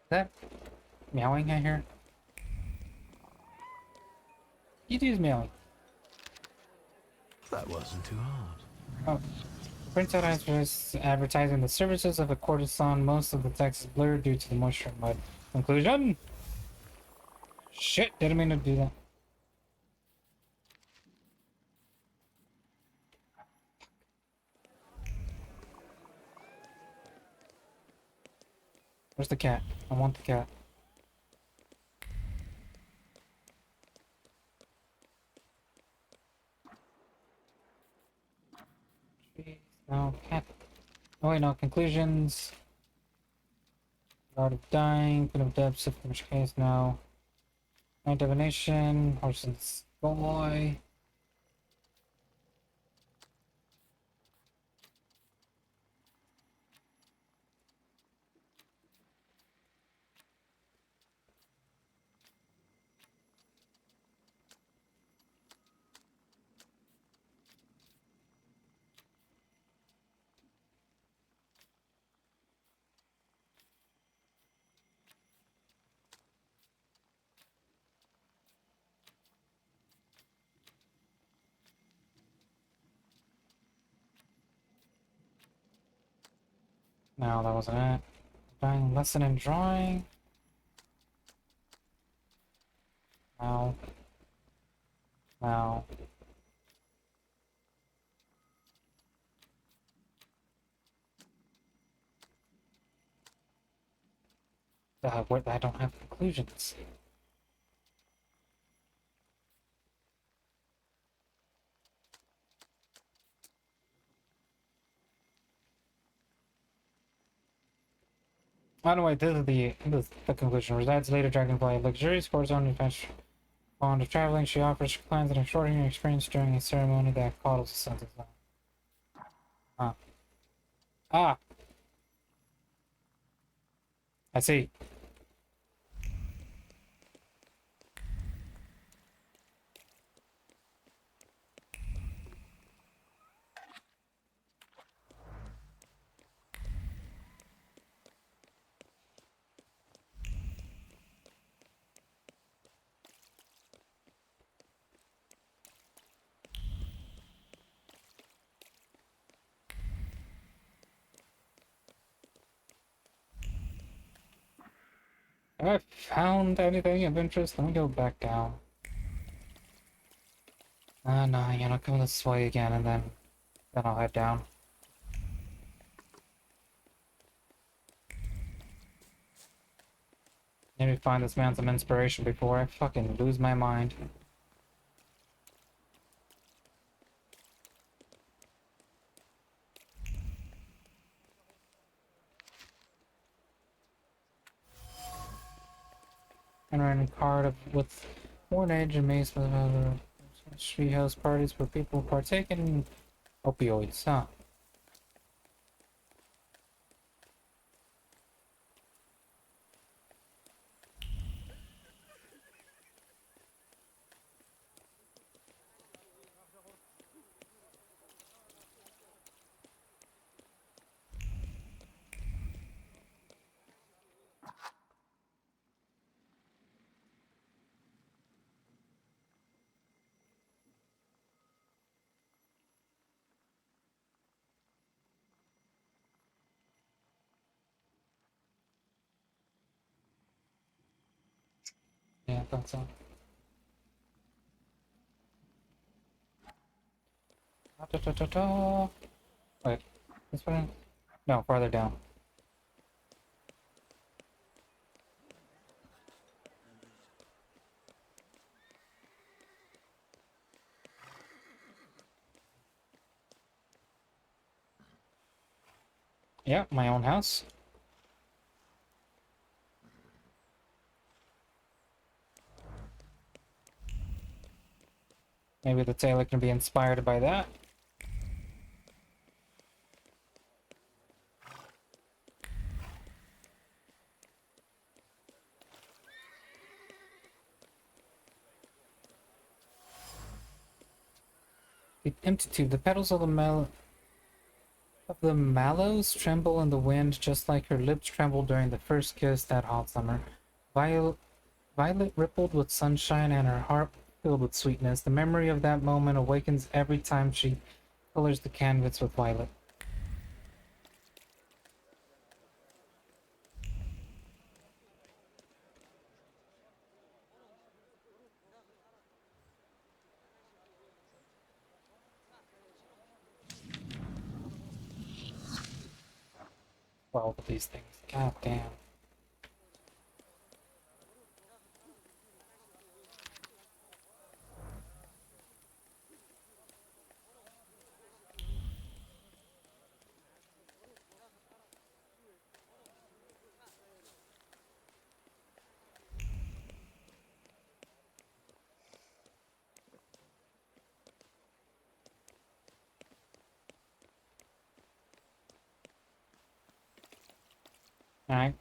S1: Is that meowing I hear? You do meowing.
S18: That wasn't too hard.
S1: Oh. Printout advertising the services of a courtesan. Most of the text is blurred due to the moisture and mud. Conclusion? Shit, didn't mean to do that. Where's the cat? I want the cat. Jeez, no, cat. Oh wait, no, conclusions. Art of dying, put of depths, in which case no. Night divination, horse and boy. No, that wasn't it. Dying lesson in drawing. No. No. What? I don't have conclusions. Oh no, wait, this is the conclusion. Resides later Dragonfly. Luxurious horizontal adventure. Fond of traveling, she offers plans an extraordinary experience during a ceremony that coddles the senses. Ah. Ah! I see. Have I found anything of interest? Let me go back down. No, you know, come this way again and then I'll head down. Maybe find this man some inspiration before I fucking lose my mind. Handwriting card with worn age and mace with treehouse parties where people partake in opioids, huh? Yeah, I thought so. Wait, this one? No, farther down. Yeah, my own house. Maybe the tailor can be inspired by that. The empty tube. The petals of the mallows tremble in the wind, just like her lips trembled during the first kiss that hot summer. Violet rippled with sunshine and her heart filled with sweetness. The memory of that moment awakens every time she colors the canvas with violet. Well, with these things. God damn. Alright.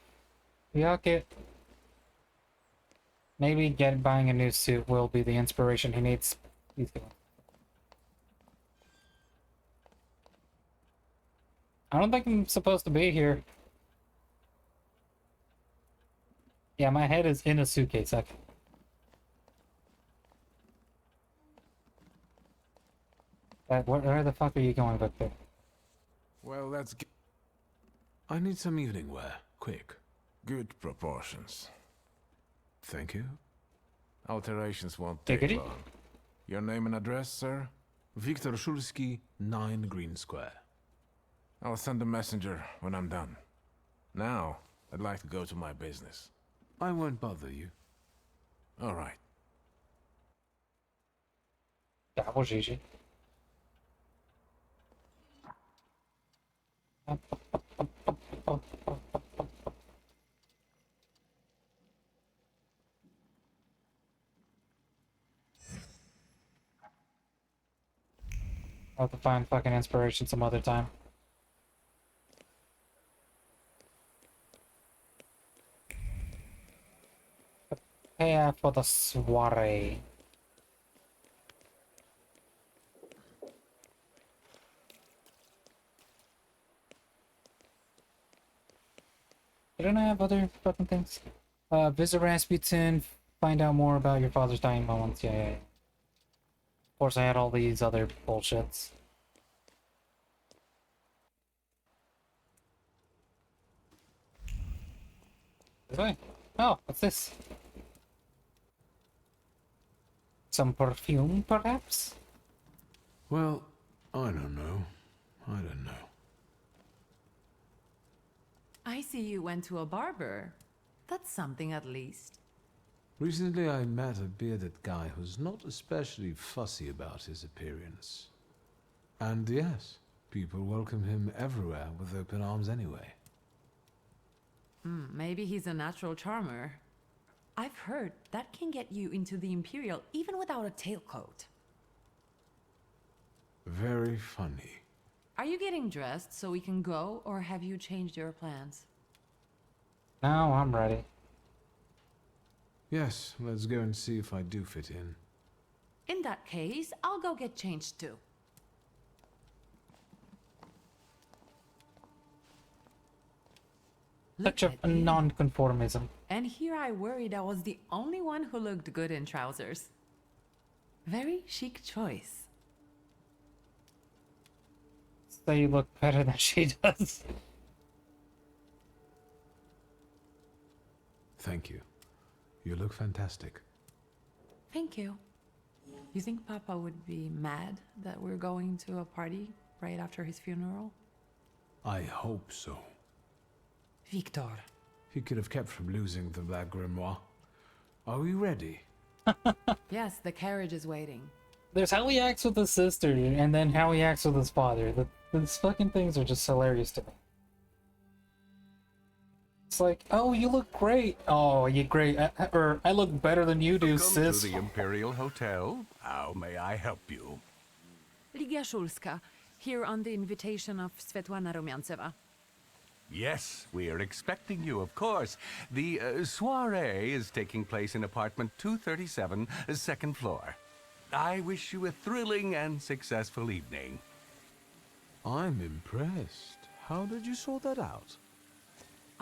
S1: Maybe buying a new suit will be the inspiration he needs. He's going. I don't think I'm supposed to be here. Yeah, my head is in a suitcase. Okay. Where the fuck are you going, Victor?
S18: Well, let's get... I need some evening wear. Quick.
S7: Good proportions.
S18: Thank you.
S7: Alterations won't
S1: Take
S7: take
S1: it.
S7: long. Your name and address, sir?
S18: Victor Shulsky, 9 Green Square.
S7: I'll send a messenger when I'm done. Now, I'd like to go to my business.
S18: I won't bother you.
S7: All right.
S1: Double GG. I'll have to find fucking inspiration some other time. Prepare for the soiree. Didn't I have other fucking things? Visit Rasputin, find out more about your father's dying moments. Yeah. Of course, I had all these other bullshits. This way? Oh, what's this? Some perfume, perhaps?
S2: Well, I don't know.
S5: I see you went to a barber. That's something at least.
S2: Recently I met a bearded guy who's not especially fussy about his appearance. And yes, people welcome him everywhere with open arms anyway.
S5: Maybe he's a natural charmer. I've heard that can get you into the Imperial even without a tailcoat.
S2: Very funny.
S5: Are you getting dressed so we can go, or have you changed your plans?
S1: Now I'm ready.
S2: Yes, let's go and see if I do fit in.
S5: In that case, I'll go get changed too.
S1: Such a non-conformism.
S5: And here I worried I was the only one who looked good in trousers. Very chic choice.
S1: So you look better than she does.
S2: Thank you. You look fantastic.
S5: Thank you. You think Papa would be mad that we're going to a party right after his funeral?
S2: I hope so.
S5: Victor.
S2: He could have kept from losing the Black Grimoire. Are we ready?
S5: Yes, the carriage is waiting.
S1: There's how he acts with his sister, and then how he acts with his father. These fucking things are just hilarious to me. It's like, oh, you look great. Oh, you great. Or I look better than you do,
S11: Welcome
S1: sis.
S11: to the Imperial Hotel. How may I help you?
S5: Ligia Shulska, here on the invitation of Svetlana Rumyantseva.
S11: Yes, we are expecting you, of course. The soiree is taking place in apartment 237, second floor. I wish you a thrilling and successful evening.
S18: I'm impressed. How did you sort that out?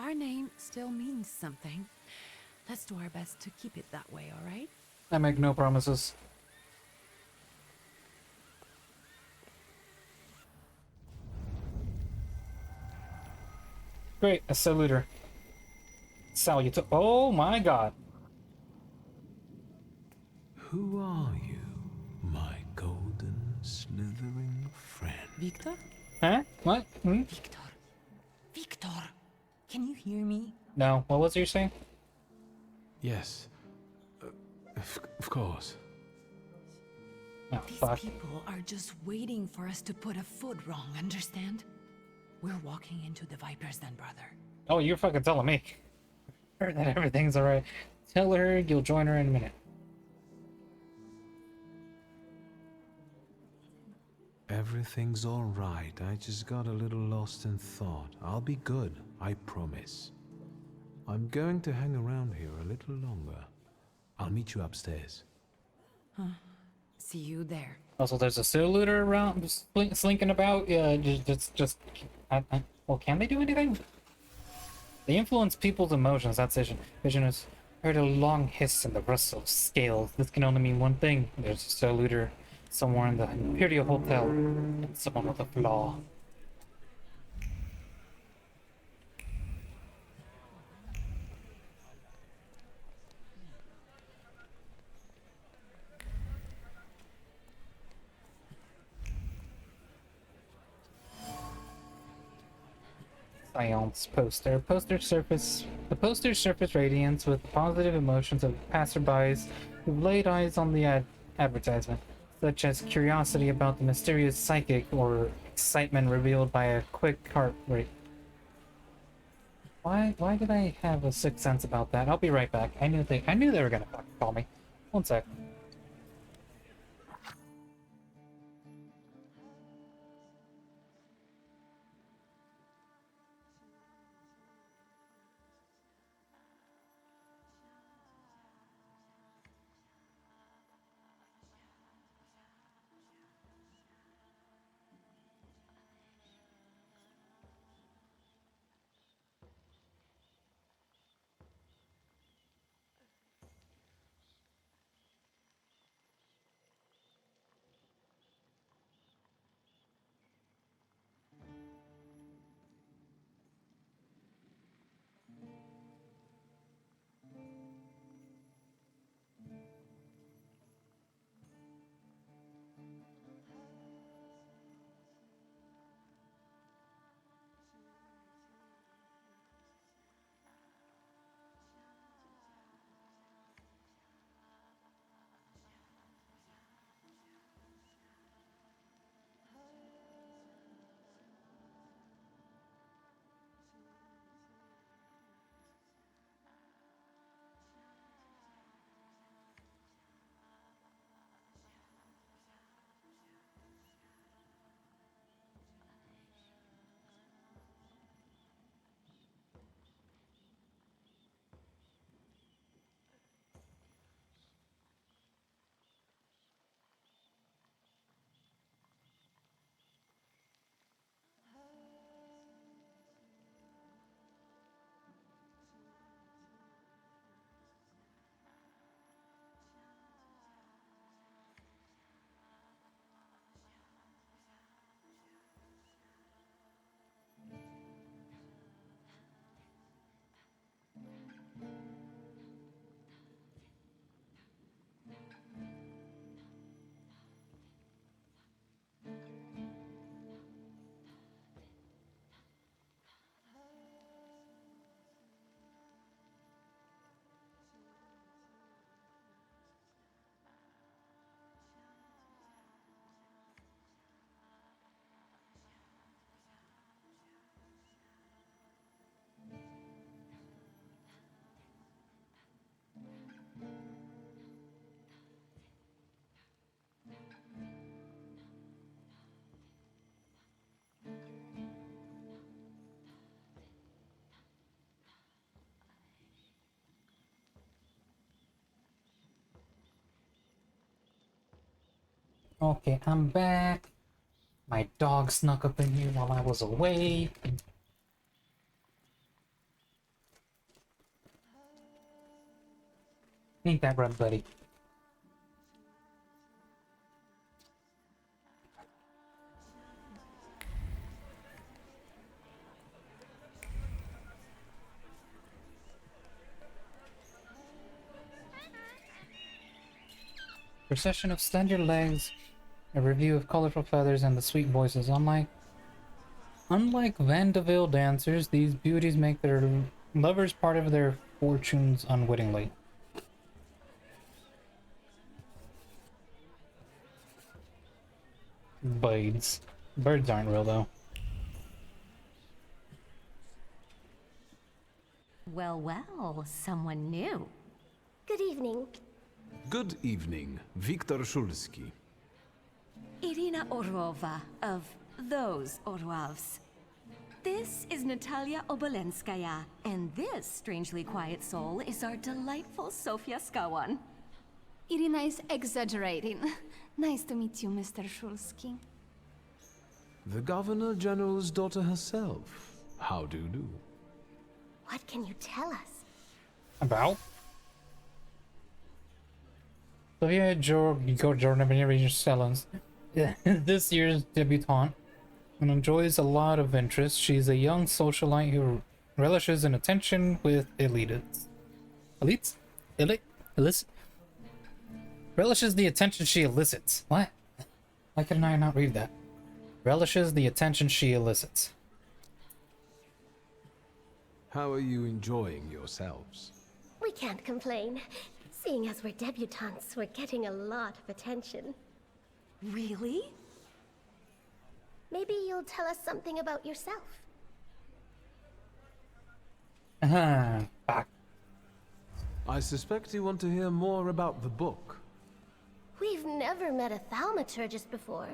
S5: Our name still means something. Let's do our best to keep it that way, all right?
S1: I make no promises. Great, a saluter. Salute. Oh my god.
S18: Who are you, my golden slithering friend?
S5: Victor?
S1: Huh? What? Hmm?
S5: Victor, can you hear me?
S1: No. What was you saying?
S18: Yes. Of course.
S1: Oh,
S5: These
S1: fuck.
S5: people are just waiting for us to put a foot wrong, understand? We're walking into the Viper's Den, brother.
S1: Oh, you're fucking telling me. Heard that everything's alright. Tell her you'll join her in a minute.
S18: Everything's all right. I just got a little lost in thought. I'll be good, I promise. I'm going to hang around here a little longer. I'll meet you upstairs.
S5: Huh. See you there.
S1: Also, there's a saluter around, slinking about. Yeah, well, can they do anything? They influence people's emotions. That's vision is heard a long hiss and the rustle of scales. This can only mean one thing. There's a saluter somewhere in the Imperial Hotel. And someone with a flaw. Science poster. The poster surface radiance with positive emotions of passerbys who've laid eyes on the advertisement, such as curiosity about the mysterious psychic or excitement revealed by a quick heart rate. Why did I have a sixth sense about that? I'll be right back. I knew they were gonna fucking call me. One sec. Okay, I'm back. My dog snuck up in here while I was away. Ain't that right, buddy? Procession of slender legs, a review of colorful feathers, and the sweet voices. Unlike Vandeville dancers, these beauties make their lovers part of their fortunes unwittingly. Birds. Birds aren't real, though.
S13: Well, well, someone new.
S8: Good evening.
S18: Good evening, Viktor Shulsky.
S13: Irina Orlova of those Orlovs. This is Natalia Obolenskaya, and this strangely quiet soul is our delightful Sofia Skawan.
S20: Irina is exaggerating. Nice to meet you, Mr. Shulsky.
S18: The Governor General's daughter herself. How do you do?
S8: What can you tell us?
S1: About? Sofia Jordan Sellens, this year's debutante, and enjoys a lot of interest. She's a young socialite who relishes in attention with elites. Elites? Elicit? Relishes the attention she elicits. What? Why couldn't I not read that? Relishes the attention she elicits.
S18: How are you enjoying yourselves?
S8: We can't complain. Seeing as we're debutantes, we're getting a lot of attention.
S13: Really?
S8: Maybe you'll tell us something about yourself.
S1: Back.
S18: I suspect you want to hear more about the book.
S8: We've never met a thaumaturgist before.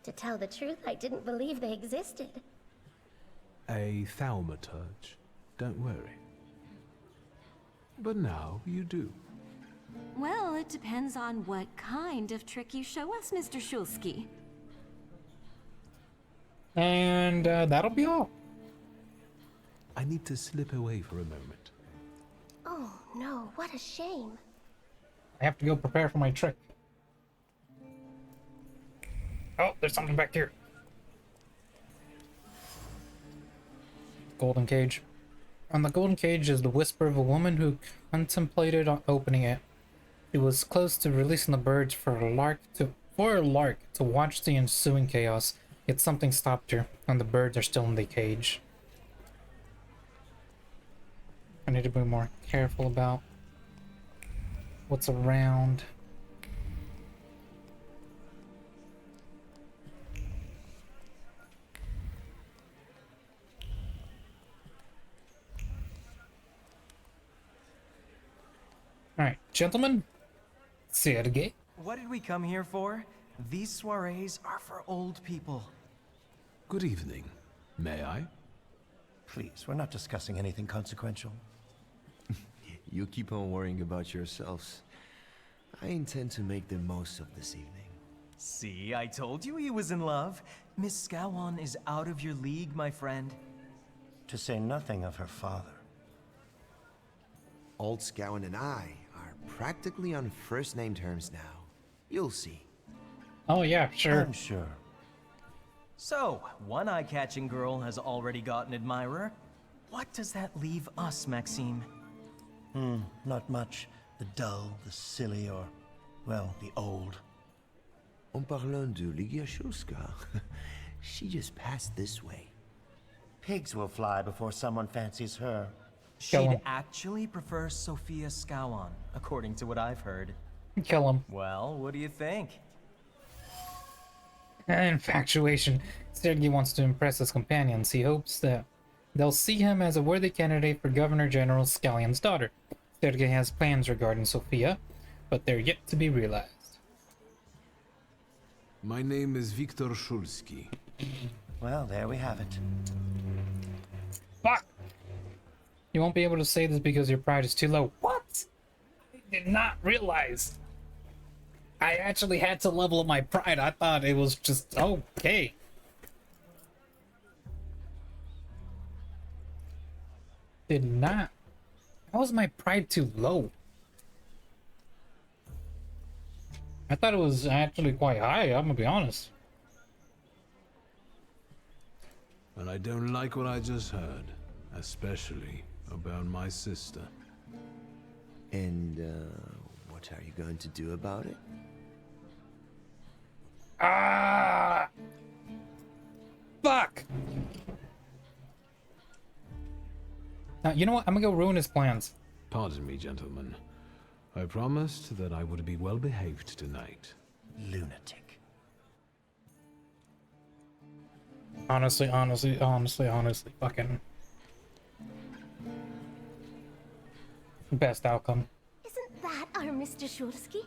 S8: To tell the truth, I didn't believe they existed.
S18: A thaumaturge. Don't worry. But now you do.
S13: Well, it depends on what kind of trick you show us, Mr. Shulsky.
S1: And that'll be all.
S18: I need to slip away for a moment.
S8: Oh no, what a shame.
S1: I have to go prepare for my trick. Oh, there's something back here. Golden cage. On the golden cage is the whisper of a woman who contemplated on opening it. She was close to releasing the birds for a lark to watch the ensuing chaos, yet something stopped her, and the birds are still in the cage. I need to be more careful about what's around. Alright, gentlemen, Sergei.
S15: What did we come here for? These soirees are for old people.
S18: Good evening. May I?
S16: Please, we're not discussing anything consequential.
S17: You keep on worrying about yourselves. I intend to make the most of this evening.
S15: See, I told you he was in love. Miss Skawan is out of your league, my friend.
S16: To say nothing of her father.
S17: Old Skawan and I are practically on first-name terms now. You'll see.
S1: Oh yeah, sure.
S16: I'm sure.
S15: So, one eye-catching girl has already got an admirer. What does that leave us, Maxime?
S16: Not much. The dull, the silly, or, well, the old.
S17: En parlant de Ligia Shulska, she just passed this way.
S16: Pigs will fly before someone fancies her.
S15: She'd actually prefer Sofia Skawan, according to what I've heard.
S1: Kill him.
S15: Well, what do you think?
S1: Infatuation. Sergei wants to impress his companions. He hopes that they'll see him as a worthy candidate for Governor General Scallion's daughter. Sergei has plans regarding Sofia, but they're yet to be realized.
S18: My name is Viktor Shulsky.
S16: Well, there we have it.
S1: Fuck! You won't be able to say this because your pride is too low. What? I did not realize. I actually had to level up my pride. I thought it was just okay. Did not. How was my pride too low? I thought it was actually quite high, I'm gonna be honest.
S2: And I don't like what I just heard, especially about my sister.
S17: And, what are you going to do about it?
S1: Ah! Fuck! Now, you know what? I'm gonna go ruin his plans.
S2: Pardon me, gentlemen. I promised that I would be well behaved tonight.
S16: Lunatic.
S1: Honestly, fucking... best outcome.
S8: Isn't that our Mr. Shulsky?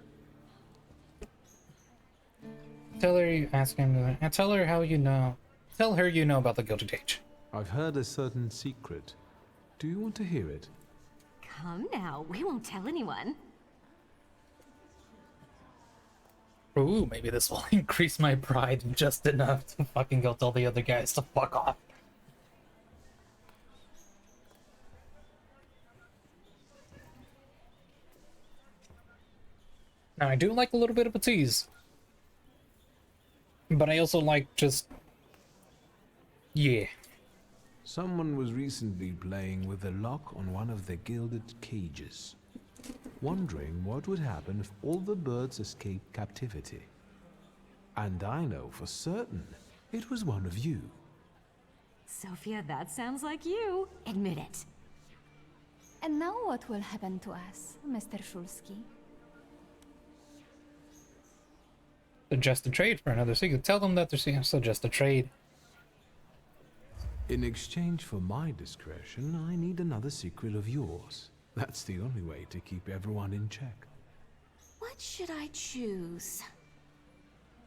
S1: Tell her you ask him to... and tell her how you know... Tell her you know about the Gilded Age.
S18: I've heard a certain secret. Do you want to hear it?
S13: Come now, we won't tell anyone.
S1: Ooh, maybe this will increase my pride just enough to fucking go tell the other guys to fuck off. Now, I do like a little bit of a tease. But I also like just... yeah.
S2: Someone was recently playing with the lock on one of the gilded cages, wondering what would happen if all the birds escaped captivity. And I know for certain it was one of you.
S13: Sophia, that sounds like you. Admit it.
S20: And now what will happen to us, Mr. Shulsky?
S1: Suggest a trade for another secret. Tell them that they're suggest a trade.
S2: In exchange for my discretion, I need another secret of yours. That's the only way to keep everyone in check.
S13: What should I choose?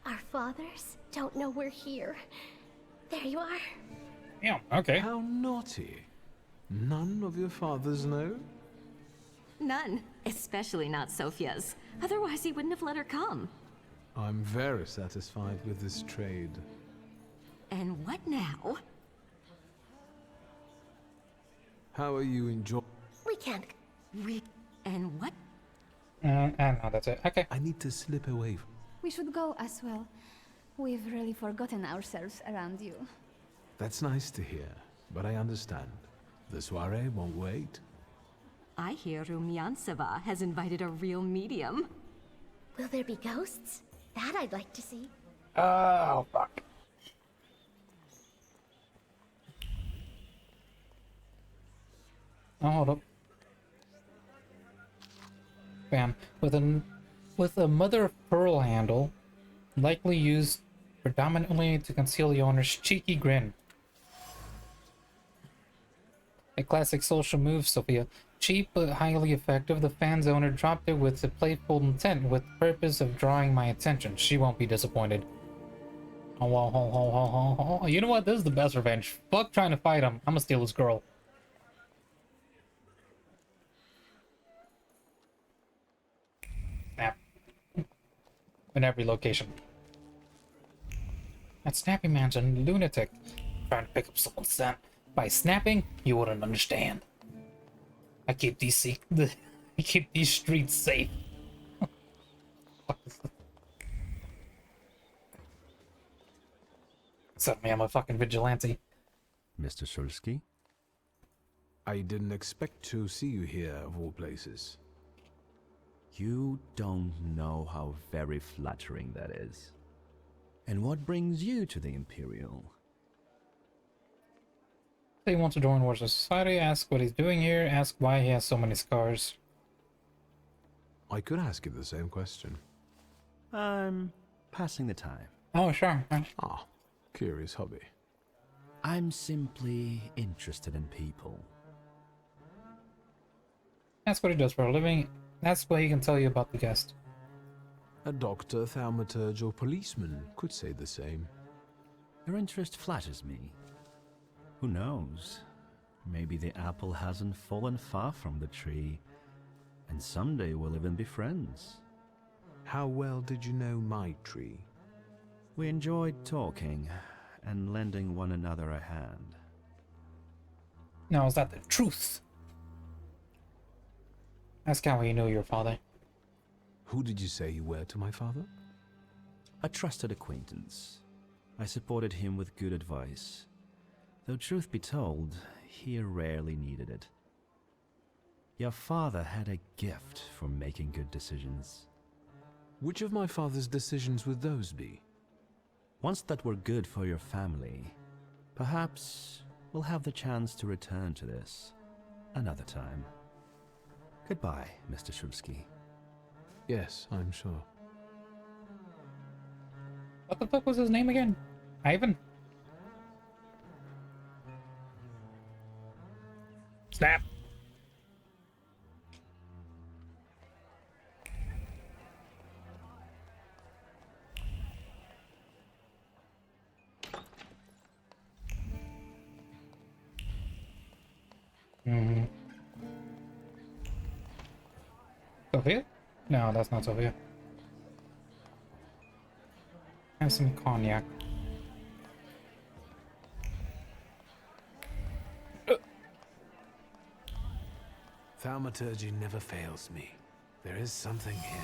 S8: Our fathers don't know we're here. There you are.
S1: Yeah, okay.
S2: How naughty. None of your fathers know?
S13: None. Especially not Sophia's. Otherwise, he wouldn't have let her come.
S2: I'm very satisfied with this trade.
S13: And what now?
S2: How are you enjoying?
S8: We can't.
S13: And what?
S1: No, that's it. Okay.
S2: I need to slip away.
S20: We should go as well. We've really forgotten ourselves around you.
S2: That's nice to hear, but I understand. The soiree won't wait.
S13: I hear Rumyantseva has invited a real medium.
S8: Will there be ghosts? That I'd like to see.
S1: Oh, fuck. Oh, hold up. Bam. With a mother of pearl handle, likely used predominantly to conceal the owner's cheeky grin. A classic social move, Sophia. Cheap but highly effective, the fan's owner dropped it with a playful intent with the purpose of drawing my attention. She won't be disappointed. Oh, you know what? This is the best revenge. Fuck trying to fight him. I'm gonna steal his girl. Snap. In every location. That Snappy Man's a lunatic. Trying to pick up someone's scent. By snapping, you wouldn't understand. I keep these I keep these streets safe. Suddenly I'm a fucking vigilante.
S9: Mr. Shulsky?
S2: I didn't expect to see you here, of all places.
S9: You don't know how very flattering that is. And what brings you to the Imperial?
S1: He wants to join Warsaw Society, ask what he's doing here, ask why he has so many scars.
S2: I could ask you the same question.
S9: I'm passing the time.
S1: Oh, sure.
S2: Ah, curious hobby.
S9: I'm simply interested in people.
S1: That's what he does for a living. That's what he can tell you about the guest.
S2: A doctor, thaumaturge, or policeman could say the same.
S9: Your interest flatters me. Who knows? Maybe the apple hasn't fallen far from the tree, and someday we'll even be friends.
S18: How well did you know Maitri?
S9: We enjoyed talking and lending one another a hand.
S1: Now, is that the truth? Ask how you know your father.
S18: Who did you say you were to my father?
S9: A trusted acquaintance. I supported him with good advice. Though truth be told, he rarely needed it. Your father had a gift for making good decisions.
S18: Which of my father's decisions would those be?
S9: Ones that were good for your family. Perhaps we'll have the chance to return to this another time. Goodbye, Mr. Shulsky.
S18: Yes, I'm sure.
S1: What the fuck was his name again? Ivan? Snap! Sophia? No, that's not Sophia. Have some cognac.
S18: Thaumaturgy never fails me. There is something here.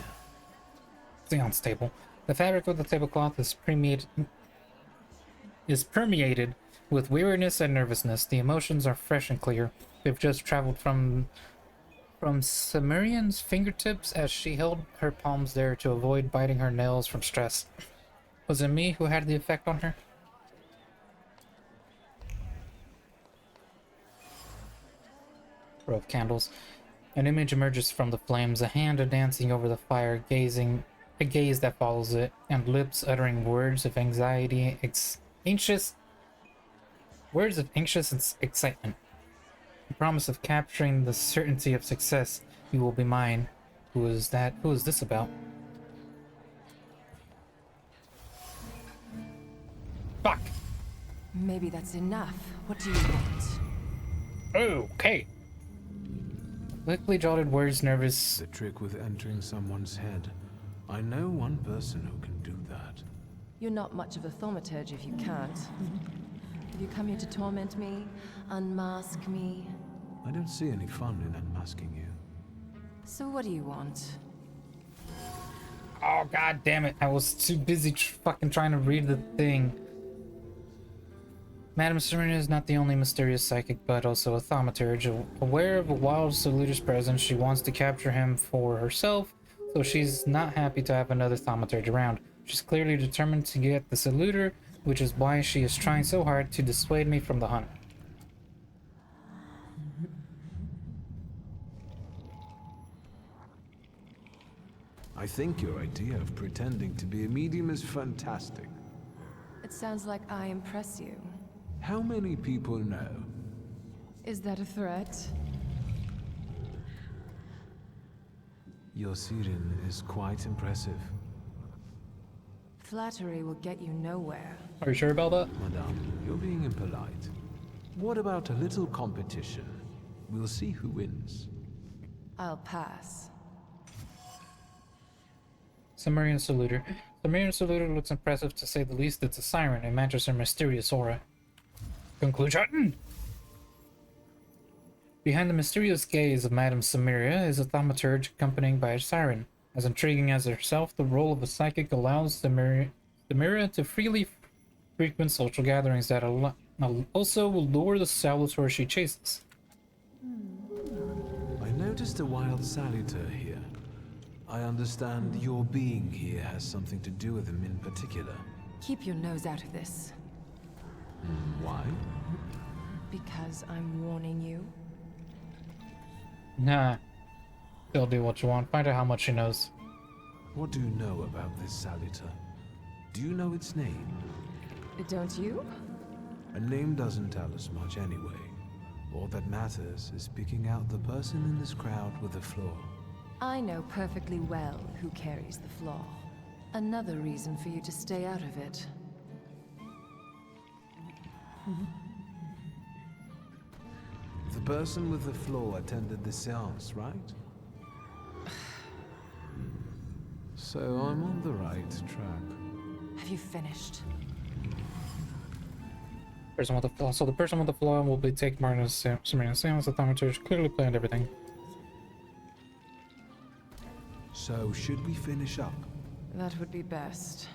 S1: Seance table. The fabric of the tablecloth is permeated with weariness and nervousness. The emotions are fresh and clear. They've just traveled from Cimmerian's fingertips as she held her palms there to avoid biting her nails from stress. Was it me who had the effect on her? Row of candles. An image emerges from the flames, a hand dancing over the fire, a gaze that follows it, and lips uttering words of anxiety, anxious excitement. The promise of capturing the certainty of success. You will be mine. Who is that? Who is this about? Fuck!
S23: Maybe that's enough. What do you want?
S1: Okay. Quickly jotted words, nervous.
S18: The trick with entering someone's head. I know one person who can do that.
S23: You're not much of a thaumaturge if you can't. Have you come here to torment me? Unmask me?
S18: I don't see any fun in unmasking you.
S23: So what do you want?
S1: Oh, god damn it. I was too busy fucking trying to read the thing. Madame Serena is not the only mysterious psychic, but also a thaumaturge. Aware of a wild saluter's presence, she wants to capture him for herself, so she's not happy to have another thaumaturge around. She's clearly determined to get the saluter, which is why she is trying so hard to dissuade me from the hunt.
S18: I think your idea of pretending to be a medium is fantastic.
S23: It sounds like I impress you.
S18: How many people know?
S23: Is that a threat?
S18: Your Siren is quite impressive.
S23: Flattery will get you nowhere.
S1: Are you sure about that?
S18: Madame, you're being impolite. What about a little competition? We'll see who wins.
S23: I'll pass.
S1: Cimmerian Saluter. Cimmerian Saluter looks impressive to say the least. It's a siren. It matches her mysterious aura. Conclusion! Behind the mysterious gaze of Madame Cimmeria is a thaumaturge accompanied by a siren. As intriguing as herself, the role of a psychic allows Cimmeria to freely frequent social gatherings that also will lure the salutor she chases.
S18: I noticed a wild saluter here. I understand your being here has something to do with him in particular.
S23: Keep your nose out of this.
S18: Why?
S23: Because I'm warning you.
S1: Nah. Still do what you want. Find out how much she knows.
S18: What do you know about this saluter? Do you know its name?
S23: Don't you?
S18: A name doesn't tell us much anyway. All that matters is picking out the person in this crowd with the flaw.
S23: I know perfectly well who carries the flaw. Another reason for you to stay out of it.
S18: The person with the flaw attended the seance, right? So I'm on the right track.
S5: Have you finished?
S1: Person with the flaw. So the person with the flaw will be taking part in Samaritan Seance. The thaumaturge clearly planned everything.
S18: So should we finish up?
S23: That would be best.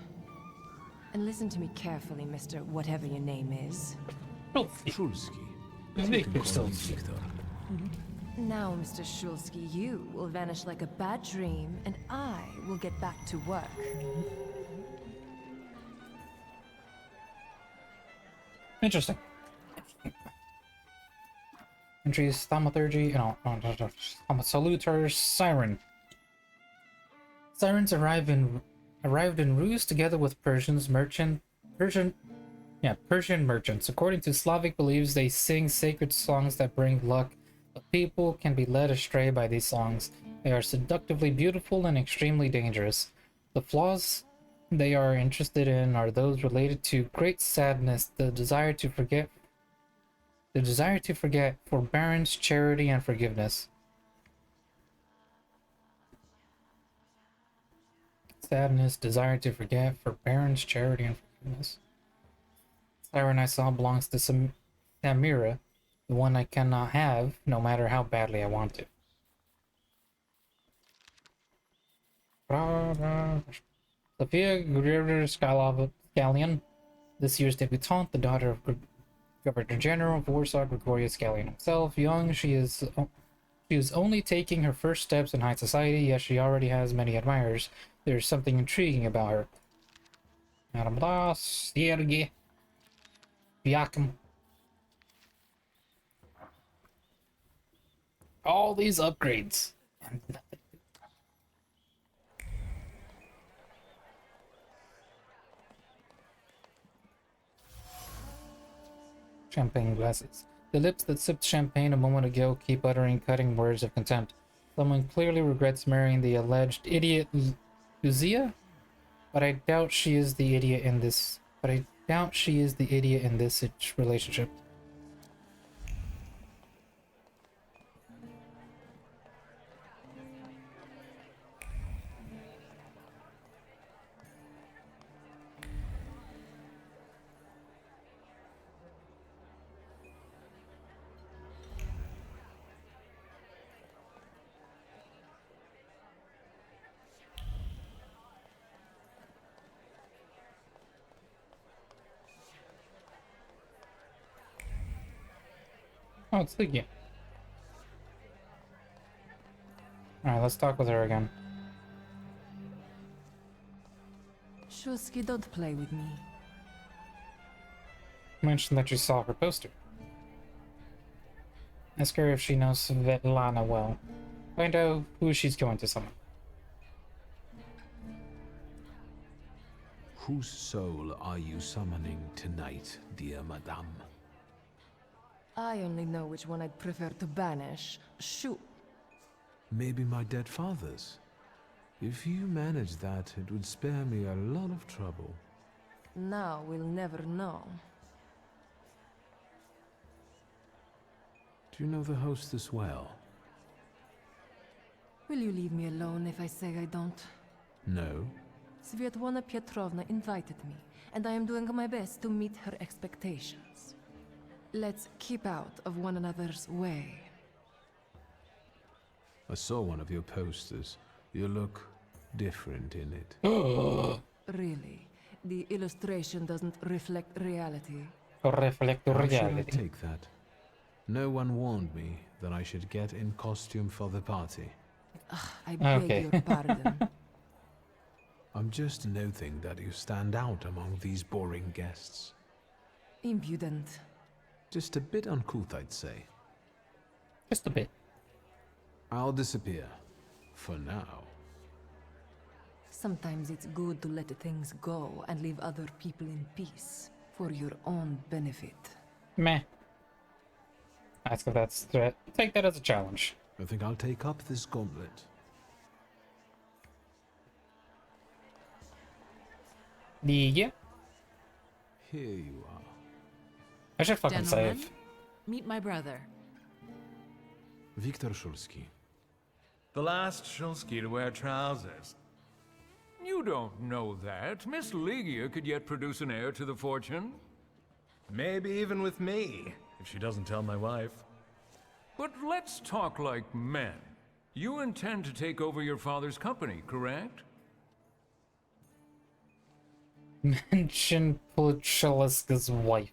S23: And listen to me carefully, Mr. Whatever your name is.
S18: Shulsky.
S1: Victor Shulsky.
S18: Victor.
S23: Now, Mr. Shulsky, you will vanish like a bad dream, and I will get back to work.
S1: Interesting. Entries: thaumaturgy. No, Thaumasalutar Siren. Sirens arrived in Ruse together with Persian merchants. According to Slavic beliefs, they sing sacred songs that bring luck, but people can be led astray by these songs. They are seductively beautiful and extremely dangerous. The flaws they are interested in are those related to great sadness, the desire to forget, forbearance, charity, and forgiveness. Sadness, desire to forget, forbearance, charity, and forgiveness. Siren I saw belongs to Samira, the one I cannot have, no matter how badly I want to. Sophia Guerrero Scallion, this year's debutante, the daughter of Governor General of Warsaw, Gregoria Scallion himself. Young, she is only taking her first steps in high society, yet she already has many admirers. There's something intriguing about her. Madame Blas, Sergei, Yakim. All these upgrades. And nothing. Champagne glasses. The lips that sipped champagne a moment ago keep uttering cutting words of contempt. Someone clearly regrets marrying the alleged idiot Lucia, but I doubt she is the idiot in this. Relationship. Oh, it's Lygia. Alright, let's talk with her again.
S23: Shulsky, don't play with me.
S1: Mention that you saw her poster. Ask her if she knows Svetlana well. Find out who she's going to summon.
S18: Whose soul are you summoning tonight, dear madame?
S23: I only know which one I'd prefer to banish. Shoot.
S18: Maybe my dead father's. If you manage that, it would spare me a lot of trouble.
S23: Now we'll never know.
S18: Do you know the hostess well?
S23: Will you leave me alone if I say I don't?
S18: No.
S23: Svetlana Petrovna invited me, and I am doing my best to meet her expectations. Let's keep out of one another's way.
S18: I saw one of your posters. You look different in it.
S23: Really? The illustration doesn't reflect reality?
S1: Reflect
S18: How should I
S1: reality.
S18: take that? No one warned me that I should get in costume for the party.
S23: I beg
S1: Okay.
S23: your pardon.
S18: I'm just noting that you stand out among these boring guests.
S23: Impudent.
S18: Just a bit uncouth, I'd say.
S1: Just a bit.
S18: I'll disappear. For now.
S23: Sometimes it's good to let things go and leave other people in peace for your own benefit.
S1: Meh. Ask if that's threat. Take that as a challenge.
S18: I think I'll take up this gauntlet.
S1: Yeah.
S18: Here you are.
S1: I should fucking
S5: Gentlemen,
S1: save.
S5: meet my brother.
S18: Viktor Shulsky.
S10: The last Shulsky to wear trousers. You don't know that. Miss Ligia could yet produce an heir to the fortune.
S12: Maybe even with me, if she doesn't tell my wife.
S10: But let's talk like men. You intend to take over your father's company, correct?
S1: Mention Pulcheliska's wife.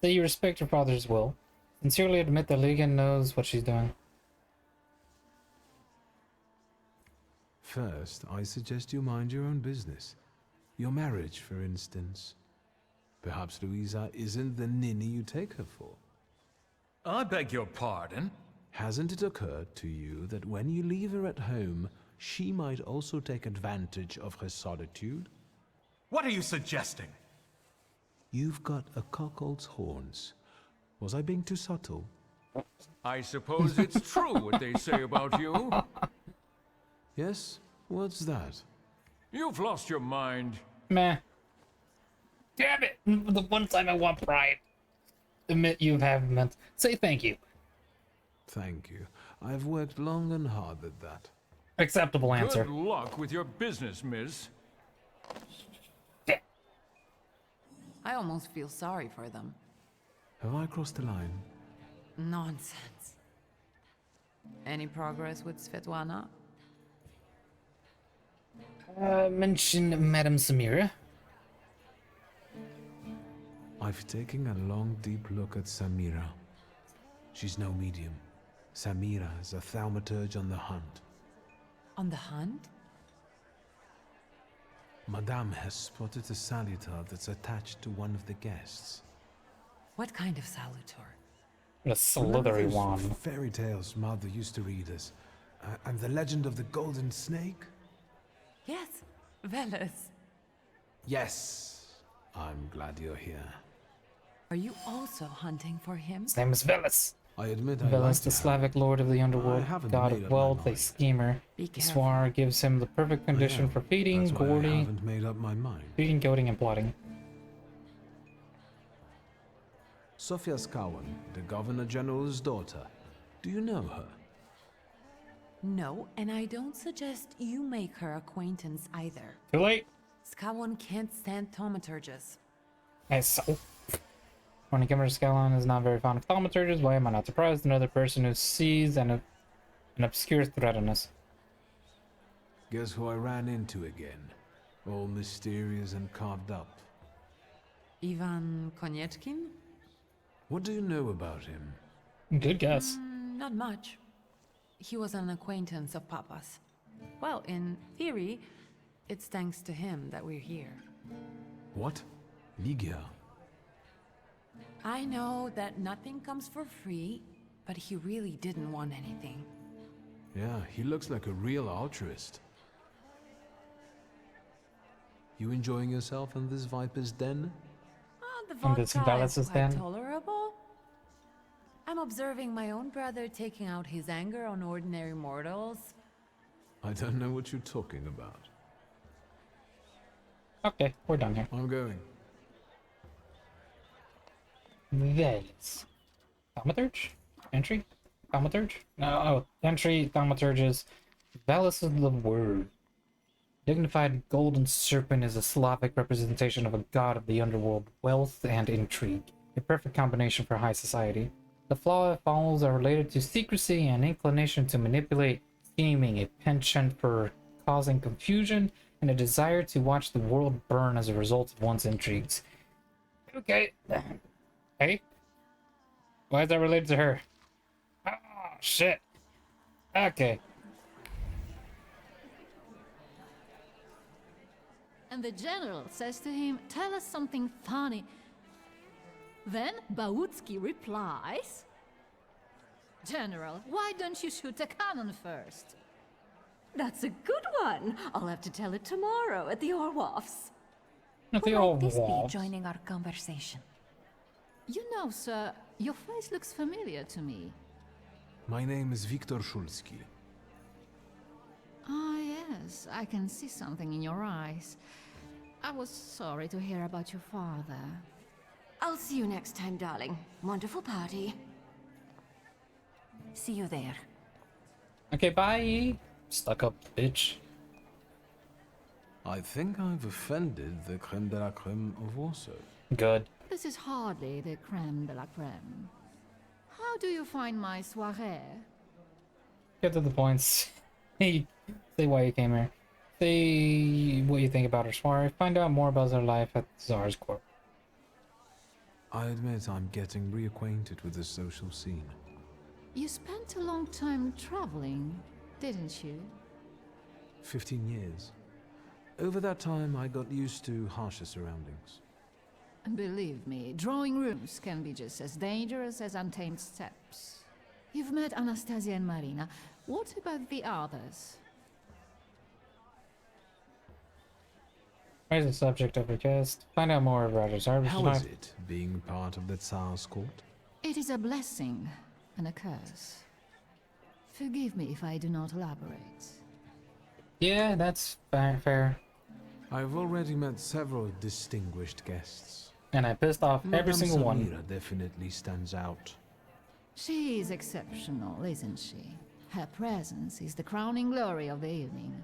S1: Say you respect your father's will. Sincerely admit that Ligia knows what she's doing.
S2: First, I suggest you mind your own business. Your marriage, for instance. Perhaps Louisa isn't the ninny you take her for.
S10: I beg your pardon?
S2: Hasn't it occurred to you that when you leave her at home, she might also take advantage of her solitude?
S12: What are you suggesting?
S2: You've got a cuckold's horns. Was I being too subtle?
S10: I suppose it's true what they say about you.
S2: Yes? What's that?
S10: You've lost your mind.
S1: Meh. Damn it! The one time I want pride. Admit you have meant. Say thank you.
S2: Thank you. I've worked long and hard at that.
S1: Acceptable answer.
S10: Good luck with your business, miss.
S5: I almost feel sorry for them.
S2: Have I crossed the line?
S5: Nonsense. Any progress with Svetlana?
S1: Mention Madame Samira.
S2: I've taken a long, deep look at Samira. She's no medium. Samira is a thaumaturge on the hunt.
S5: On the hunt?
S2: Madame has spotted a salutar that's attached to one of the guests.
S5: What kind of salutar?
S1: A slithery
S2: Remember those
S1: one.
S2: fairy tales Mother used to read us? And the legend of the golden snake?
S5: Yes, Veles.
S2: Yes. I'm glad you're here.
S5: Are you also hunting for him?
S1: His name is Veles.
S2: I admit I like
S1: Veles, the
S2: to
S1: Slavic lord of the underworld,
S2: haven't
S1: god
S2: made
S1: of
S2: up my
S1: wealth, a
S2: mind.
S1: schemer.
S5: Be
S1: The
S5: careful.
S1: Swar gives him the perfect condition for feeding,
S2: That's why I
S1: goading,
S2: haven't made up my mind.
S1: feeding, goading, and plotting.
S2: Sofia Skawan, the Governor General's daughter. Do you know her?
S5: No, and I don't suggest you make her acquaintance either.
S1: Too late.
S5: Skawon can't stand thaumaturges.
S1: As so. When Kimmer Scallon is not very fond of thaumaturges, why am I not surprised? Another person who sees an obscure threat in us.
S2: Guess who I ran into again? All mysterious and carved up.
S5: Ivan Konieczkin?
S2: What do you know about him?
S1: Good guess.
S5: Not much. He was an acquaintance of Papa's. Well, in theory, it's thanks to him that we're here.
S2: What? Ligia?
S5: I know that nothing comes for free, but he really didn't want anything.
S2: Yeah, he looks like a real altruist. You enjoying yourself in this Viper's den?
S5: The
S1: And this
S5: vodka
S1: Veles
S5: is
S1: is
S5: quite
S1: then?
S5: tolerable. I'm observing my own brother taking out his anger on ordinary mortals.
S2: I don't know what you're talking about.
S1: Okay, we're done here.
S2: I'm going.
S1: Veles. Thaumaturge? Entry? Thaumaturge? No, oh, entry, thaumaturges. Veles is the word. Dignified golden serpent is a Slavic representation of a god of the underworld, wealth and intrigue. A perfect combination for high society. The flaw it follows are related to secrecy and inclination to manipulate, scheming, a penchant for causing confusion, and a desire to watch the world burn as a result of one's intrigues. Okay. Hey? Why is that related to her? Oh, shit. Okay.
S19: And the general says to him, "Tell us something funny." Then Bautski replies, "General, why don't you shoot a cannon first?"
S13: That's a good one. I'll have to tell it tomorrow at the Orwolfs.
S1: At the
S19: Who might this be
S1: Orwolfs.
S19: joining our conversation? You know, sir, your face looks familiar to me.
S2: My name is Viktor Szulski.
S19: Ah, yes, I can see something in your eyes. I was sorry to hear about your father.
S13: I'll see you next time, darling. Wonderful party. See you there.
S1: Okay, bye. Stuck up bitch.
S18: I think I've offended the creme de la creme of Warsaw.
S1: Good.
S19: This is hardly the creme de la creme. How do you find my soirée?
S1: Get to the points. Hey, say why you came here. Say what you think about her soiree. Find out more about her life at Tsar's court.
S18: I admit I'm getting reacquainted with the social scene.
S19: You spent a long time traveling, didn't you?
S18: 15 years. Over that time, I got used to harsher surroundings.
S19: Believe me, drawing rooms can be just as dangerous as untamed steppes. You've met Anastasia and Marina. What about the others?
S1: Raise the subject of her guest. Find out more about her service.
S18: How is it, being part of the Tsar's court?
S19: It is a blessing and a curse. Forgive me if I do not elaborate.
S1: Yeah, that's fair.
S18: I've already met several distinguished guests.
S1: And I pissed off every
S18: Madame
S1: single one.
S18: Samira definitely stands out.
S19: She is exceptional, isn't she? Her presence is the crowning glory of the evening.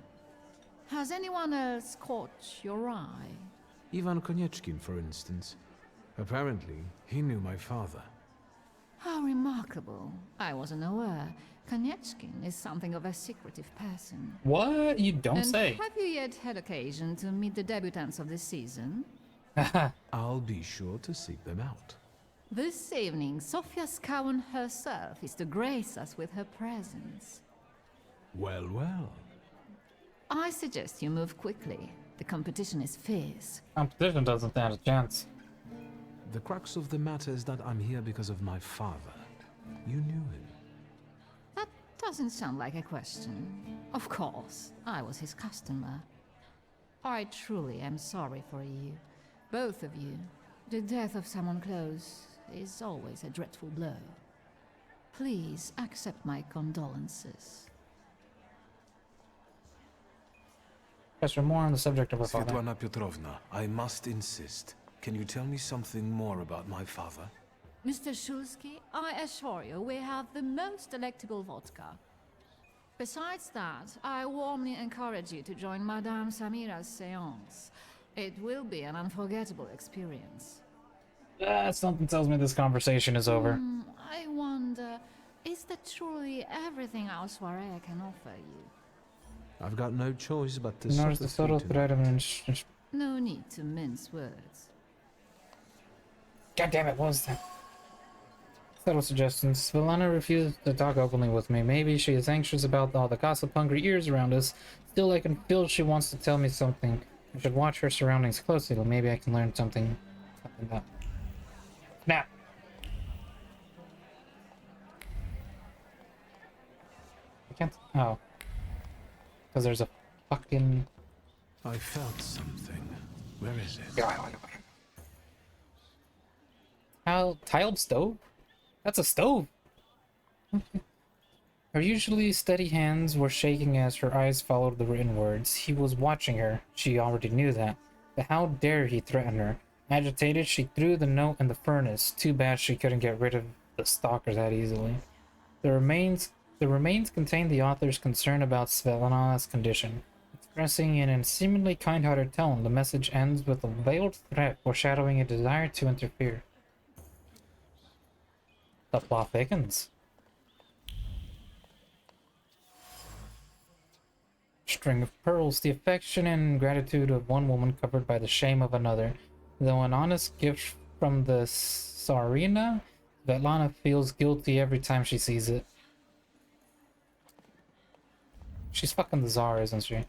S19: Has anyone else caught your eye?
S18: Ivan Konieczkin, for instance. Apparently, he knew my father.
S19: How remarkable. I wasn't aware. Konieczkin is something of a secretive person.
S1: What? You don't
S19: And
S1: say.
S19: have you yet had occasion to meet the debutants of this season?
S18: I'll be sure to seek them out.
S19: This evening, Sofia Skowen herself is to grace us with her presence.
S18: Well, well.
S19: I suggest you move quickly. The competition is fierce.
S1: Competition doesn't stand a chance.
S18: The crux of the matter is that I'm here because of my father. You knew him.
S19: That doesn't sound like a question. Of course, I was his customer. I truly am sorry for you. Both of you. The death of someone close is always a dreadful blow. Please accept my condolences.
S1: Professor, more on the subject of her father.
S18: Svetlana Petrovna, I must insist. Can you tell me something more about my father?
S19: Mr. Shulsky, I assure you we have the most delectable vodka. Besides that, I warmly encourage you to join Madame Samira's séance. It will be an unforgettable experience.
S1: Something tells me this conversation is over.
S19: I wonder, is that truly everything our soirée can offer you?
S18: I've got no choice but to
S1: Notice the subtle thread of an
S19: No need to mince words.
S1: God damn it, what was that? Subtle suggestions. Svetlana refuses to talk openly with me. Maybe she is anxious about all the gossip-hungry ears around us. Still, I can feel she wants to tell me something. I should watch her surroundings closely, but maybe I can learn something about... Snap! I can't... Oh. Because there's a fucking...
S18: I felt something. Where is it?
S1: Tiled stove? That's a stove! Her usually steady hands were shaking as her eyes followed the written words. He was watching her. She already knew that. But how dare he threaten her? Agitated, she threw the note in the furnace. Too bad she couldn't get rid of the stalker that easily. The remains contain the author's concern about Svetlana's condition. Expressing in a seemingly kind-hearted tone, the message ends with a veiled threat foreshadowing a desire to interfere. The plot thickens. String of pearls, the affection and gratitude of one woman covered by the shame of another. Though an honest gift from the Tsarina, Svetlana feels guilty every time she sees it. She's fucking the Tsar, isn't she?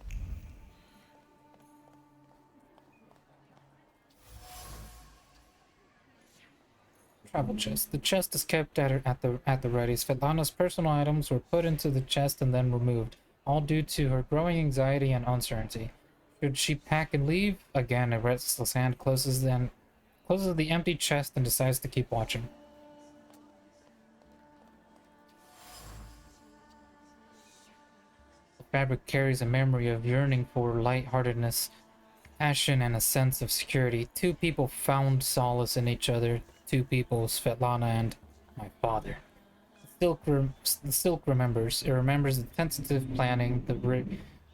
S1: Travel chest. The chest is kept at the ready. Svetlana's personal items were put into the chest and then removed, all due to her growing anxiety and uncertainty. Should she pack and leave? Again, a restless hand closes the empty chest and decides to keep watching. The fabric carries a memory of yearning for lightheartedness, passion, and a sense of security. Two people found solace in each other. Two people, Svetlana and my father. The silk remembers. It remembers the tentative planning,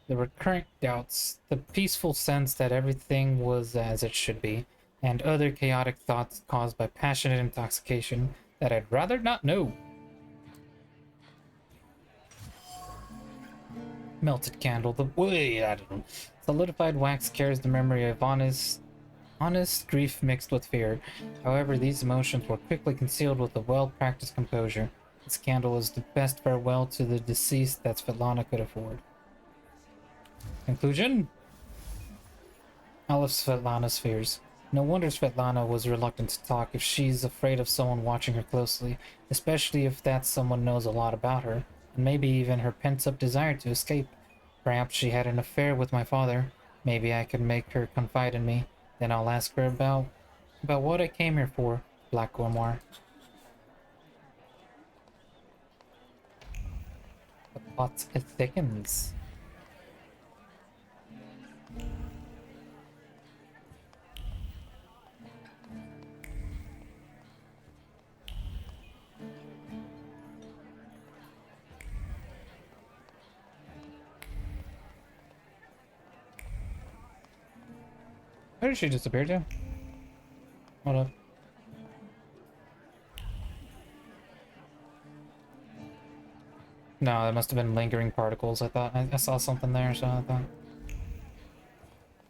S1: the The recurrent doubts, the peaceful sense that everything was as it should be, and other chaotic thoughts caused by passionate intoxication that I'd rather not know. Melted candle, the way I don't know. Solidified wax carries the memory of honest grief mixed with fear. However, these emotions were quickly concealed with a well-practiced composure. This candle is the best farewell to the deceased that Svetlana could afford. Conclusion? All of Svetlana's fears. No wonder Svetlana was reluctant to talk if she's afraid of someone watching her closely, especially if that someone knows a lot about her, and maybe even her pent-up desire to escape. Perhaps she had an affair with my father. Maybe I could make her confide in me. Then I'll ask her about what I came here for, Black Grimoire. The plot thickens. Where did she disappear to? Hold up. No, that must have been lingering particles. I thought I saw something there, so I thought.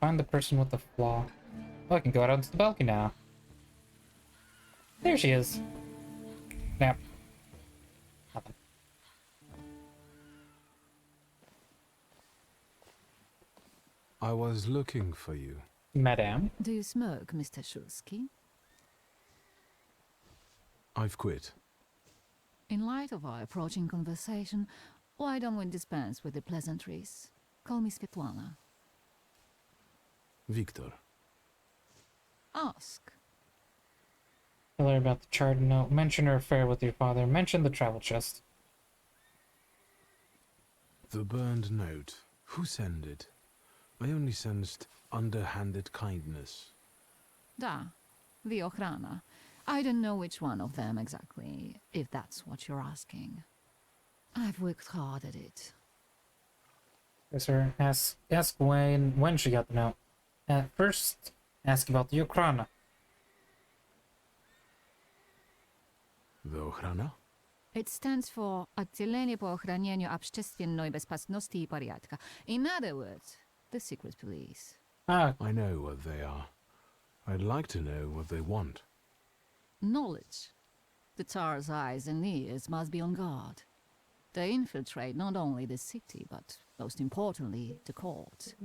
S1: Find the person with the flaw. Oh, I can go out onto the balcony now. There she is. Snap. Nothing.
S18: I was looking for you.
S1: Madame?
S19: Do you smoke, Mr. Shulsky?
S18: I've quit.
S19: In light of our approaching conversation, why don't we dispense with the pleasantries? Call me Svetlana.
S18: Victor.
S19: Ask.
S1: Tell her about the charred note. Mention her affair with your father. Mention the travel chest.
S18: The burned note. Who sent it? I only sensed underhanded kindness.
S19: Da, the Ochrana. I don't know which one of them exactly, if that's what you're asking. I've worked hard at it.
S1: Yes, sir. Ask when she got the note. First, ask about the Ochrana.
S18: The Ochrana?
S19: It stands for Отделение по охранению общественной безопасности и порядка. In other words, the secret police.
S1: Ah.
S18: I know what they are. I'd like to know what they want.
S19: Knowledge. The Tsar's eyes and ears must be on guard. They infiltrate not only the city, but most importantly, the court.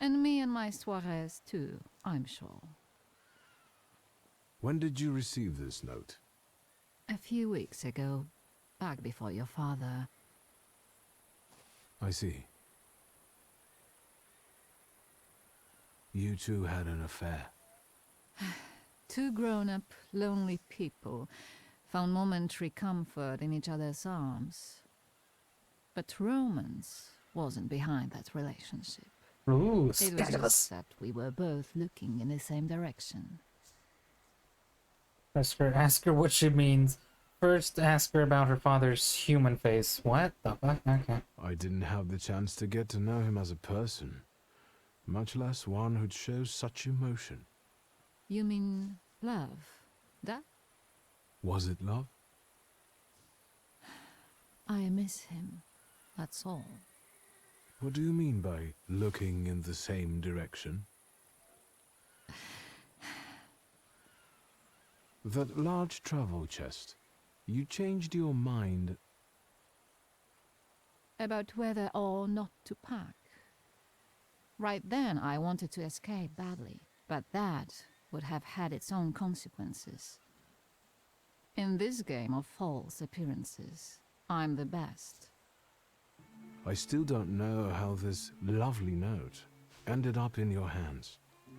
S19: And me and my soirees too, I'm sure.
S18: When did you receive this note?
S19: A few weeks ago, back before your father.
S18: I see. You two had an affair.
S19: Two grown-up, lonely people found momentary comfort in each other's arms. But romance wasn't behind that relationship.
S1: Ooh,
S19: It was
S1: scandalous.
S19: just that we were both looking in the same direction.
S1: Ask her what she means. First, ask her about her father's human face. What the fuck? Okay.
S18: I didn't have the chance to get to know him as a person, much less one who'd show such emotion.
S19: You mean love? That?
S18: Was it love?
S19: I miss him. That's all.
S18: What do you mean by looking in the same direction? That large travel chest. You changed your mind.
S19: About whether or not to pack. Right then, I wanted to escape badly, but that would have had its own consequences. In this game of false appearances, I'm the best.
S18: I still don't know how this lovely note ended up in your hands.